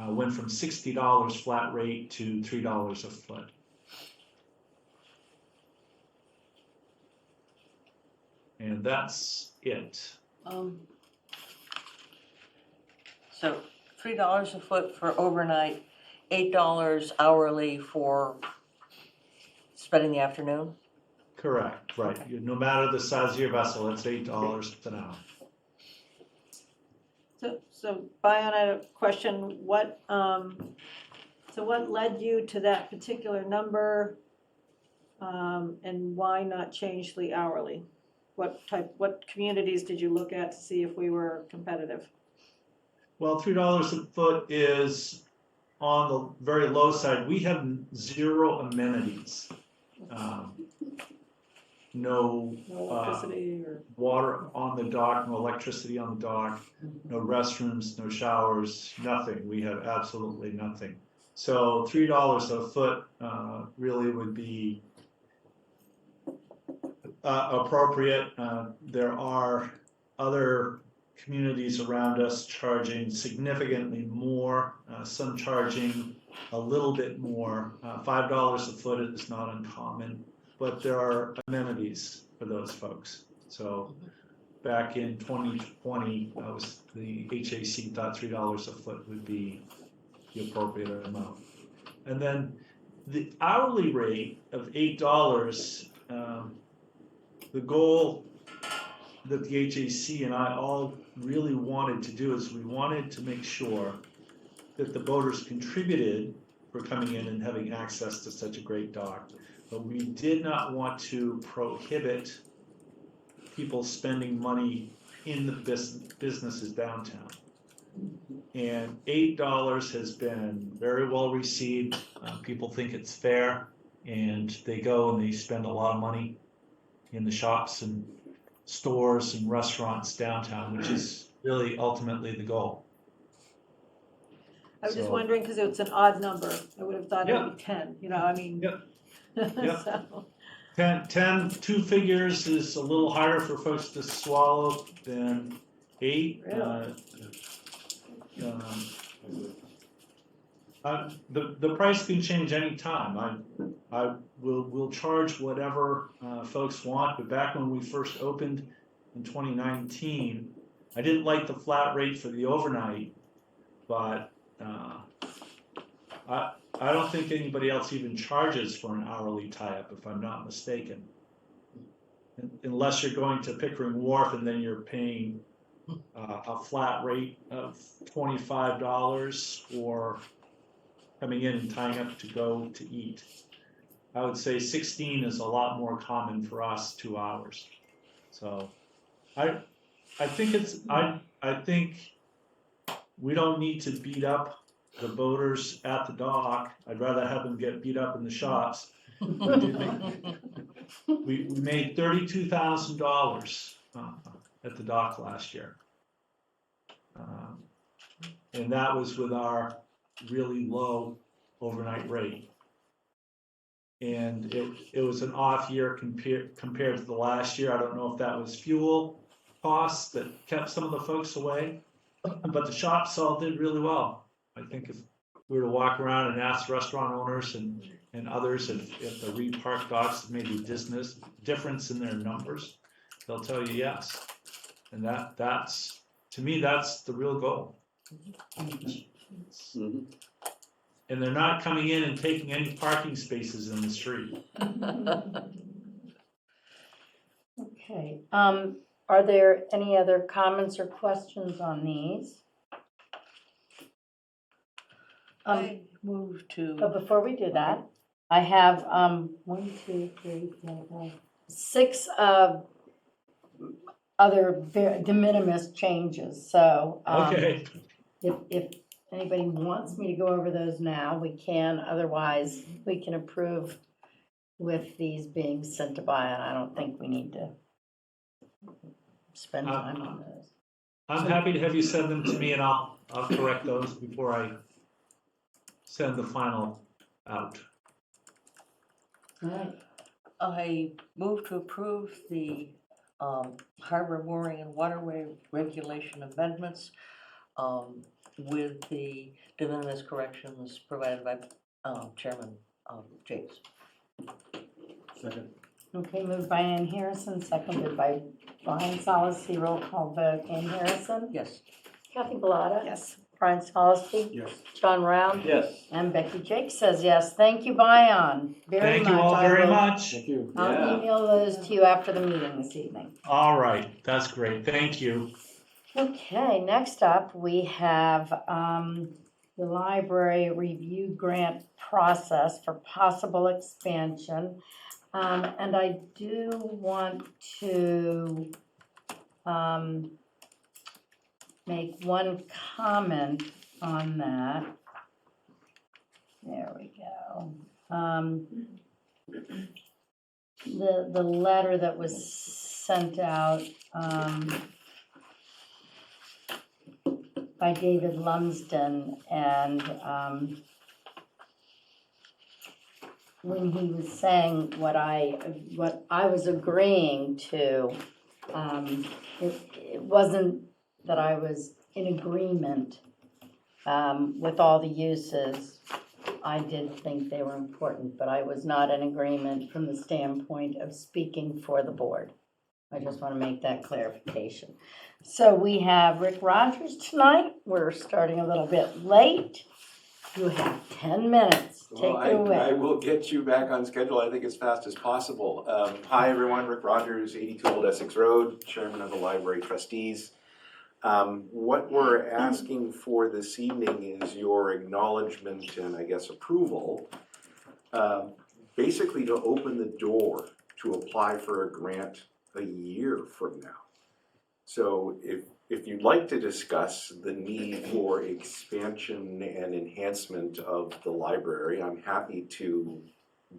went from $60 flat rate to $3 a foot. And that's it. So $3 a foot for overnight, $8 hourly for spending the afternoon? Correct, right. No matter the size of your vessel, it's $8 an hour. So Bion, I had a question, what led you to that particular number? And why not change the hourly? What communities did you look at to see if we were competitive? Well, $3 a foot is on the very low side. We have 0 amenities. No electricity or water on the dock, no electricity on the dock, no restrooms, no showers, nothing. We have absolutely nothing. So $3 a foot really would be appropriate. There are other communities around us charging significantly more, some charging a little bit more. $5 a foot is not uncommon, but there are amenities for those folks. So back in 2020, the HAC thought $3 a foot would be the appropriate amount. And then the hourly rate of $8, the goal that the HAC and I all really wanted to do is we wanted to make sure that the boaters contributed for coming in and having access to such a great dock, but we did not want to prohibit people spending money in the businesses downtown. And $8 has been very well received. People think it's fair, and they go and they spend a lot of money in the shops and stores and restaurants downtown, which is really ultimately the goal. I was just So- wondering, because it's an odd number, I would have thought it would be 10, you know, I mean. Yep. Yep. So, 10, 2 figures is a little harder for folks to swallow than 8. Really? The price can change any time. We'll charge whatever folks want, but back when we first opened in 2019, I didn't like the flat rate for the overnight, but I don't think anybody else even charges for an hourly tie-up, if I'm not mistaken. Unless you're going to Pickering Wharf and then you're paying a flat rate of $25 for coming in and tying up to go to eat. I would say 16 is a lot more common for us, 2 hours. So I think we don't need to beat up the boaters at the dock. I'd rather have them get beat up in the shops. We made $32,000 at the dock last year. And that was with our really low overnight rate. And it was an off year compared to the last year. I don't know if that was fuel costs that kept some of the folks away, but the shops all did really well. I think if we were to walk around and ask restaurant owners and others if the reparked docks made a difference in their numbers, they'll tell you yes. And that's, to me, that's the real goal. Mhm. And they're not coming in and taking any parking spaces in the street. Okay, are there any other comments or questions on these? I move to. But before we do that, I have, 1, 2, 3, 4, 5, 6, other de minimis changes, so. Okay. If anybody wants me to go over those now, we can, otherwise we can approve with these being sent to Bion. I don't think we need to spend time on those. I'm happy to have you send them to me, and I'll correct those before I send the final out. All right. I move to approve the harbor mooring and waterway regulation amendments with the de minimis corrections provided by Chairman Jakes. Second. Okay, moved by Ann Harrison, seconded by Brian Solacey. Roll call vote. Ann Harrison? Yes. Kathy Bellata? Yes. Brian Solacey? Yes. John Round? Yes. And Becky Jake says yes. Thank you, Bion, very much. Thank you all I very will- much. Thank you. I'll Yeah. email those to you after the meeting this evening. All right, that's great. Thank you. Okay, next up, we have the library review grant process for possible expansion. And I do want to make one comment on that. There we go. The letter that was sent out by David Lumsden, and when he was saying what I was agreeing to, it wasn't that I was in agreement with all the uses. I did think they were important, but I was not in agreement from the standpoint of speaking for the board. I just want to make that clarification. So we have Rick Rogers tonight. We're starting a little bit late. You have 10 minutes. Take Well, it away. I will get you back on schedule, I think, as fast as possible. Hi, everyone, Rick Rogers, 82 Old Essex Road, Chairman of the Library Trustees. What we're asking for this evening is your acknowledgement and, I guess, approval, basically to open the door to apply for a grant a year from now. So if you'd like to discuss the need for expansion and enhancement of the library, I'm happy to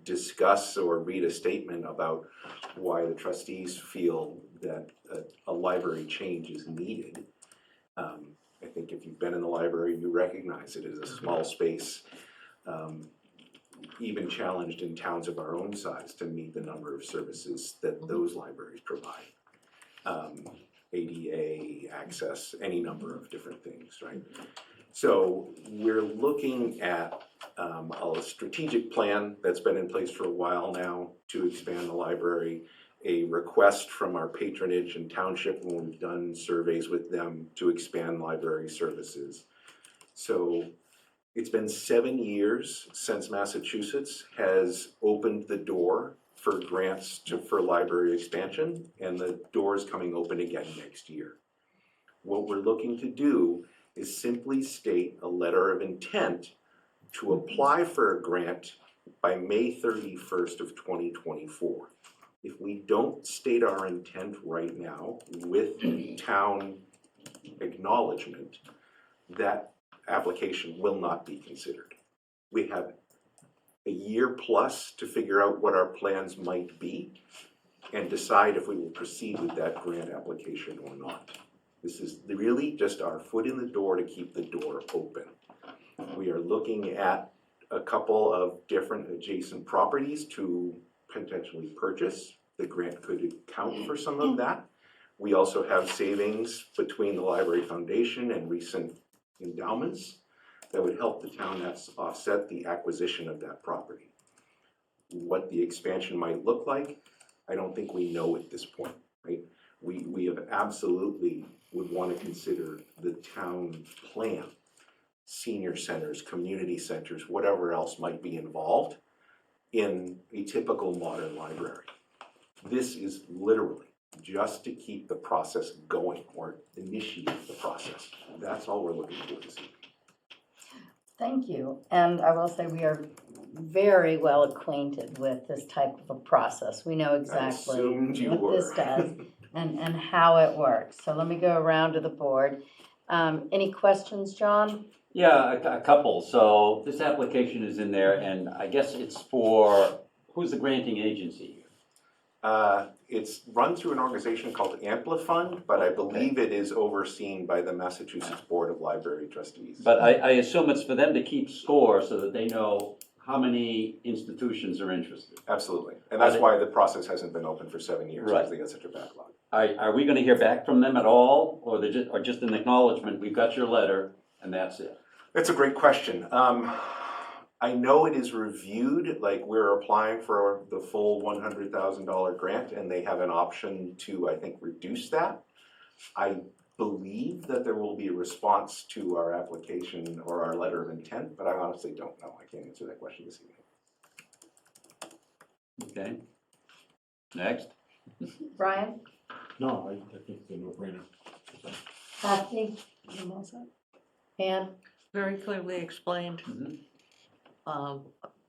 discuss or read a statement about why the trustees feel that a library change is needed. I think if you've been in the library, you recognize it as a small space, even challenged in towns of our own size to meet the number of services that those libraries provide. ADA, access, any number of different things, right? So we're looking at a strategic plan that's been in place for a while now to expand the library, a request from our patronage and township when we've done surveys with them to expand library services. So it's been 7 years since Massachusetts has opened the door for grants for library expansion, and the door is coming open again next year. What we're looking to do is simply state a letter of intent to apply for a grant by May 31st of 2024. If we don't state our intent right now with town acknowledgement, that application will not be considered. We have a year plus to figure out what our plans might be and decide if we will proceed with that grant application or not. This is really just our foot in the door to keep the door open. We are looking at a couple of different adjacent properties to potentially purchase. The grant could account for some of that. We also have savings between the Library Foundation and recent endowments that would help the town offset the acquisition of that property. What the expansion might look like, I don't think we know at this point, right? We have absolutely would want to consider the town plan, senior centers, community centers, whatever else might be involved in a typical modern library. This is literally just to keep the process going or initiate the process. That's all we're looking for this evening. Thank you. And I will say we are very well acquainted with this type of a process. We know exactly assumed you what this were. does and how it works. So let me go around to the board. Any questions, John? Yeah, a couple. So this application is in there, and I guess it's for, who's the granting agency? It's run through an organization called Amplifund, but I believe it is overseen by the Massachusetts Board of Library Trustees. But I assume it's for them to keep score so that they know how many institutions are interested. Absolutely, and that's why the process hasn't been open for 7 years, because Right. they got such a backlog. Are we gonna hear back from them at all, or just an acknowledgement, we've got your letter, and that's it? That's a great question. I know it is reviewed, like we're applying for the full $100,000 grant, and they have an option to, I think, reduce that. I believe that there will be a response to our application or our letter of intent, but I honestly don't know. I can't answer that question this evening. Okay. Next. Brian? No, I think it's a no-brainer. Kathy? Ann? Very clearly explained.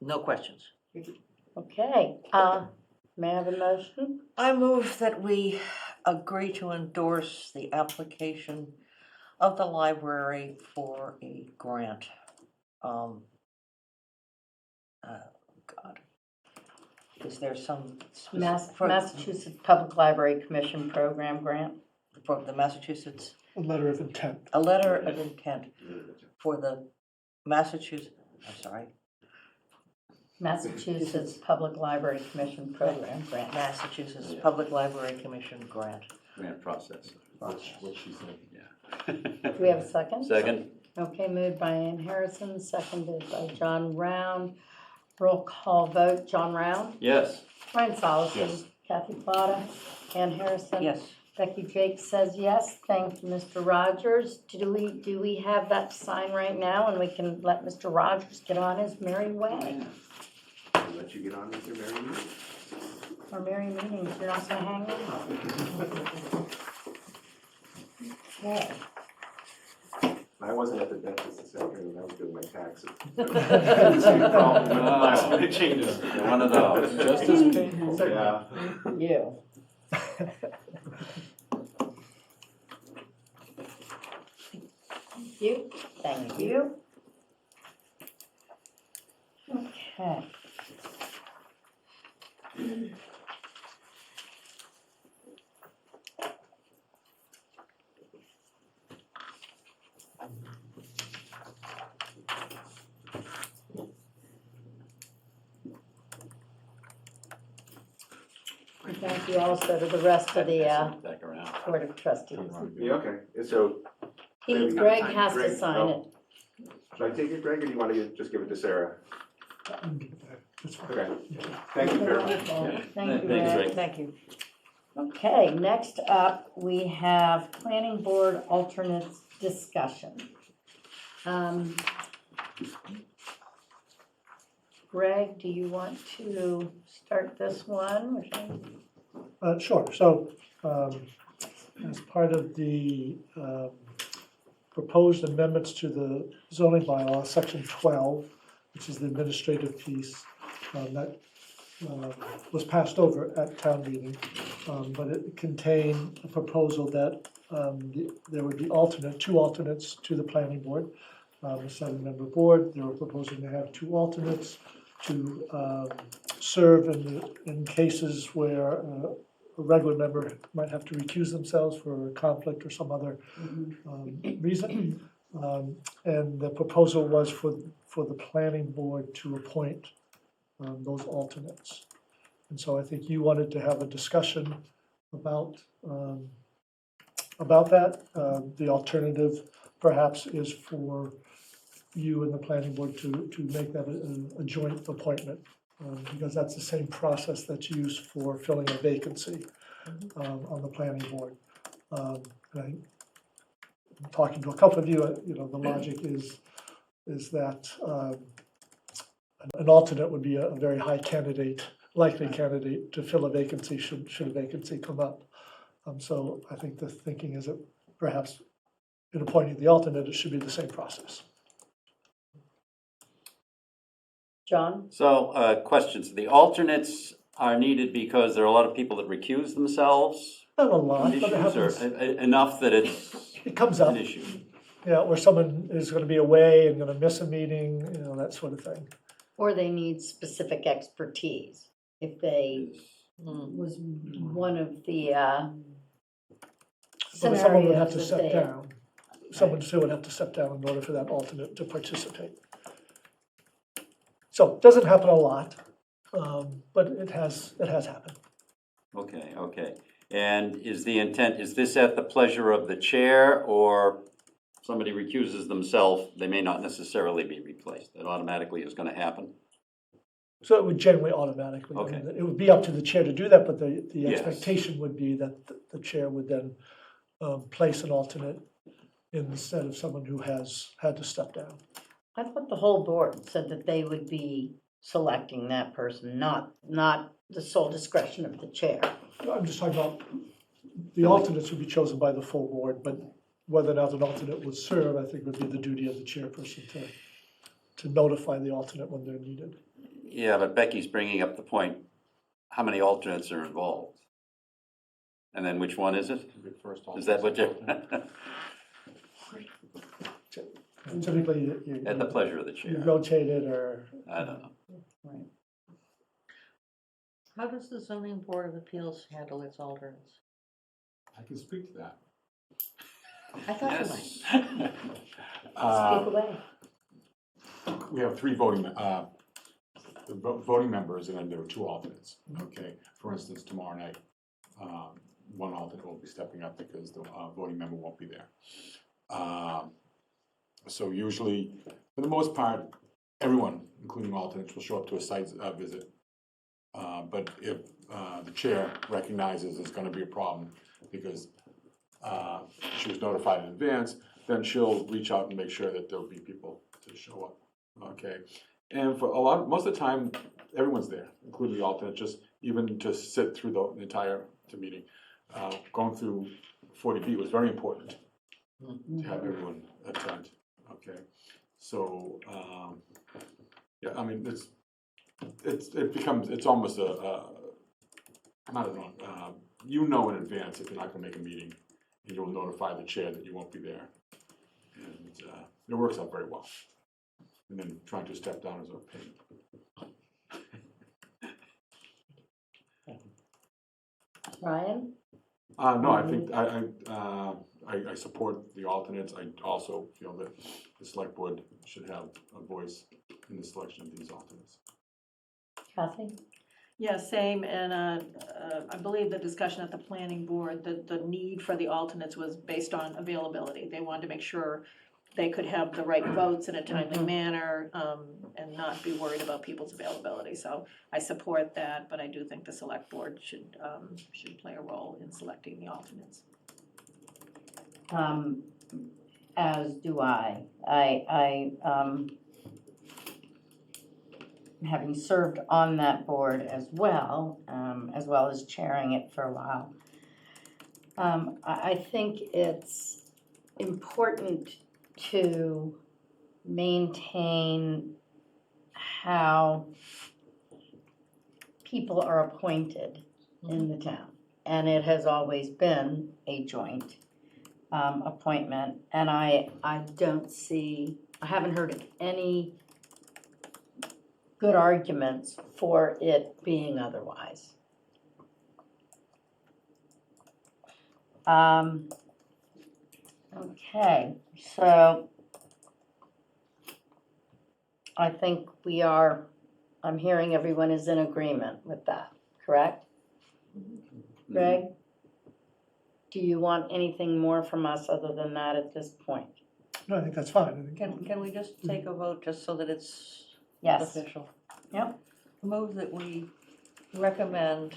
No questions. Okay. May I have a motion? I move that we agree to endorse the application of the library for a grant. God. Is there some Massachusetts Public Library Commission Program Grant? For the Massachusetts, A letter of intent. a letter of intent for the Massachusetts, I'm sorry, Massachusetts Public Library Commission Program Grant. Massachusetts Public Library Commission grant. Grant process. What she said. Yeah. Do we have a second? Second. Okay, moved by Ann Harrison, seconded by John Round. Roll call vote, John Round, Yes. Brian Solomon, Yes. Kathy Plata, Ann Harrison. Yes. Becky Jake says yes. Thank you, Mr. Rogers. Do we have that sign right now and we can let Mr. Rogers get on his merry way? I'll let you get on with your merry meeting. Or merry meetings, you're not gonna hang out? Okay. I wasn't at the dentist this afternoon, I was doing my taxes. Same problem with last minute changes. One of those. Just as painful. Yeah. You. Thank you. Thank you. Okay. And thank you also to the rest of the Back around. Board of Trustees. Yeah, okay, so, He, Greg has to sign it. should I take it, Greg, or do you want to just give it to Sarah? That's fine. Okay, thank you very much. Wonderful. Thank you, Thanks, Greg. Greg. Thank you. Okay, next up, we have Planning Board alternates discussion. Greg, do you want to start this one? Sure. So, as part of the proposed amendments to the zoning bylaw, section 12, which is the administrative piece, that was passed over at town meeting, but it contained a proposal that there would be two alternates to the planning board, a 7-member board. They were proposing to have 2 alternates to serve in cases where a regular member might have to recuse themselves for a conflict or some other reason. And the proposal was for the planning board to appoint those alternates. And so I think you wanted to have a discussion about that. The alternative perhaps is for you and the planning board to make that a joint appointment, because that's the same process that's used for filling a vacancy on the planning board. And I'm talking to a couple of you, the logic is that an alternate would be a very high likely candidate to fill a vacancy should a vacancy come up. So I think the thinking is that perhaps in appointing the alternate, it should be the same process. John? So, questions. The alternates are needed because there are a lot of people that recuse themselves Not a lot, on but it issues, or happens. enough that it's It comes up, an issue. or someone is going to be away and going to miss a meeting, that sort of thing. Or they need specific expertise. If they was one of the But someone would have scenarios to that step they. down. Someone still would have to step down in order for that alternate to participate. So it doesn't happen a lot, but it has happened. Okay. And is this at the pleasure of the chair, or somebody recuses themselves, they may not necessarily be replaced? That automatically is gonna happen? So it would generally automatically. Okay. It would be up to the chair to do that, but the Yes. expectation would be that the chair would then place an alternate instead of someone who has had to step down. I thought the whole board said that they would be selecting that person, not the sole discretion of the chair. I'm just talking about the alternates would be chosen by the full board, but whether or not an alternate would serve, I think would be the duty of the chairperson to notify the alternate when they're needed. Yeah, but Becky's bringing up the point, how many alternates are involved? And then which one is it? Is that what you? Typically, At the pleasure of the you chair. rotate it or. I don't know. How does the zoning board of appeals handle its alternates? I can speak to that. I thought you might. Speak away. We have 3 voting members, and then there are 2 alternates, okay? For instance, tomorrow night, one alternate will be stepping up because the voting member won't be there. So usually, for the most part, everyone, including alternates, will show up to a site visit. But if the chair recognizes there's gonna be a problem because she was notified in advance, then she'll reach out and make sure that there'll be people to show up, okay? And for most of the time, everyone's there, including the alternate, just even to sit through the entire meeting. Going through 40B was very important to have everyone attend, okay? So, yeah, I mean, it's almost in advance if you're not gonna make a meeting, and you'll notify the chair that you won't be there. And it works out very well. And then trying to step down is a pain. Ryan? No, I think I support the alternates. I also feel that the select board should have a voice in the selection of these alternates. Kathy? Yeah, same, and I believe the discussion at the planning board, the need for the alternates was based on availability. They wanted to make sure they could have the right votes in a timely manner, and not be worried about people's availability. So I support that, but I do think the select board should play a role in selecting the alternates. As do I. Having served on that board as well as chairing it for a while, I think it's important to maintain how people are appointed in the town. And it has always been a joint appointment. And I haven't heard any good arguments for it being otherwise. Okay, so I think I'm hearing everyone is in agreement with that, correct? Greg? Do you want anything more from us other than that at this point? No, I think that's fine. I think- Can we just take a vote just so that it's Yes. official? Yep. Move that we recommend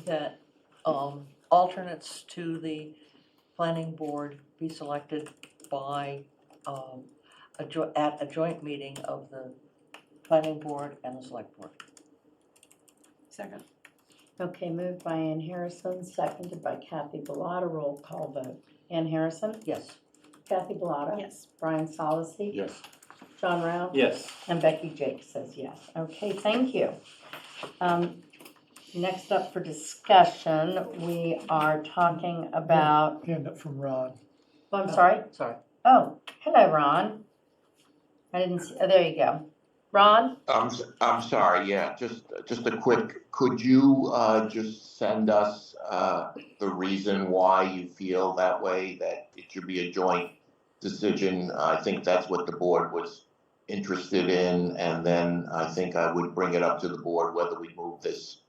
that alternates to the planning board be selected by, at a joint meeting of the planning board and the select board. Second. Okay, moved by Ann Harrison, seconded by Kathy Bellata. Roll call vote. Ann Harrison? Yes. Kathy Bellata? Yes. Brian Solacey? Yes. John Round? Yes. And Becky Jake says yes. Okay, thank you. Next up for discussion, we are talking about, Hand up from Ron. oh, I'm sorry? Sorry. Oh, hello, Ron. I didn't see, oh, there you go. Ron? I'm sorry, yeah, just a quick, could you just send us the reason why you feel that way, that it should be a joint decision? I think that's what the board was interested in, and then I think I would bring it up to the board whether we move this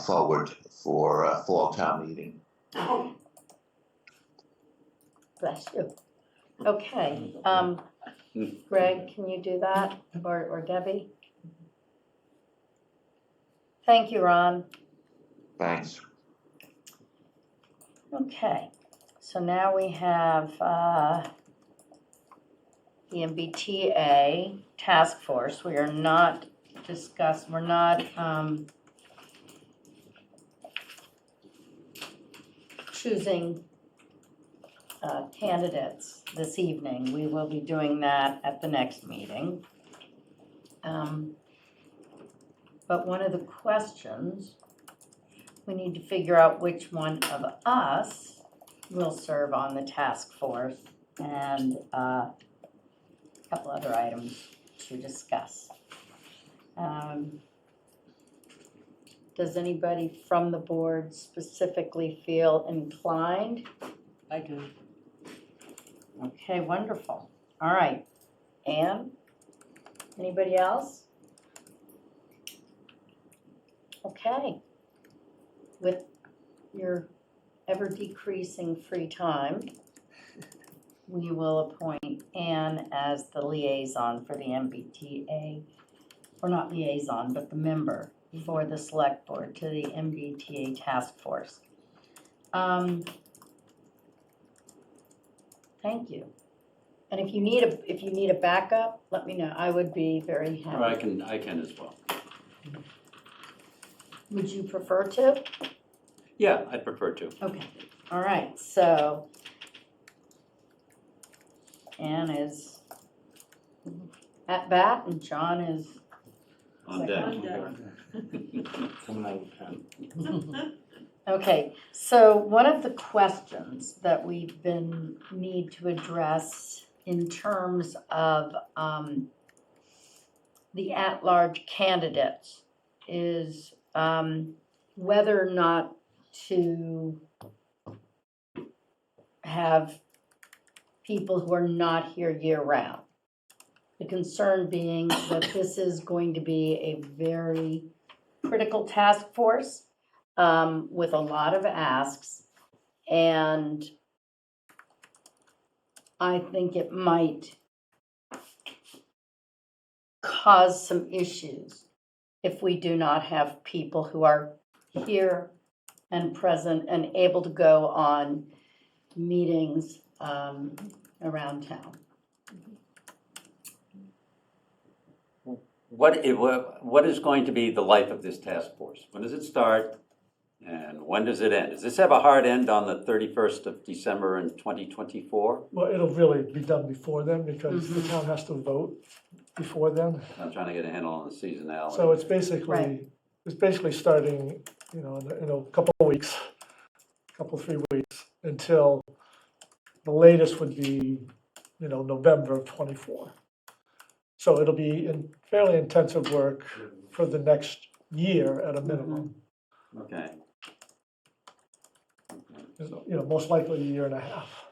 forward for a fall town meeting. Bless you. Okay, Greg, can you do that, or Debbie? Thank you, Ron. Thanks. Okay, so now we have the MBTA task force. We are not choosing candidates this evening. We will be doing that at the next meeting. But one of the questions, we need to figure out which one of us will serve on the task force, and a couple other items to discuss. Does anybody from the board specifically feel inclined? I do. Okay, wonderful. All right. Ann? Anybody else? Okay. With your ever-decreasing free time, we will appoint Ann as the liaison for the MBTA, or not liaison, but the member for the select board to the MBTA task force. Thank you. And if you need a backup, let me know. I would be very happy. Or I can as well. Would you prefer to? Yeah, I'd prefer to. Okay, all right, so Ann is at bat and John is On deck. Coming out of the pen. okay. So one of the questions that we've need to address in terms of the at-large candidates is whether or not to have people who are not here year-round. The concern being that this is going to be a very critical task force with a lot of asks, and I think it might cause some issues if we do not have people who are here and present and able to go on meetings around town. What is going to be the life of this task force? When does it start and when does it end? Does this have a hard end on the 31st of December in 2024? Well, it'll really be done before then because the town has to vote before then. I'm trying to get a handle on the seasonality. So it's basically Right. is basically starting, in a couple of weeks, 3 weeks, until the latest would be, November of '24. So it'll be fairly intensive work for the next year at a minimum. Okay. Most likely a year and a half.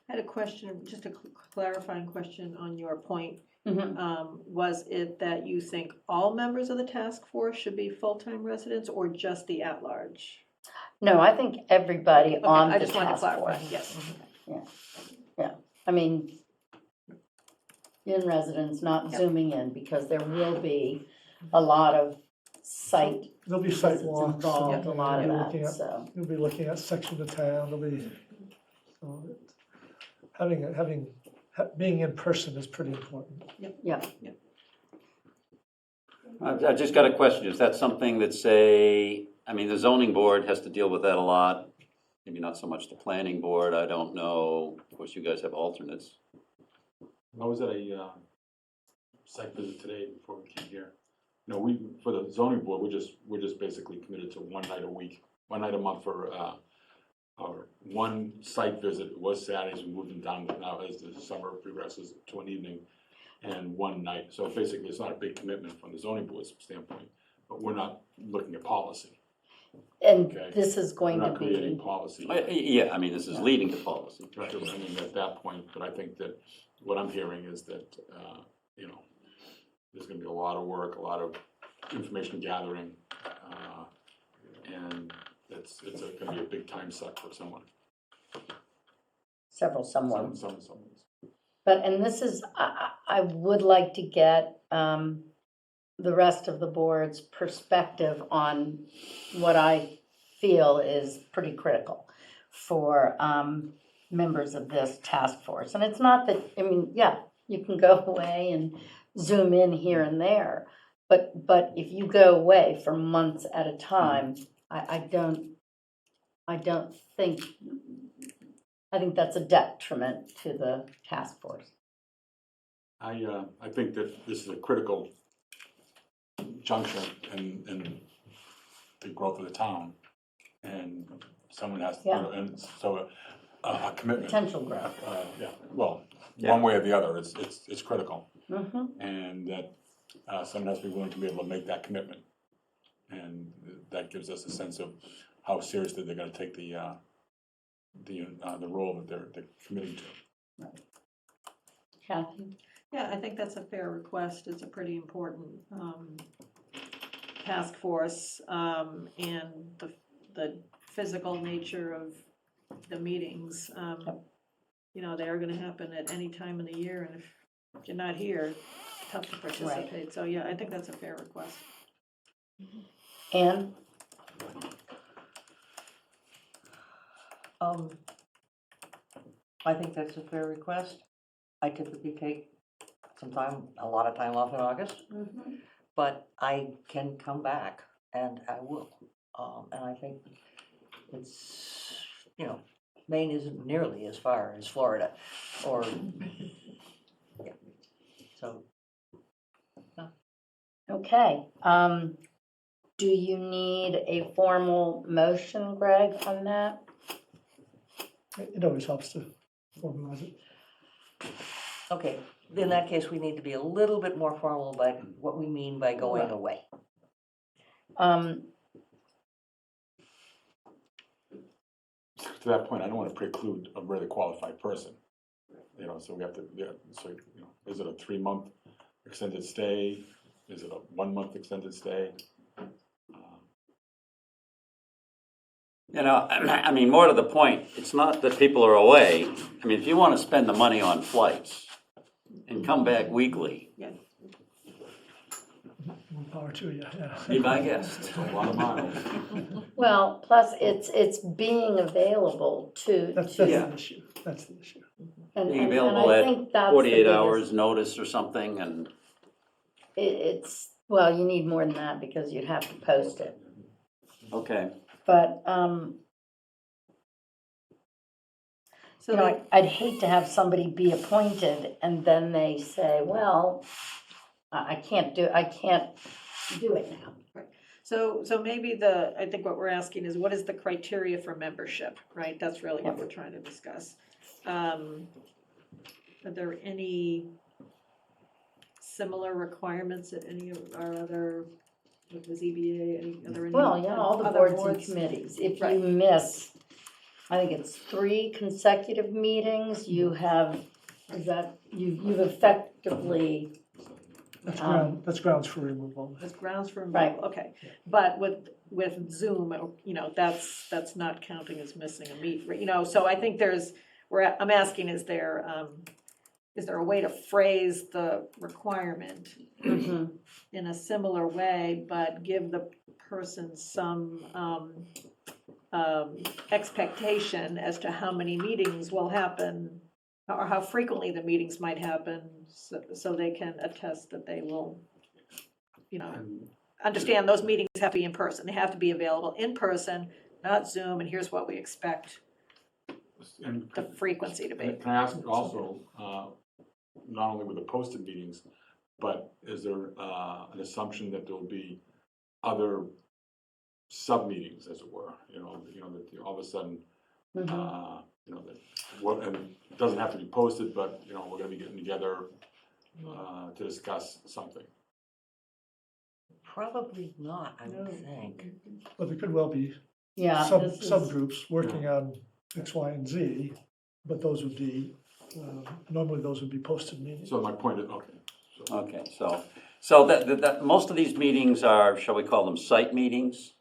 I had a question, just a clarifying question on your point. Mhm. Was it that you think all members of the task force should be full-time residents or just the at-large? No, I think everybody Okay, on I the just wanted to task clarify, force. yes. Yeah, I mean, in residence, not zooming in, because there will be a lot of site There'll be site visits walks. involved, a lot of You'll be looking that, at- so. You'll be looking at sections of town, being in person is pretty important. Yeah. I've just got a question. Is that something that say, I mean, the zoning board has to deal with that a lot. Maybe not so much the planning board. I don't know. Of course, you guys have alternates. I was at a site visit today before we came here. For the zoning board, we're just basically committed to one night a week, one night a month for our one site visit. It was Saturdays, we moved them down now as the summer progresses to an evening and one night. So basically, it's not a big commitment from the zoning board's standpoint, but we're not looking at policy. And Okay. this is going We're to not creating be, policy. Yeah, I mean, this is leading to policy. Right, I mean, at that point, but I think that what I'm hearing is that, there's gonna be a lot of work, a lot of information gathering, and it's gonna be a big time suck for someone. someone. Someone's. But, and this is, I would like to get the rest of the board's perspective on what I feel is pretty critical for members of this task force. And it's not that, I mean, yeah, you can go away and zoom in here and there, but if you go away for months at a time, I think that's a detriment to the task force. I think that this is a critical juncture in the growth of the town, and someone has to, Yeah. and so a commitment. Potential growth. Yeah, well, Yeah. one way or the other, it's critical. Mm-hmm. And that someone has to be willing to be able to make that commitment. And that gives us a sense of how seriously they're gonna take the role that they're committing to. Kathy? Yeah, I think that's a fair request. It's a pretty important task force, and the physical nature of the meetings. They are gonna happen at any time of the year, and if you're not here, it's tough to participate. So, yeah, I think that's a fair request. Anne? I think that's a fair request. I typically take a lot of time off in August, but I can come back and I will. And I think it's, Maine isn't nearly as far as Florida or, yeah. So, Okay. Do you need a formal motion, Greg, on that? It always helps to formalize it. okay, in that case, we need to be a little bit more formal about what we mean by going away. To that point, I don't want to preclude a really qualified person. So we have to, is it a 3-month extended stay? Is it a 1-month extended stay? I mean, more to the point, it's not that people are away. I mean, if you want to spend the money on flights and come back weekly, More power to you, yeah. be my guest. A lot of miles. Well, plus it's being available to. That's Yeah. the issue, that's the issue. And Being and available I at think that's the 48 biggest- hours notice or something, and well, you need more than that because you'd have to post it. okay. But, So I'd hate to have somebody be appointed and then they say, well, I can't do it now. So maybe I think what we're asking is, what is the criteria for membership, right? That's really what we're trying to discuss. Are there any similar requirements at any of our other, like the ZBA, any other? Well, yeah, all the other boards and committees. If you miss, I think it's 3 consecutive meetings, you have, you've effectively, That's grounds for removal. As grounds for Right. removal, okay. But with Zoom, that's not counting as missing a meet, so I think I'm asking, is there a way to phrase the requirement in a similar way, but give the person some expectation as to how many meetings will happen, or how frequently the meetings might happen, so they can attest that they will, understand those meetings have to be in person. They have to be available in person, not Zoom, and here's what we expect And the frequency to be. can I ask also, not only with the posted meetings, but is there an assumption that there will be other sub-meetings, as it were? That all of a sudden, that and it doesn't have to be posted, but, we're gonna be getting together to discuss something. Probably not, I would think. But there could well be yeah. this is- subgroups working on X, Y, and Z, but those would be, normally those would be posted meetings. So my point is, okay. Okay, so that, most of these meetings are, shall we call them site meetings?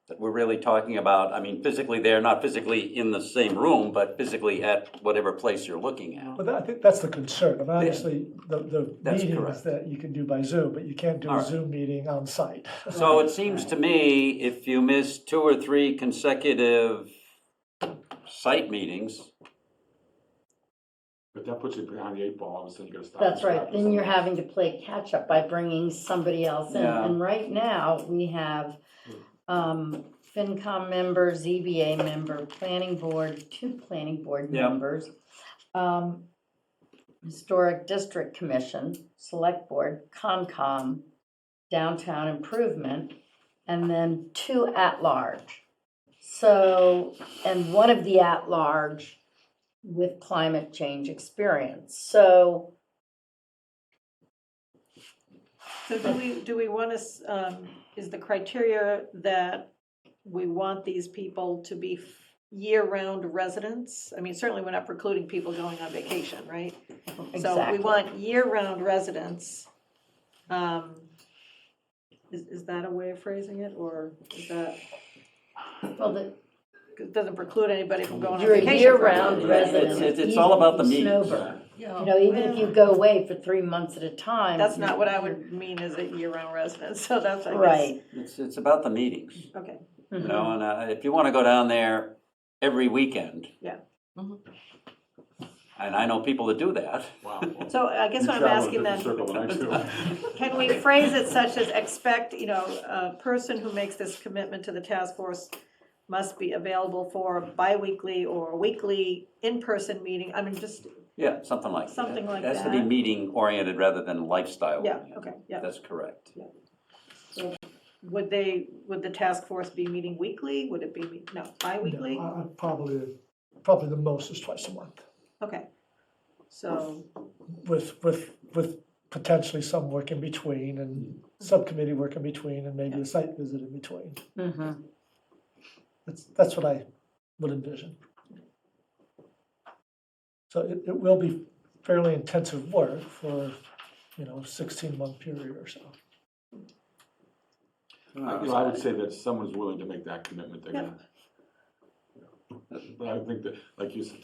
That we're really talking about, I mean, physically, they're not physically in the same room, but physically at whatever place you're looking at. But I think that's the concern, obviously, the That's meetings correct. that you can do by Zoom, but you can't do All a right. Zoom meeting on site. So it seems to me, if you miss 2 or 3 consecutive site meetings, But that puts you behind the 8 ball, all of a sudden you gotta stop. That's right, then you're having to play catch-up by bringing somebody else in. Yeah. And right now, we have FinCom member, ZBA member, planning board, 2 planning board Yeah. members, Historic District Commission, Select Board, Concom, Downtown Improvement, and then 2 at-large. So, and one of the at-large with climate change experience. So, So do we want to, is the criteria that we want these people to be year-round residents? I mean, certainly we're not precluding people going on vacation, right? So we exactly. want year-round residents. Is that a way of phrasing it, or is that, Well, it doesn't preclude anybody from going on you're a vacation? year-round for- resident. it's all about the even if you meetings. snowbird. Even if you go away for 3 months at a time. That's not what I would mean as a year-round resident, so that's, I guess. Right. it's about the meetings. Okay. You know, and if you want to go down there every weekend. Yeah. And I know people that do that. Wow. So I guess what I'm asking then, can we phrase it such as expect, a person who makes this commitment to the task force must be available for a bi-weekly or weekly in-person meeting? I mean, just, Yeah, something like that. Something like It has to be that. meeting oriented rather than lifestyle. yeah, oriented. okay, yeah. That's correct. So would the task force be meeting weekly? Would it be, no, bi-weekly? No, probably the most is twice a month, Okay, so, with potentially some work in between and subcommittee work in between and maybe a site visit in between. That's what I would envision. So it will be fairly intensive work for, 16-month period or so. I would say that if someone's willing to make that commitment, they're gonna. But I think that, like you said,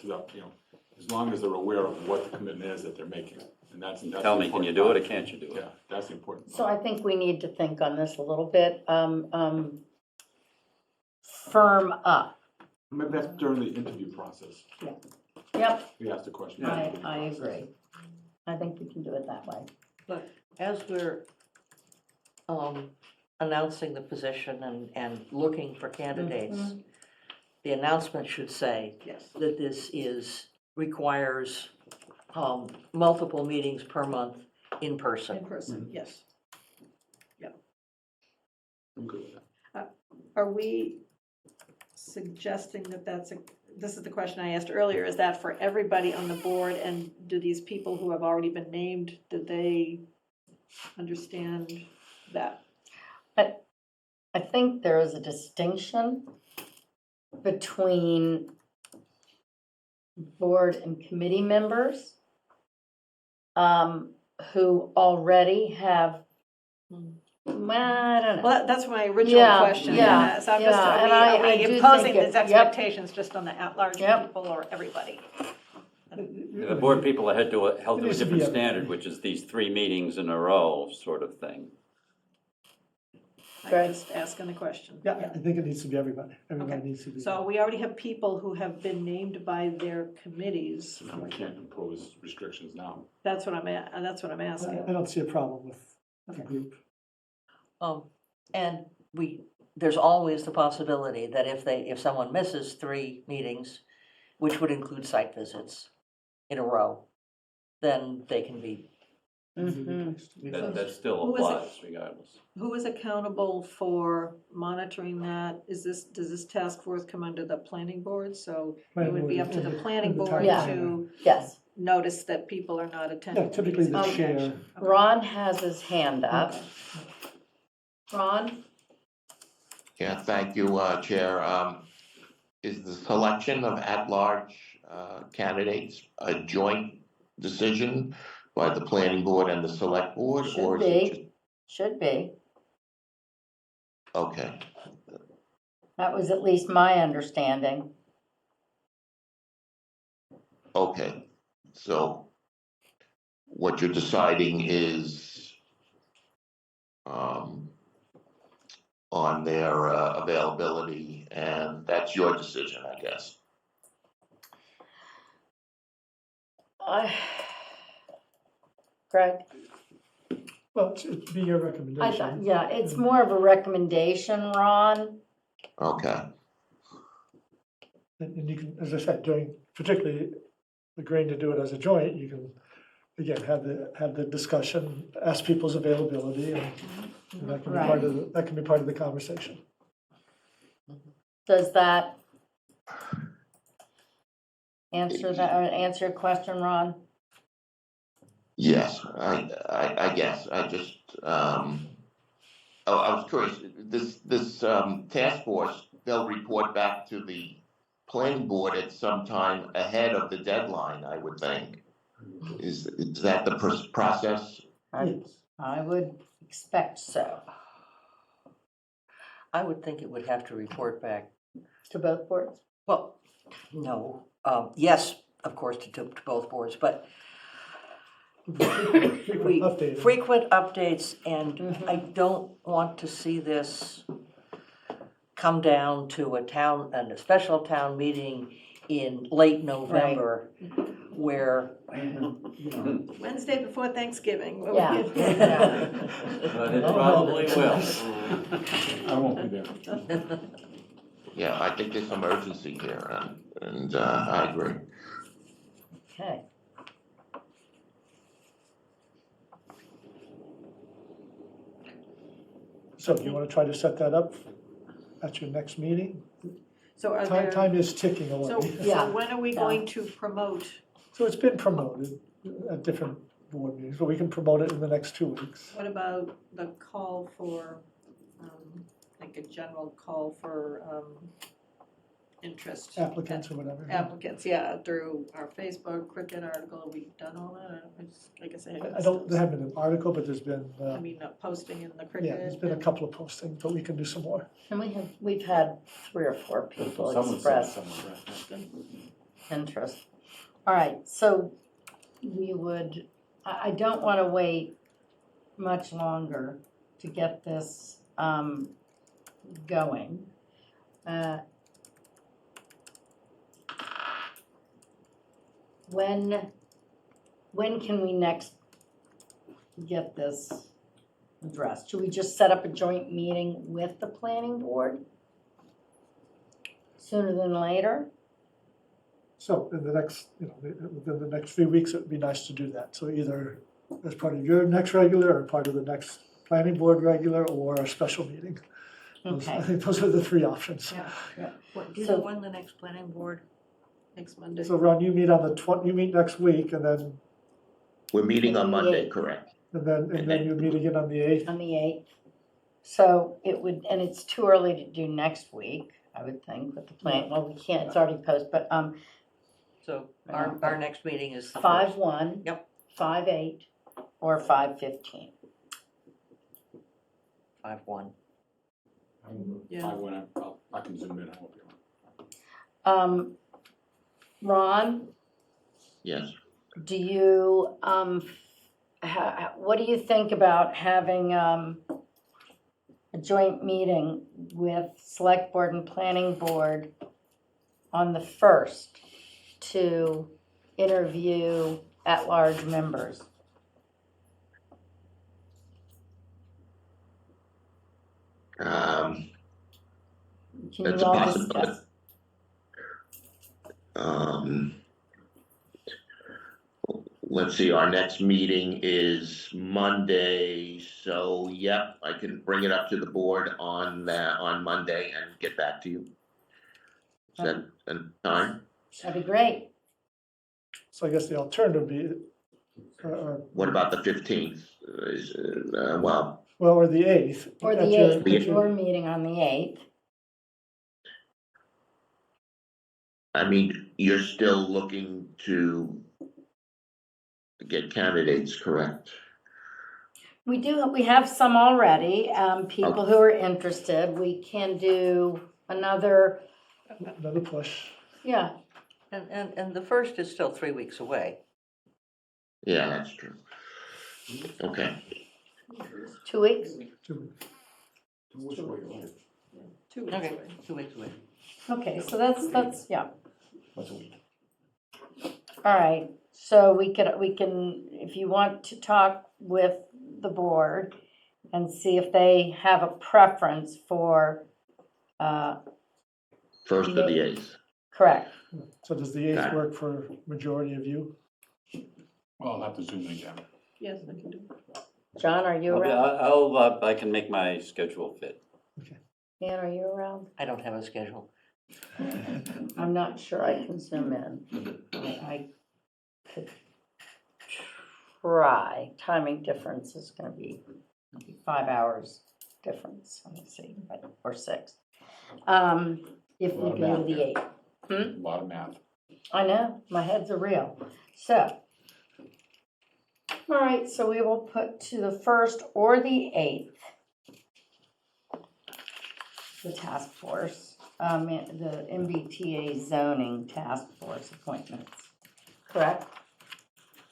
as long as they're aware of what the commitment is that they're making, and that's. Tell me, can you do it or can't you do it? Yeah, that's the important So part. I think we need to think on this a little bit. Firm up. Maybe that's during the interview process. Yep, We ask the question. I agree. I think we can do it that way. But as we're announcing the position and looking for candidates, the announcement should say yes. that this requires multiple meetings per month in person. In person, yes. I'm good with that. Are we suggesting that this is the question I asked earlier, is that for everybody on the board, and do these people who have already been named, do they understand that? I think there is a distinction between board and committee members who already have, well, I don't know. Well, that's my original Yeah, question. yeah, So I'm just, yeah, are and we I do imposing think these it- yep. expectations just on the at-large Yep. people or everybody? The board people are held to It a needs to different be standard, which is these 3 meetings in a row sort of thing. I'm just asking the question. Yeah, I think it needs to be everybody. Everybody Okay. needs to be. So we already have people who have been named by their committees. No, I can't impose restrictions now. That's what I'm asking. I don't see a problem with the group. And there's always the possibility that if someone misses 3 meetings, which would include site visits in a row, then they can be. That still Who is it? applies regardless. Who is accountable for monitoring that? Does this task force come under the planning board? So it would be up to the planning board Yeah. to Yes. notice that people are not attending. Yeah, typically the meetings. chair. Ron has his hand up. Ron? Yeah, thank you, Chair. Is the selection of at-large candidates a joint decision by the planning board and the select board? Should or is it be. just- Should be. Okay, That was at least my understanding. okay. So what you're deciding is on their availability, and that's your decision, I guess. Greg? Well, it'd be your I thought, recommendation. yeah, it's more of a recommendation, Ron. Okay, And you can, as I said, particularly agreeing to do it as a joint, you can, again, have the discussion, ask people's availability, and that can be part of the conversation. Does that answer your question, Ron? yes, I guess, I just, I was curious, this task force, they'll report back to the planning board at some time ahead of the deadline, I would think. Is that the process? I would expect so. I would think it would have to report back. To both boards? Well, no, yes, of course, to both boards, but frequent updates, and I don't want to see this come down to a special town meeting in late November, where, Wednesday before Thanksgiving. Yeah. But it probably will. I won't be there. Yeah, I think there's some urgency here, and I agree. Okay. So do you want to try to set that up at your next meeting? So are there? Time is ticking So, away. so when are we going to promote? So it's been promoted at different board meetings, but we can promote it in the next 2 weeks. What about the call for, like a general call for interest? Applicants or whatever. Applicants, yeah, through our Facebook Cricket article, we've done all that. Like I said. There haven't been an article, but there's been, I mean, posting in the Cricket. yeah, there's been a couple of postings, but we can do some more. And we've had 3 or 4 people Someone said express somewhere. interest. All right, so we would, I don't want to wait much longer to get this going. When can we next get this addressed? Should we just set up a joint meeting with the planning board? Sooner than later? So in the next, within the next few weeks, it would be nice to do that. So either as part of your next regular or part of the next planning board regular or a special meeting. I Okay, think those are the three options. What, do you So- know when the next planning board? Next Monday. So Ron, you meet on you meet next week and then, We're meeting on Monday, Yeah. correct? and then you meet again on the 8th. on the 8th. So it would, and it's too early to do next week, I would think, with the plan, well, we can't, it's already posted, but, So our next meeting is the 5/1. Yep. 5/8, or 5/15. 5/1. Yeah. I can zoom in, I won't be on. Ron, Yes. do you, what do you think about having, a joint meeting with Select Board and Planning Board on the 1st to interview at-large members? Um, Can That's you a all possibility. discuss? Let's see, our next meeting is Monday, so yep, I can bring it up to the board on that, on Monday and get back to you. Is that a time? That'd be great. So I guess the alternative would be, What about the 15th? Well, or the 8th. Or the at your- 8th, if you're meeting on the 8th. I mean, you're still looking to get candidates, correct? We have some already, people who are interested. We can do another, Another push. yeah, And the 1st is still 3 weeks away. Yeah, that's true. Okay. 2 weeks. 2 weeks. Okay, 2 weeks away. Okay, so that's, yeah. That's a week. All right, so we can, if you want to talk with the board and see if they have a preference for, First of the 8th. correct. So does the 8th work for majority of you? Well, I'll have to zoom in again. Yes, I can do it. John, are you around? I can make my schedule fit. Dan, are you around? I don't have a schedule. I'm not sure I can zoom in. I could try. Timing difference is gonna be 5 hours difference, let me see, or 6. If we go to the 8th. A lot of math. I know, my head's a reel. So, all right, so we will put to the 1st or the 8th. The task force, the MBTA zoning task force appointments, correct?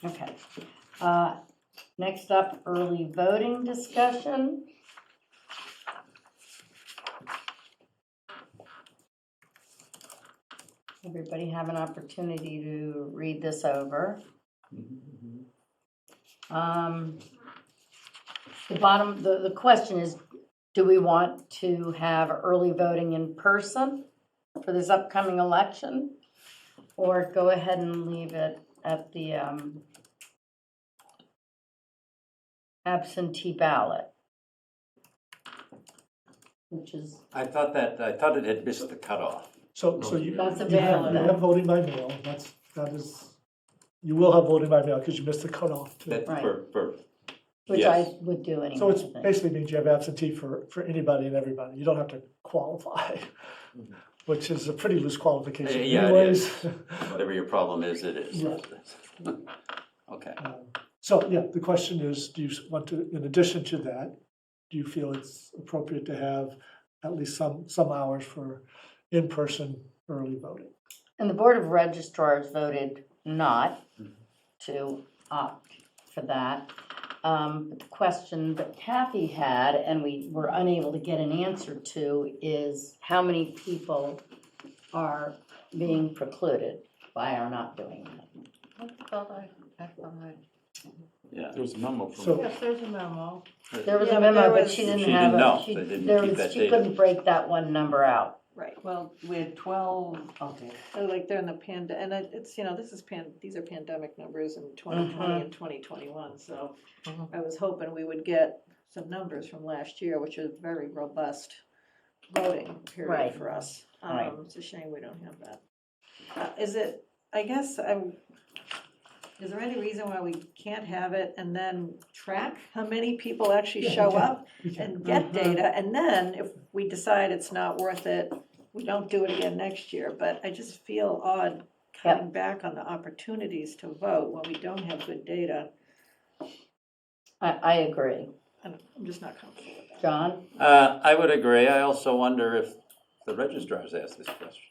Okay. Next up, early voting discussion. Everybody have an opportunity to read this over. The question is, do we want to have early voting in person for this upcoming election? Or go ahead and leave it at the absentee ballot? Which is, I thought it had missed the cutoff. So you That's you available. have voting by mail, you will have voting by mail because you missed the cutoff too. That Right. for which Yes. I would do anyway. So it's I think. basically means you have absentee for anybody and everybody. You don't have to qualify, which is a pretty loose qualification Yeah, it anyways. whatever your problem is, it is. Right. Okay. So, yeah, the question is, do you want to, in addition to that, do you feel it's appropriate to have at least some hours for in-person early voting? And the Board of Registrars voted not to opt for that. But the question that Kathy had, and we were unable to get an answer to, is how many people are being precluded by our not doing that? I thought Yeah. There was a memo from. So- Yes, there's a memo. There was Yeah, a but memo, there but was- she didn't She have didn't know. she, They didn't there keep was, that she data. couldn't break that one number out. Right. Well, we had 12, okay. So like during the and it's, this is these are pandemic numbers in 2020 and 2021, so Mhm. I was hoping we would get some numbers from last year, which are very robust. voting period Right. for us. Right. It's a shame we don't have that. Is there any reason why we can't have it and then track how many people actually Yeah, show we can. up We can. and get data? And then if we decide it's not worth it, we don't do it again next year. But I just feel odd cutting back on the opportunities to vote when we don't have good data. I agree. And I'm just not comfortable with that. John? I would agree. I also wonder if the registrars asked this question.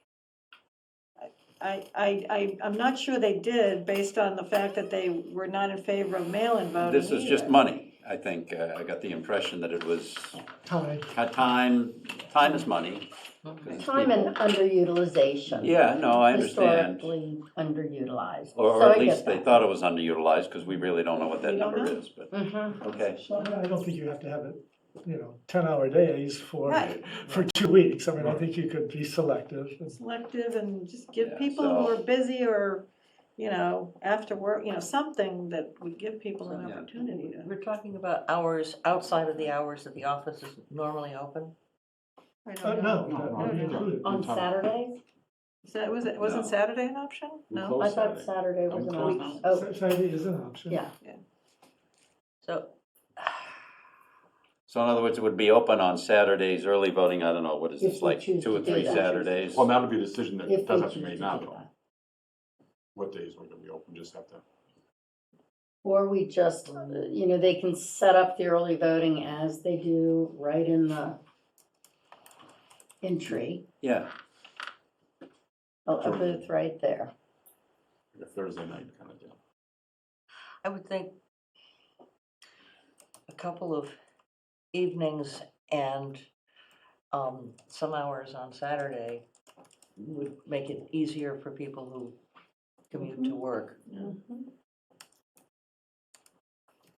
I'm not sure they did, based on the fact that they were not in favor of mail-in voting This is just either. money. I think, I got the impression that it was Time. time is money. Time and underutilization. Yeah, no, I understand. Historically underutilized. Or So at I get least they that. thought it was underutilized, because we really don't know what that We don't number know. is, but, Mhm. okay. So I don't think you have to have it, 10-hour days Right. for 2 weeks. I mean, I think you could be selective. Selective and just give Yeah, people who so- are busy or, after work, something that would give people an Yeah. opportunity to. We're talking about hours outside of the hours that the office is normally open? I don't No, know. that would be included. On Saturdays? Wasn't No. Saturday an option? We No? close I thought Saturday. Saturday Don't was an close option. now. Oh, Saturday is an option. yeah. So, So in other words, it would be open on Saturdays, early voting, I don't know, what is If this, we like choose 2 or to do 3 that. Saturdays? Well, that'll be a decision that If does we have to choose be made to now, do though. that. What days we're gonna be open, just have to. Or we just, they can set up the early voting as they do right in the entry, Yeah, a booth right there. Like a Thursday night kind of deal. I would think a couple of evenings and some hours on Saturday would make it easier for people who commute to work.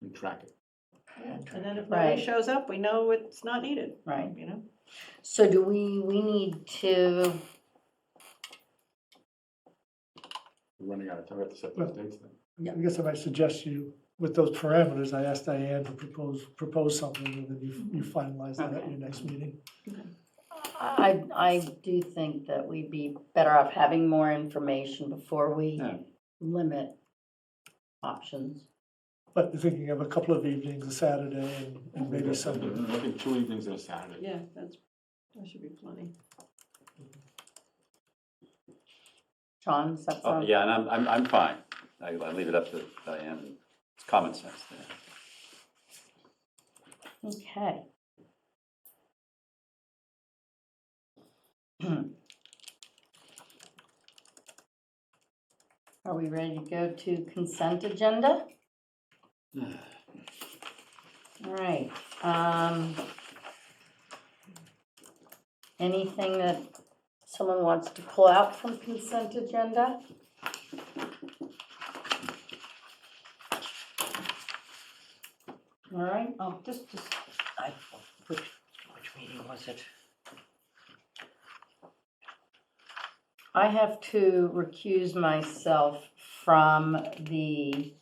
And track it. And then if nobody Right. shows up, we know it's not needed, Right. you know? So do we need to, We're running out of time, we have to set those dates then. I guess I might suggest with those parameters, I asked Diane to propose something, and then you finalize that at your next meeting. I do think that we'd be better off having more information before we Yeah. limit options. But thinking of a couple of evenings, a Saturday and maybe Sunday. Looking 2 evenings and a Saturday. Yeah, that should be plenty. John, does that oh, sound? yeah, and I'm fine. I leave it up to Diane. It's common sense there. Okay. Are we ready to go to consent agenda? All right, anything that someone wants to pull out from consent agenda? All right, Oh, which meeting was it? I have to recuse myself from Okay.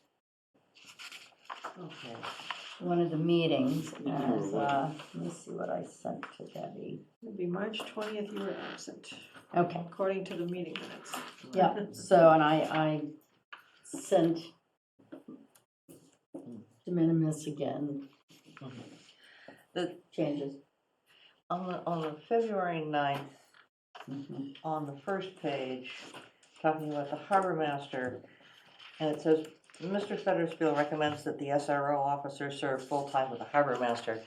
one of the meetings as, let me see what I sent to Debbie. It'd be March 20th, you were absent, Okay, according to the meeting minutes. yeah, so, and I sent de minimis again, The, changes. on the February 9th, Mhm. on the first page, talking about the harbor master, and it says, Mr. Federspiel recommends that the SRO officer serve full-time with the harbor master,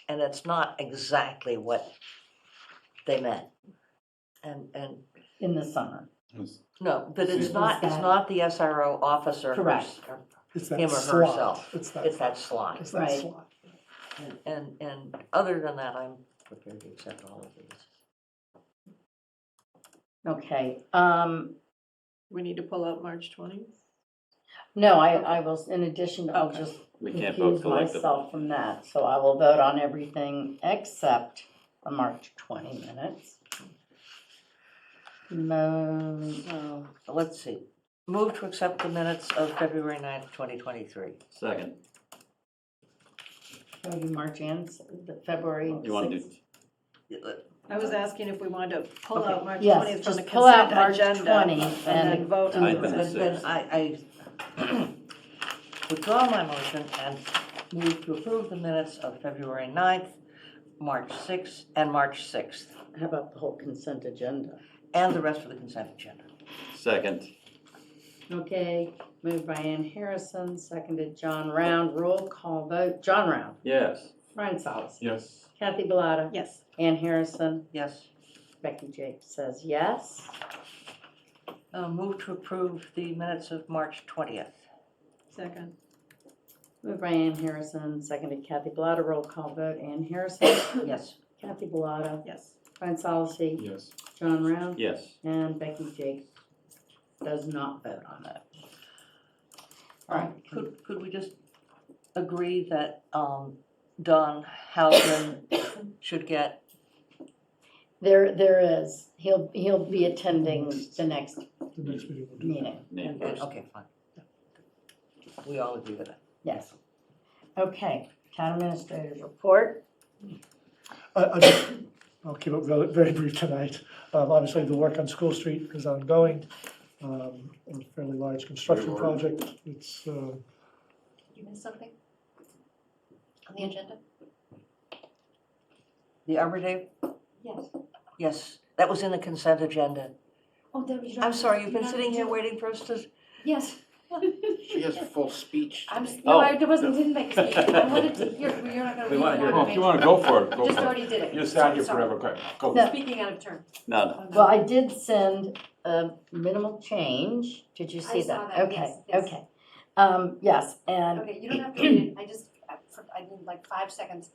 and it's not exactly what they meant. And, In the summer. no, that it's See. not the SRO officer. Correct. It's that Him or slot. herself. It's It's that slot. It's that Right. slot. And other than that, I'm prepared to accept all of these. Okay, We need to pull out March 20th? no, I will, in addition, I'll Okay. just We can't vote recuse collectively. myself from that, so I will vote on everything except the March 20 minutes. Let's see. Move to accept the minutes of February 9th, 2023. Second, Maybe March and the February you want to 6th. do, I was asking if we wanted to pull Okay, out March yes, 20th from just the pull out consent March agenda 20 and then and- vote on Ninth the and the consent. Then I withdraw my motion and move to approve the minutes of February 9th, March 6th, and March 6th, How about the whole consent agenda? and the rest of the consent agenda. Second, Okay, moved by Ann Harrison, seconded John Round, roll call vote, John Round, yes. Brian Solace, Yes. Kathy Bellata, Yes. Ann Harrison, Yes. Becky Jake says yes. Move to approve the minutes of March 20th. Second. Moved by Ann Harrison, seconded Kathy Bellata, roll call vote, Ann Harrison, Yes. Kathy Bellata, Yes. Brian Solace, Yes. John Round, Yes. and Becky Jake does not vote on that. All right, Could we just agree that Don Halpin should get, there is, he'll be attending the next The next meeting will do that. meeting. Name first. okay, fine. We all agree with that. Yes. Okay, town administrator's report. I'll keep it very, very brief tonight. Obviously, the work on School Street is ongoing. A fairly large construction project. It's, Did you miss something on the agenda? The Arbor Day? Yes. Yes, that was in the consent agenda. Oh, there you don't. I'm sorry, you've you been don't sitting here do- waiting for us to, Yes. She has a full speech. No, I didn't make a speech. I wanted to hear, you're not gonna We read wanna it hear out it. of If you me. wanna go for it, go Just for it. already did it. You sat here Sorry. forever, go. No. Speaking out of turn. No, Well, I did send a minimal change. Did you see I saw that, Okay, yes, yes. okay. Yes, and Okay, you don't have to read it, I need like 5 seconds.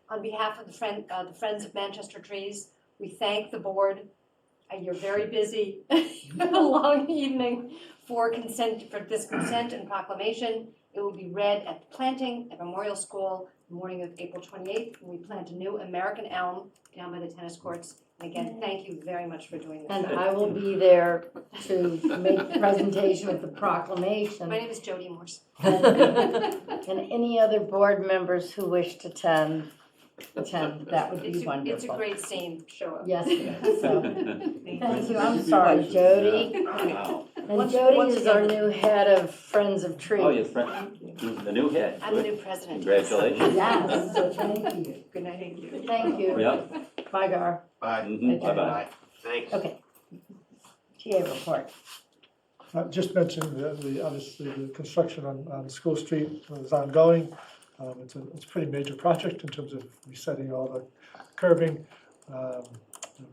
On behalf of the Friends of Manchester Trees, we thank the board. You're very busy, a long evening for this consent and proclamation. It will be read at the planting at Memorial School the morning of April 28th, when we plant a new American elm down by the tennis courts. And again, thank you very much for doing this. and I will be there to make the presentation of the proclamation. My name is Jody Morse. And any other board members who wish to attend, that would be It's a wonderful. great scene, show up. Yes, it is. So, thank you, I'm sorry, Jody. wow. And Jody is our new head of Friends of Trees. Oh, you're the new head. I'm the Good. new president. Congratulations. Yes, so thank you. Good night, thank you. Thank you. Yep. Bye, Gar. Bye. Mhm, bye-bye. Thanks. Okay. TA report. just mentioned obviously the construction on School Street is ongoing. It's a pretty major project in terms of resetting all the curbing,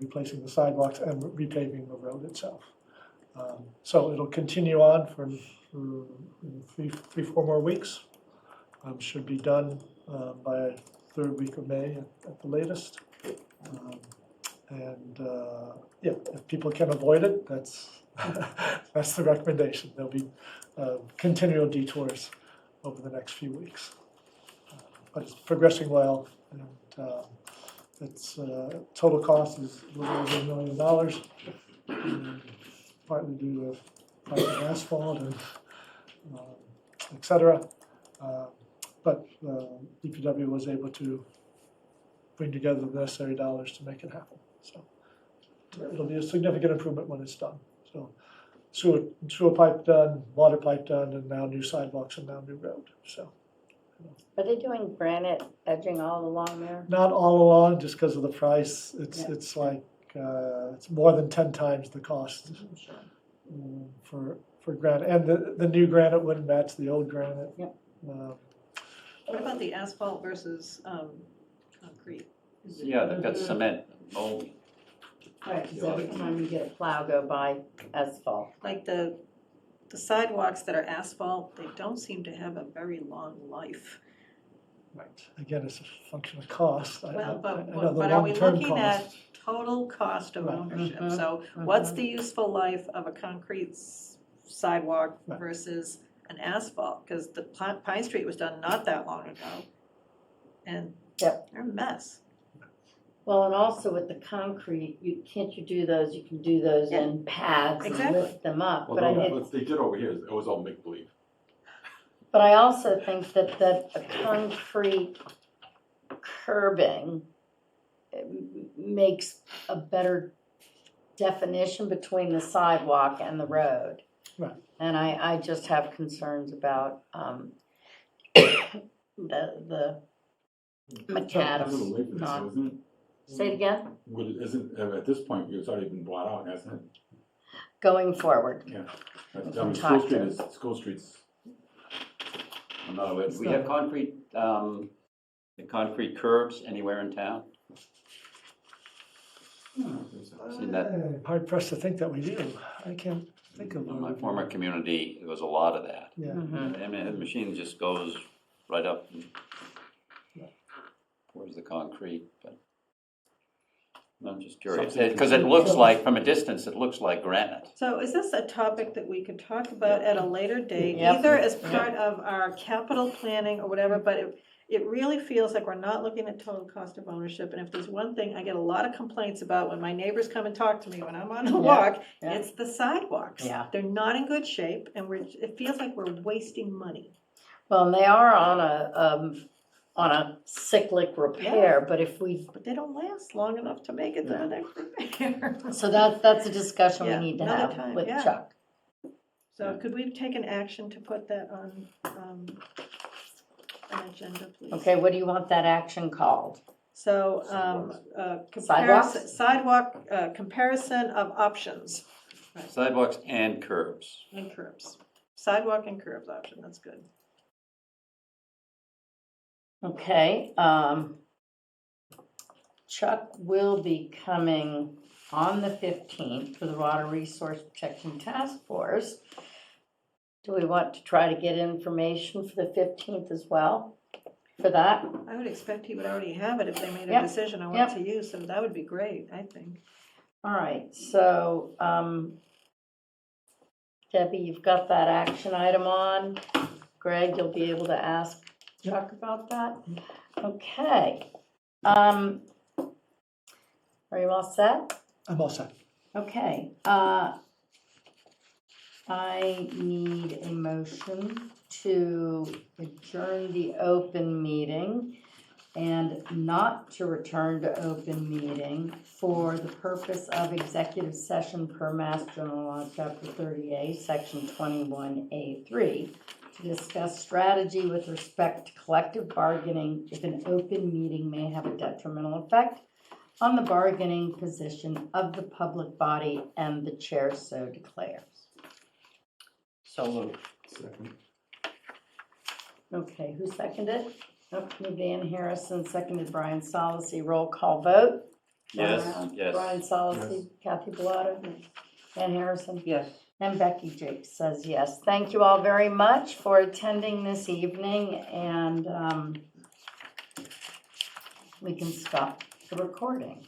replacing the sidewalks and repaving the road itself. So it'll continue on for three, 4 more weeks. Should be done by third week of May at the latest. Yeah, if people can avoid it, that's that's the recommendation. There'll be continual detours over the next few weeks. But it's progressing well, and its total cost is a little over $1 million, partly due to price of asphalt and et cetera. But DPW was able to bring together the necessary dollars to make it happen. So it'll be a significant improvement when it's done. So sewer pipe done, water pipe done, and now new sidewalks and now new road. So Are they doing granite edging all along there? not all along, just because of the price. It's like it's more than 10 times the cost for granite, and the new granite wouldn't match the old granite. Yep. What about the asphalt versus concrete? Yeah, they've got cement, mold. Right, because every time you get a plow go by, asphalt. Like the sidewalks that are asphalt, they don't seem to have a very long life. Right. Again, it's a function of cost. Well, I but know the are we long-term looking at cost. total cost of Right. ownership? Mhm. So what's the useful life of a concrete sidewalk Right. versus an asphalt? Because the Pine Street was done not that long ago. And Yep. they're a mess. Well, and also with the concrete, you do those, you can do those Yeah. in pads and Exactly. lift them up. Well, But what they did over here, it was all make-believe. But I also think that a concrete curbing makes a better definition between the sidewalk and the road. Right. And I just have concerns about, the It's a little macadam. late for this, not- though, isn't it? Say it again? Well, it isn't, at this point, it's already been bought out, hasn't it? Going forward. Yeah. We I can mean, talk School Street to- is, School Street's, We have concrete, the concrete curbs anywhere in town? Seen that, Hard pressed to think that we do. I can't think of in one. my former community, there was a lot of that. Yeah. Mhm. I mean, the machine just goes right up and pours the concrete, but I'm just curious, Something- because it looks like, from a distance, it looks like granite. So is this a topic that we could talk about at a later date, Yep. either as part of our capital planning or whatever, but it really feels like we're not looking at total cost of ownership, and if there's one thing I get a lot of complaints about when my neighbors come and talk to me when I'm on a walk, yeah. it's the sidewalks. Yeah. They're not in good shape, and it feels like we're wasting money. Well, and they are on a cyclic repair, but if we, But they don't last long enough to make it to the next repair. so that's a discussion we Yeah, need to another have time, with yeah. Chuck. So could we take an action to put that on, an agenda, please? Okay, what do you want that action called? So, Sidewalks? sidewalk, comparison of options Sidewalks and curbs. and curbs. Sidewalk and curbs option, that's good. Okay, Chuck will be coming on the 15th for the Water Resource Protection Task Force. Do we want to try to get information for the 15th as well for that? I would expect he would already have it if they made a Yep, decision on yep. what to use, so that would be great, I think. All right, so Debbie, you've got that action item on. Greg, you'll be able to ask Chuck about that? Okay. Are you all set? I'm all set. Okay, I need a motion to adjourn the open meeting and not to return to open meeting for the purpose of executive session per Mass General Law, Chapter 30A, Section 21A3, to discuss strategy with respect to collective bargaining if an open meeting may have a detrimental effect on the bargaining position of the public body, and the chair so declares. So moved. second. Okay, who seconded? Okay, Dan Harrison seconded Brian Solacey. Roll call vote. Yes, Around. yes. Brian Solacey, Kathy Bellata, Dan Harrison. Yes. And Becky Jakes says yes. Thank you all very much for attending this evening, and we can stop the recording.